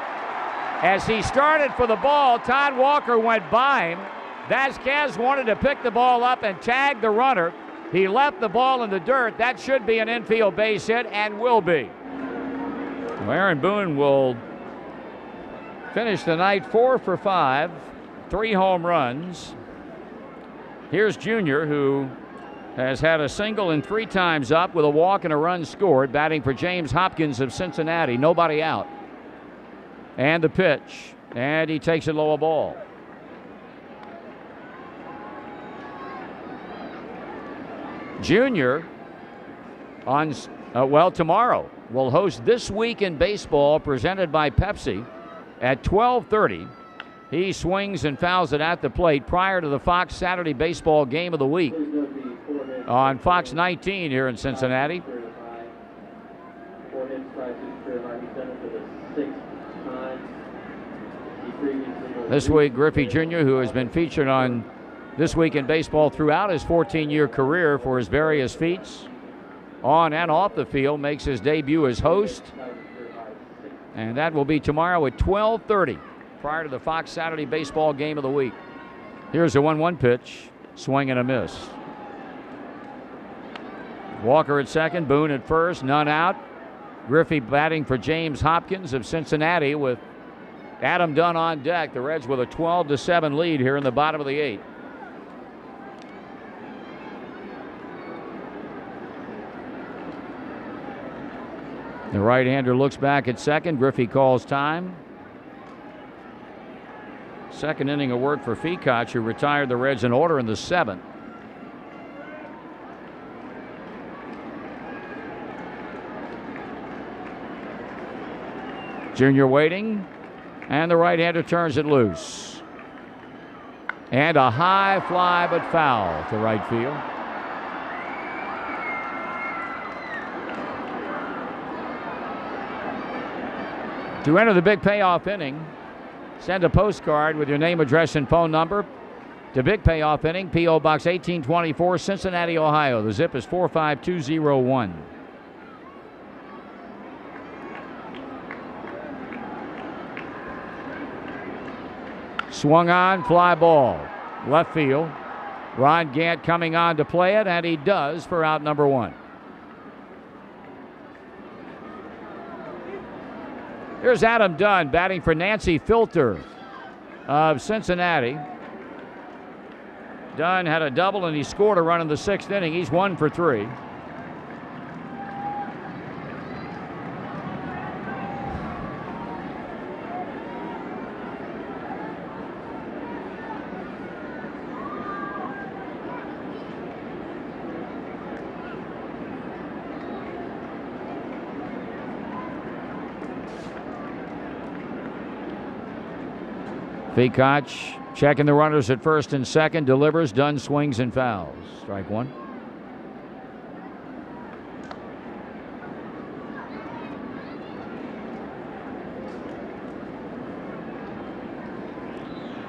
S1: As he started for the ball, Todd Walker went by him. Vasquez wanted to pick the ball up and tag the runner. He left the ball in the dirt. That should be an infield base hit, and will be. Well, Aaron Boone will finish the night 4 for 5, 3 home runs. Here's Junior, who has had a single and 3 times up with a walk and a run scored, batting for James Hopkins of Cincinnati. Nobody out. And the pitch, and he takes it low, a ball. Junior on Well, tomorrow we'll host This Week in Baseball, presented by Pepsi, at 12:30. He swings and fouls it at the plate prior to the Fox Saturday Baseball Game of the Week on Fox 19 here in Cincinnati. This week, Griffey Jr., who has been featured on This Week in Baseball throughout his 14-year career for his various feats on and off the field, makes his debut as host. And that will be tomorrow at 12:30, prior to the Fox Saturday Baseball Game of the Week. Here's a 1-1 pitch, swing and a miss. Walker at second, Boone at first, none out. Griffey batting for James Hopkins of Cincinnati with Adam Dunn on deck. The Reds with a 12-7 lead here in the bottom of the 8th. The right-hander looks back at second. Griffey calls time. Second inning of work for Feacock, who retired the Reds in order in the 7th. Junior waiting, and the right-hander turns it loose. And a high fly, but foul to right field. To enter the big payoff inning, send a postcard with your name, address, and phone number to Big Payoff Inning, P.O. Box 1824, Cincinnati, Ohio. The zip is 45201. Swung on, fly ball, left field. Ron Gant coming on to play it, and he does for out number 1. Here's Adam Dunn batting for Nancy Filter of Cincinnati. Dunn had a double and he scored a run in the 6th inning. He's 1 for 3. Feacock checking the runners at first and second, delivers. Dunn swings and fouls. Strike 1.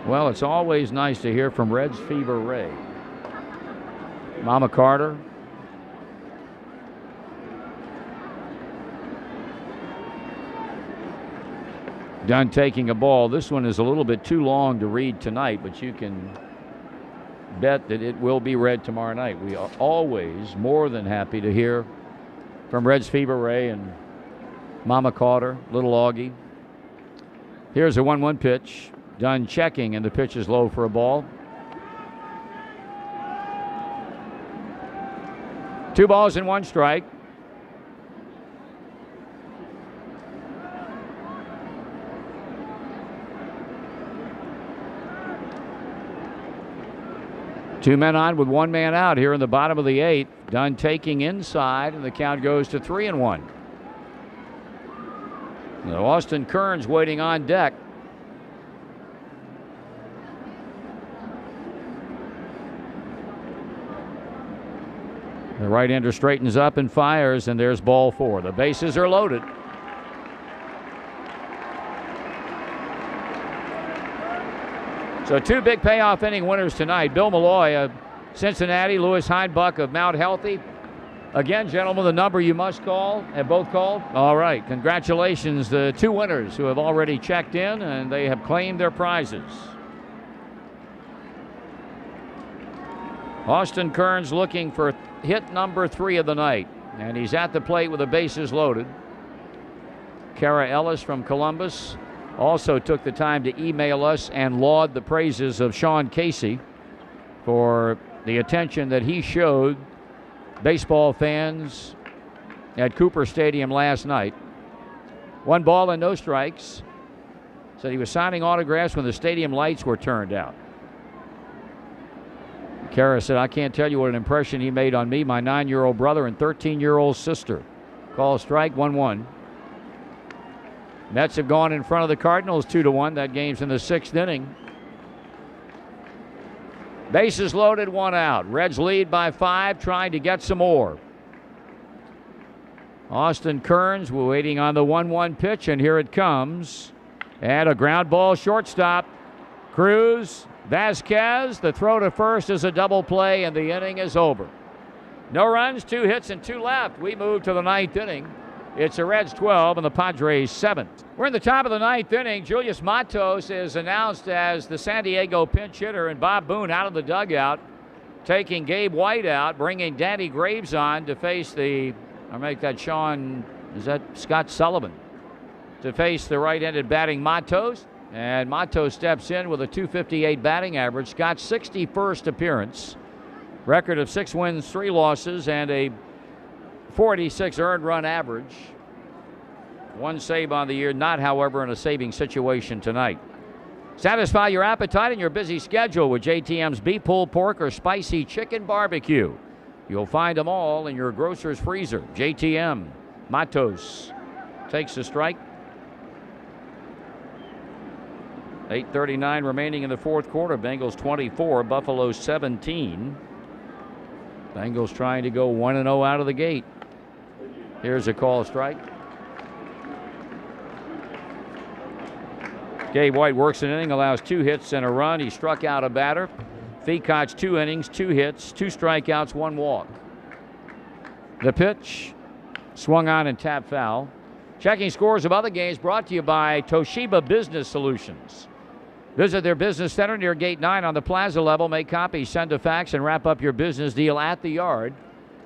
S1: Well, it's always nice to hear from Reds Fever Ray. Mama Carter. Dunn taking a ball. This one is a little bit too long to read tonight, but you can bet that it will be read tomorrow night. We are always more than happy to hear from Reds Fever Ray and Mama Carter, Little Augie. Here's a 1-1 pitch. Dunn checking, and the pitch is low for a ball. 2 balls and 1 strike. Two men on with 1 man out here in the bottom of the 8th. Dunn taking inside, and the count goes to 3-1. Now Austin Kearns waiting on deck. The right-hander straightens up and fires, and there's ball 4. The bases are loaded. So 2 big payoff inning winners tonight. Bill Malloy of Cincinnati, Louis Heidbuck of Mount Healthy. Again, gentlemen, the number you must call. Have both called? All right. Congratulations, the 2 winners who have already checked in, and they have claimed their prizes. Austin Kearns looking for hit number 3 of the night, and he's at the plate with the bases loaded. Kara Ellis from Columbus also took the time to email us and laud the praises of Sean Casey for the attention that he showed baseball fans at Cooper Stadium last night. 1 ball and no strikes. Said he was signing autographs when the stadium lights were turned out. Kara said, I can't tell you what an impression he made on me, my 9-year-old brother, and 13-year-old sister. Call strike, 1-1. Mets have gone in front of the Cardinals 2-1. That game's in the 6th inning. Bases loaded, 1 out. Reds lead by 5, trying to get some more. Austin Kearns waiting on the 1-1 pitch, and here it comes. And a ground ball shortstop. Cruz, Vasquez, the throw to first is a double play, and the inning is over. No runs, 2 hits, and 2 left. We move to the 9th inning. It's the Reds 12 and the Padres 7. We're in the top of the 9th inning. Julius Matos is announced as the San Diego pinch hitter, and Bob Boone out of the dugout, taking Gabe White out, bringing Danny Graves on to face Scott Sullivan, to face the right-handed batting Matos. And Matos steps in with a .258 batting average. Scott's 61st appearance. Record of 6 wins, 3 losses, and a 46 earned run average. 1 save on the year, not, however, in a saving situation tonight. Satisfy your appetite and your busy schedule with JTM's beef pulled pork or spicy chicken barbecue. You'll find them all in your grocer's freezer. JTM. Matos takes a strike. 8:39 remaining in the 4th quarter. Bengals 24, Buffalo 17. Bengals trying to go 1-0 out of the gate. Here's a call strike. Gabe White works an inning, allows 2 hits and a run. He struck out a batter. Feacock's 2 innings, 2 hits, 2 strikeouts, 1 walk. The pitch swung on and tapped foul. Checking scores of other games brought to you by Toshiba Business Solutions. Visit their business center near Gate 9 on the plaza level. Make copies, send a fax, and wrap up your business deal at the yard,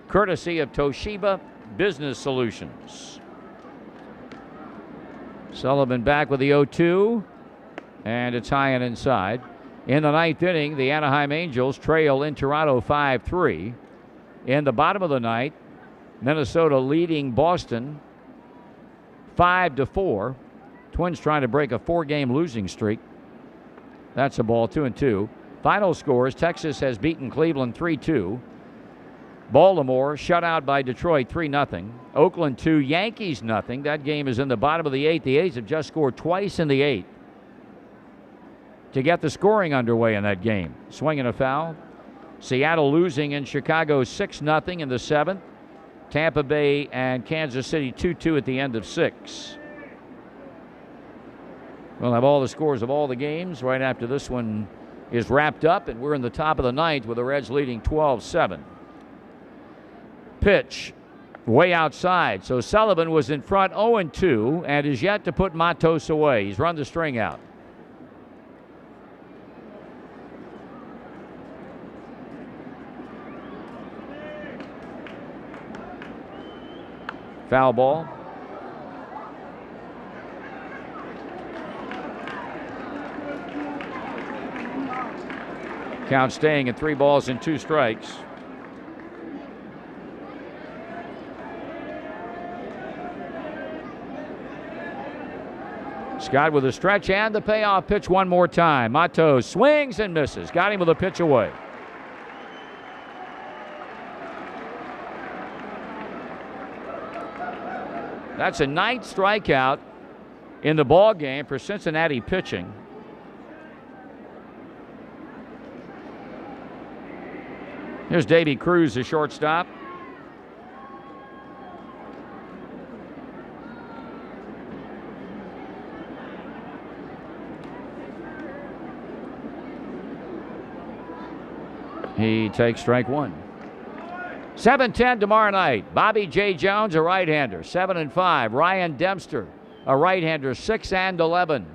S1: courtesy of Toshiba Business Solutions. Sullivan back with the 0-2, and it's high and inside. In the 9th inning, the Anaheim Angels trail in Toronto 5-3. In the bottom of the 9th, Minnesota leading Boston 5-4. Twins trying to break a 4-game losing streak. That's a ball, 2-2. Final scores: Texas has beaten Cleveland 3-2. Baltimore shut out by Detroit 3-0. Oakland 2, Yankees 0. That game is in the bottom of the 8th. The A's have just scored twice in the 8th to get the scoring underway in that game. Swing and a foul. Seattle losing in Chicago 6-0 in the 7th. Tampa Bay and Kansas City 2-2 at the end of 6. We'll have all the scores of all the games right after this one is wrapped up, and we're in the top of the 9th with the Reds leading 12-7. Pitch way outside. So Sullivan was in front 0-2 and is yet to put Matos away. He's run the string out. Foul ball. Count staying at 3 balls and 2 strikes. Scott with a stretch and the payoff pitch one more time. Matos swings and misses. Got him with a pitch away. That's a 9th strikeout in the ball game for Cincinnati pitching. Here's Davy Cruz, the shortstop. He takes strike 1. 7-10 tomorrow night. Bobby J. Jones, a right-hander, 7-5. Ryan Dempster, a right-hander, 6-11.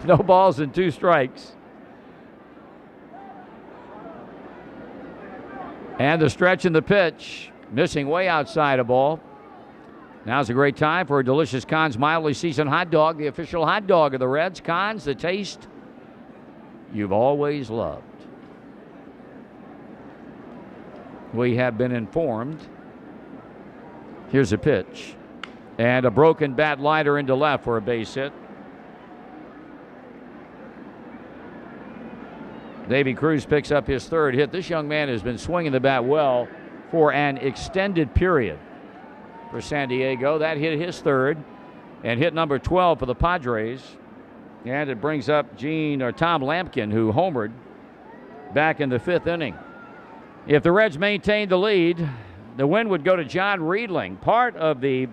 S1: No balls and 2 strikes. And the stretch in the pitch, missing way outside a ball. Now's a great time for a delicious Conn's mildly seasoned hot dog, the official hot dog of the Reds. Conn's, the taste you've always loved. We have been informed. Here's a pitch. And a broken bat liner into left for a base hit. Davy Cruz picks up his third hit. This young man has been swinging the bat well for an extended period for San Diego. That hit his third and hit number 12 for the Padres. And it brings up Tom Lampkin, who homered back in the 5th inning. If the Reds maintain the lead, the win would go to John Riedling. Part of the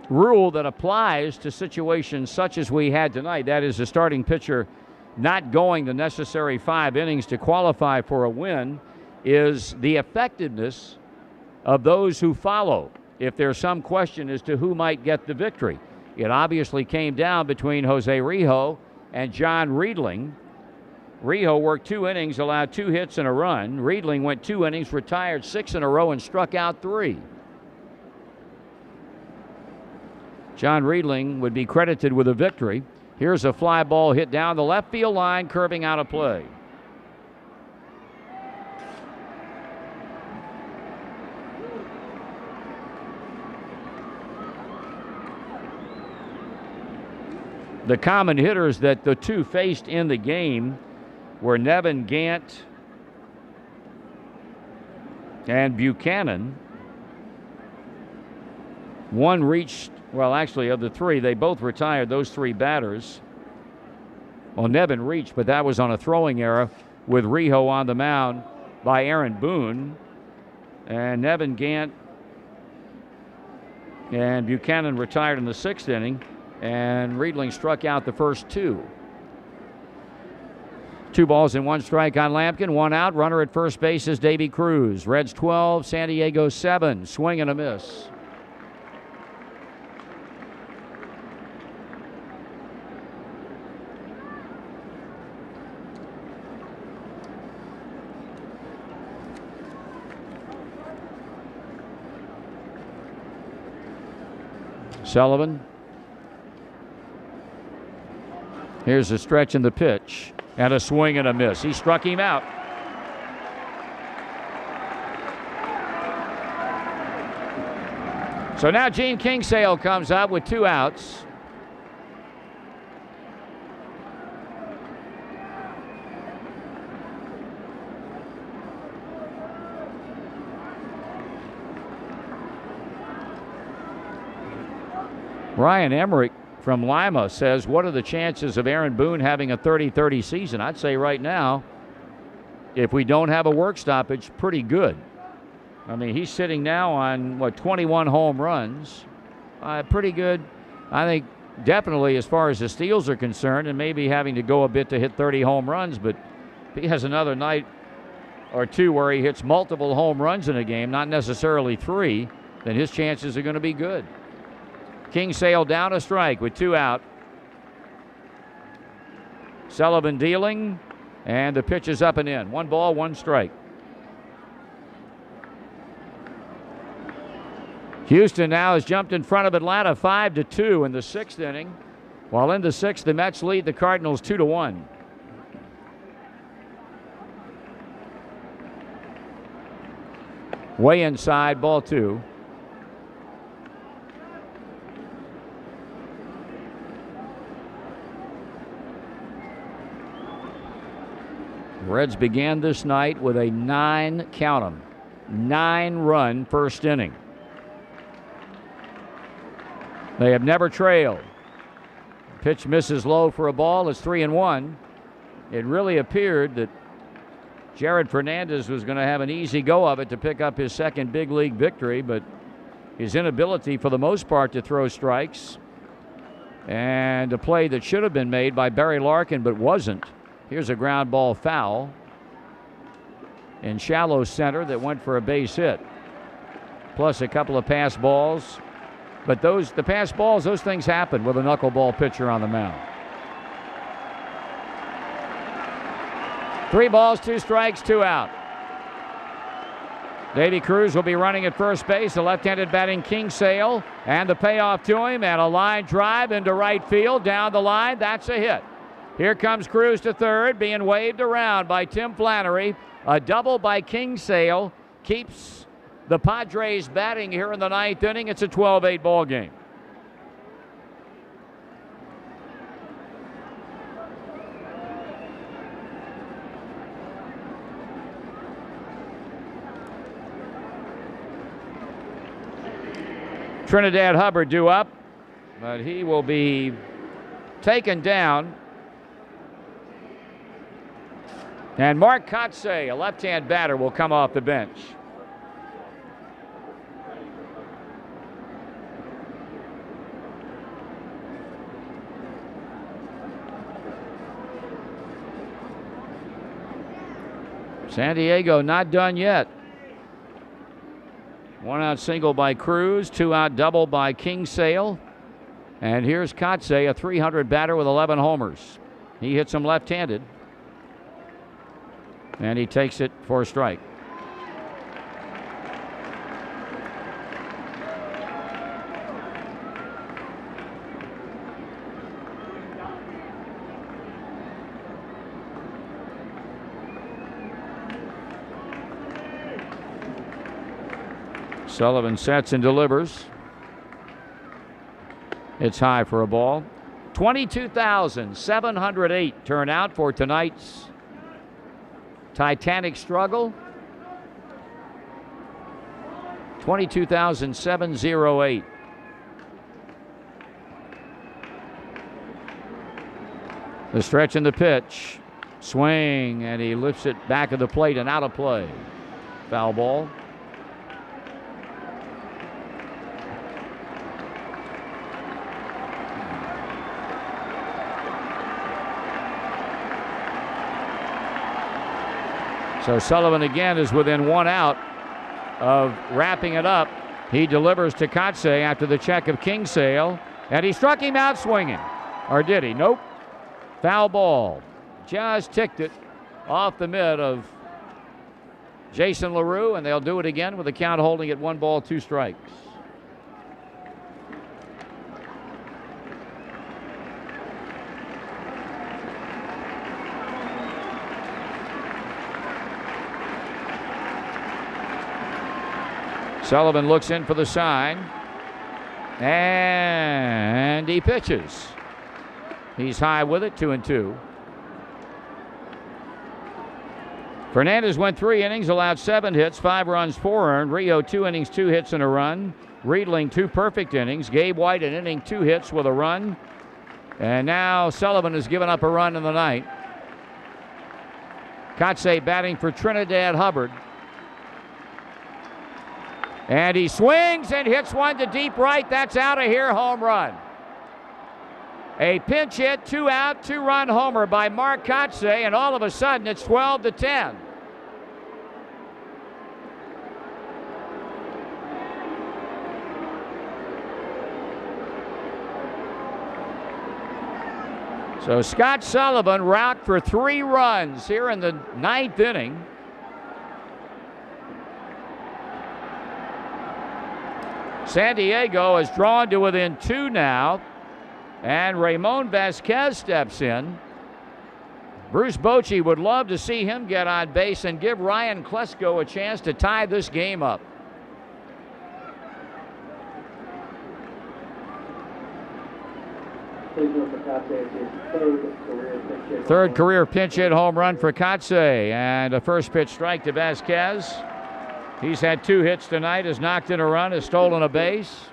S1: rule that applies to situations such as we had tonight, that is, a starting pitcher not going the necessary 5 innings to qualify for a win, is the effectiveness of those who follow, if there's some question as to who might get the victory. It obviously came down between Jose Rijo and John Riedling. Rijo worked 2 innings, allowed 2 hits and a run. Riedling went 2 innings, retired 6 in a row, and struck out 3. John Riedling would be credited with a victory. Here's a fly ball hit down the left field line, curving out of play. The common hitters that the two faced in the game were Nevin Gant and Buchanan. One reached, well, actually, of the 3, they both retired, those 3 batters. Well, Nevin reached, but that was on a throwing error with Rijo on the mound by Aaron Boone. And Nevin Gant and Buchanan retired in the 6th inning, and Riedling struck out the first 2. 2 balls and 1 strike on Lampkin. 1 out. Runner at first base is Davy Cruz. Reds 12, San Diego 7. Swing and a miss. Sullivan. Here's a stretch in the pitch. And a swing and a miss. He struck him out. So now Gene Kingsale comes up with 2 outs. Ryan Emmerich from Lima says, what are the chances of Aaron Boone having a 30-30 season? I'd say right now, if we don't have a work stoppage, pretty good. I mean, he's sitting now on, 21 home runs. Pretty good. I think definitely as far as the steals are concerned, and maybe having to go a bit to hit 30 home runs, but if he has another night or 2 where he hits multiple home runs in a game, not necessarily 3, then his chances are going to be good. Kingsale down a strike with 2 out. Sullivan dealing, and the pitch is up and in. 1 ball, 1 strike. Houston now has jumped in front of Atlanta 5-2 in the 6th inning. While in the 6th, the Mets lead the Cardinals 2-1. Way inside, ball 2. Reds began this night with a 9-run first inning. They have never trailed. Pitch misses low for a ball. It's 3-1. It really appeared that Jared Fernandez was going to have an easy go of it to pick up his 2nd big league victory, but his inability for the most part to throw strikes and a play that should have been made by Barry Larkin but wasn't. Here's a ground ball foul in shallow center that went for a base hit, plus a couple of pass balls. But the pass balls, those things happen with a knuckleball pitcher on the mound. 3 balls, 2 strikes, 2 out. Davy Cruz will be running at first base. The left-handed batting Kingsale, and the payoff to him, and a line drive into right field down the line. That's a hit. Here comes Cruz to third, being waved around by Tim Flannery. A double by Kingsale keeps the Padres batting here in the 9th inning. It's a 12-8 ball game. Trinidad Hubbard due up, but he will be taken down. And Mark Kotsay, a left-hand batter, will come off the bench. San Diego not done yet. 1-out single by Cruz, 2-out double by Kingsale. And here's Kotsay, a 300 batter with 11 homers. He hits him left-handed. And he takes it for a strike. Sullivan sets and delivers. It's high for a ball. 22,708 turnout for tonight's Titanic struggle. 22,708. The stretch and the pitch. Swing, and he lifts it back of the plate and out of play. Foul ball. So Sullivan again is within 1 out of wrapping it up. He delivers to Kotsay after the check of Kingsale, and he struck him out swinging. Or did he? Nope. Foul ball. Just ticked it off the mid of Jason LaRue, and they'll do it again with the count holding at 1 ball, 2 strikes. Sullivan looks in for the sign, and he pitches. He's high with it, 2-2. Fernandez went 3 innings, allowed 7 hits, 5 runs, 4 earned. Rio 2 innings, 2 hits and a run. Riedling 2 perfect innings. Gabe White an inning, 2 hits with a run. And now Sullivan has given up a run in the ninth. Kotsay batting for Trinidad Hubbard. And he swings and hits one to deep right. That's out of here, home run. A pinch hit, 2 out, 2-run homer by Mark Kotsay, and all of a sudden it's 12-10. So Scott Sullivan rocked for 3 runs here in the 9th inning. San Diego is drawn to within 2 now, and Ramon Vasquez steps in. Bruce Bochy would love to see him get on base and give Ryan Klesko a chance to tie this game up. Third career pinch hit home run for Kotsay, and a first pitch strike to Vasquez. He's had 2 hits tonight, has knocked in a run, has stolen a base.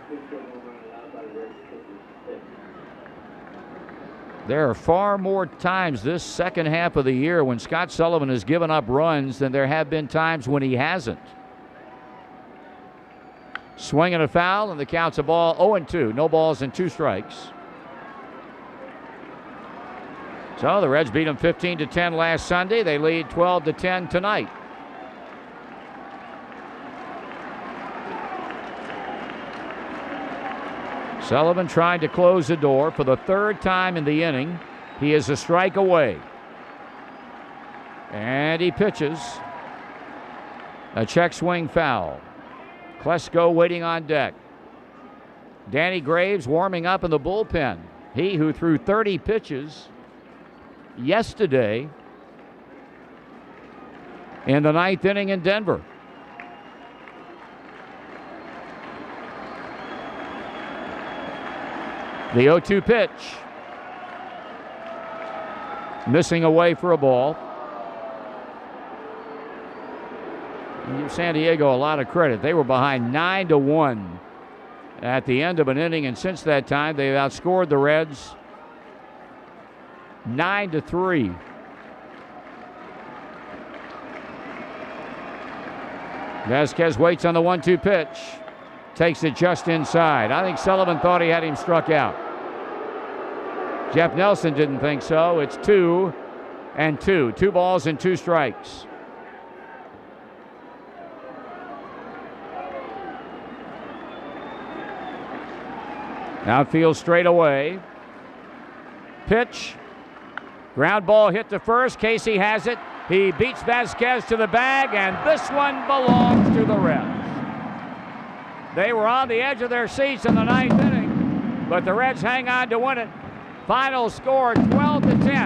S1: There are far more times this second half of the year when Scott Sullivan has given up runs than there have been times when he hasn't. Swing and a foul, and the count's a ball, 0-2. No balls and 2 strikes. So the Reds beat them 15-10 last Sunday. They lead 12-10 tonight. Sullivan tried to close the door for the 3rd time in the inning. He is a strike away. And he pitches. A check swing foul. Klesko waiting on deck. Danny Graves warming up in the bullpen. He who threw 30 pitches yesterday in the 9th inning in Denver. The 0-2 pitch. Missing away for a ball. You give San Diego a lot of credit. They were behind 9-1 at the end of an inning, and since that time they've outscored the Reds 9-3. Vasquez waits on the 1-2 pitch. Takes it just inside. I think Sullivan thought he had him struck out. Jeff Nelson didn't think so. It's 2-2. 2 balls and 2 strikes. Outfield straight away. Pitch. Ground ball hit to first. Casey has it. He beats Vasquez to the bag, and this one belongs to the Reds. They were on the edge of their seats in the 9th inning, but the Reds hang on to win it. Final score 12-10.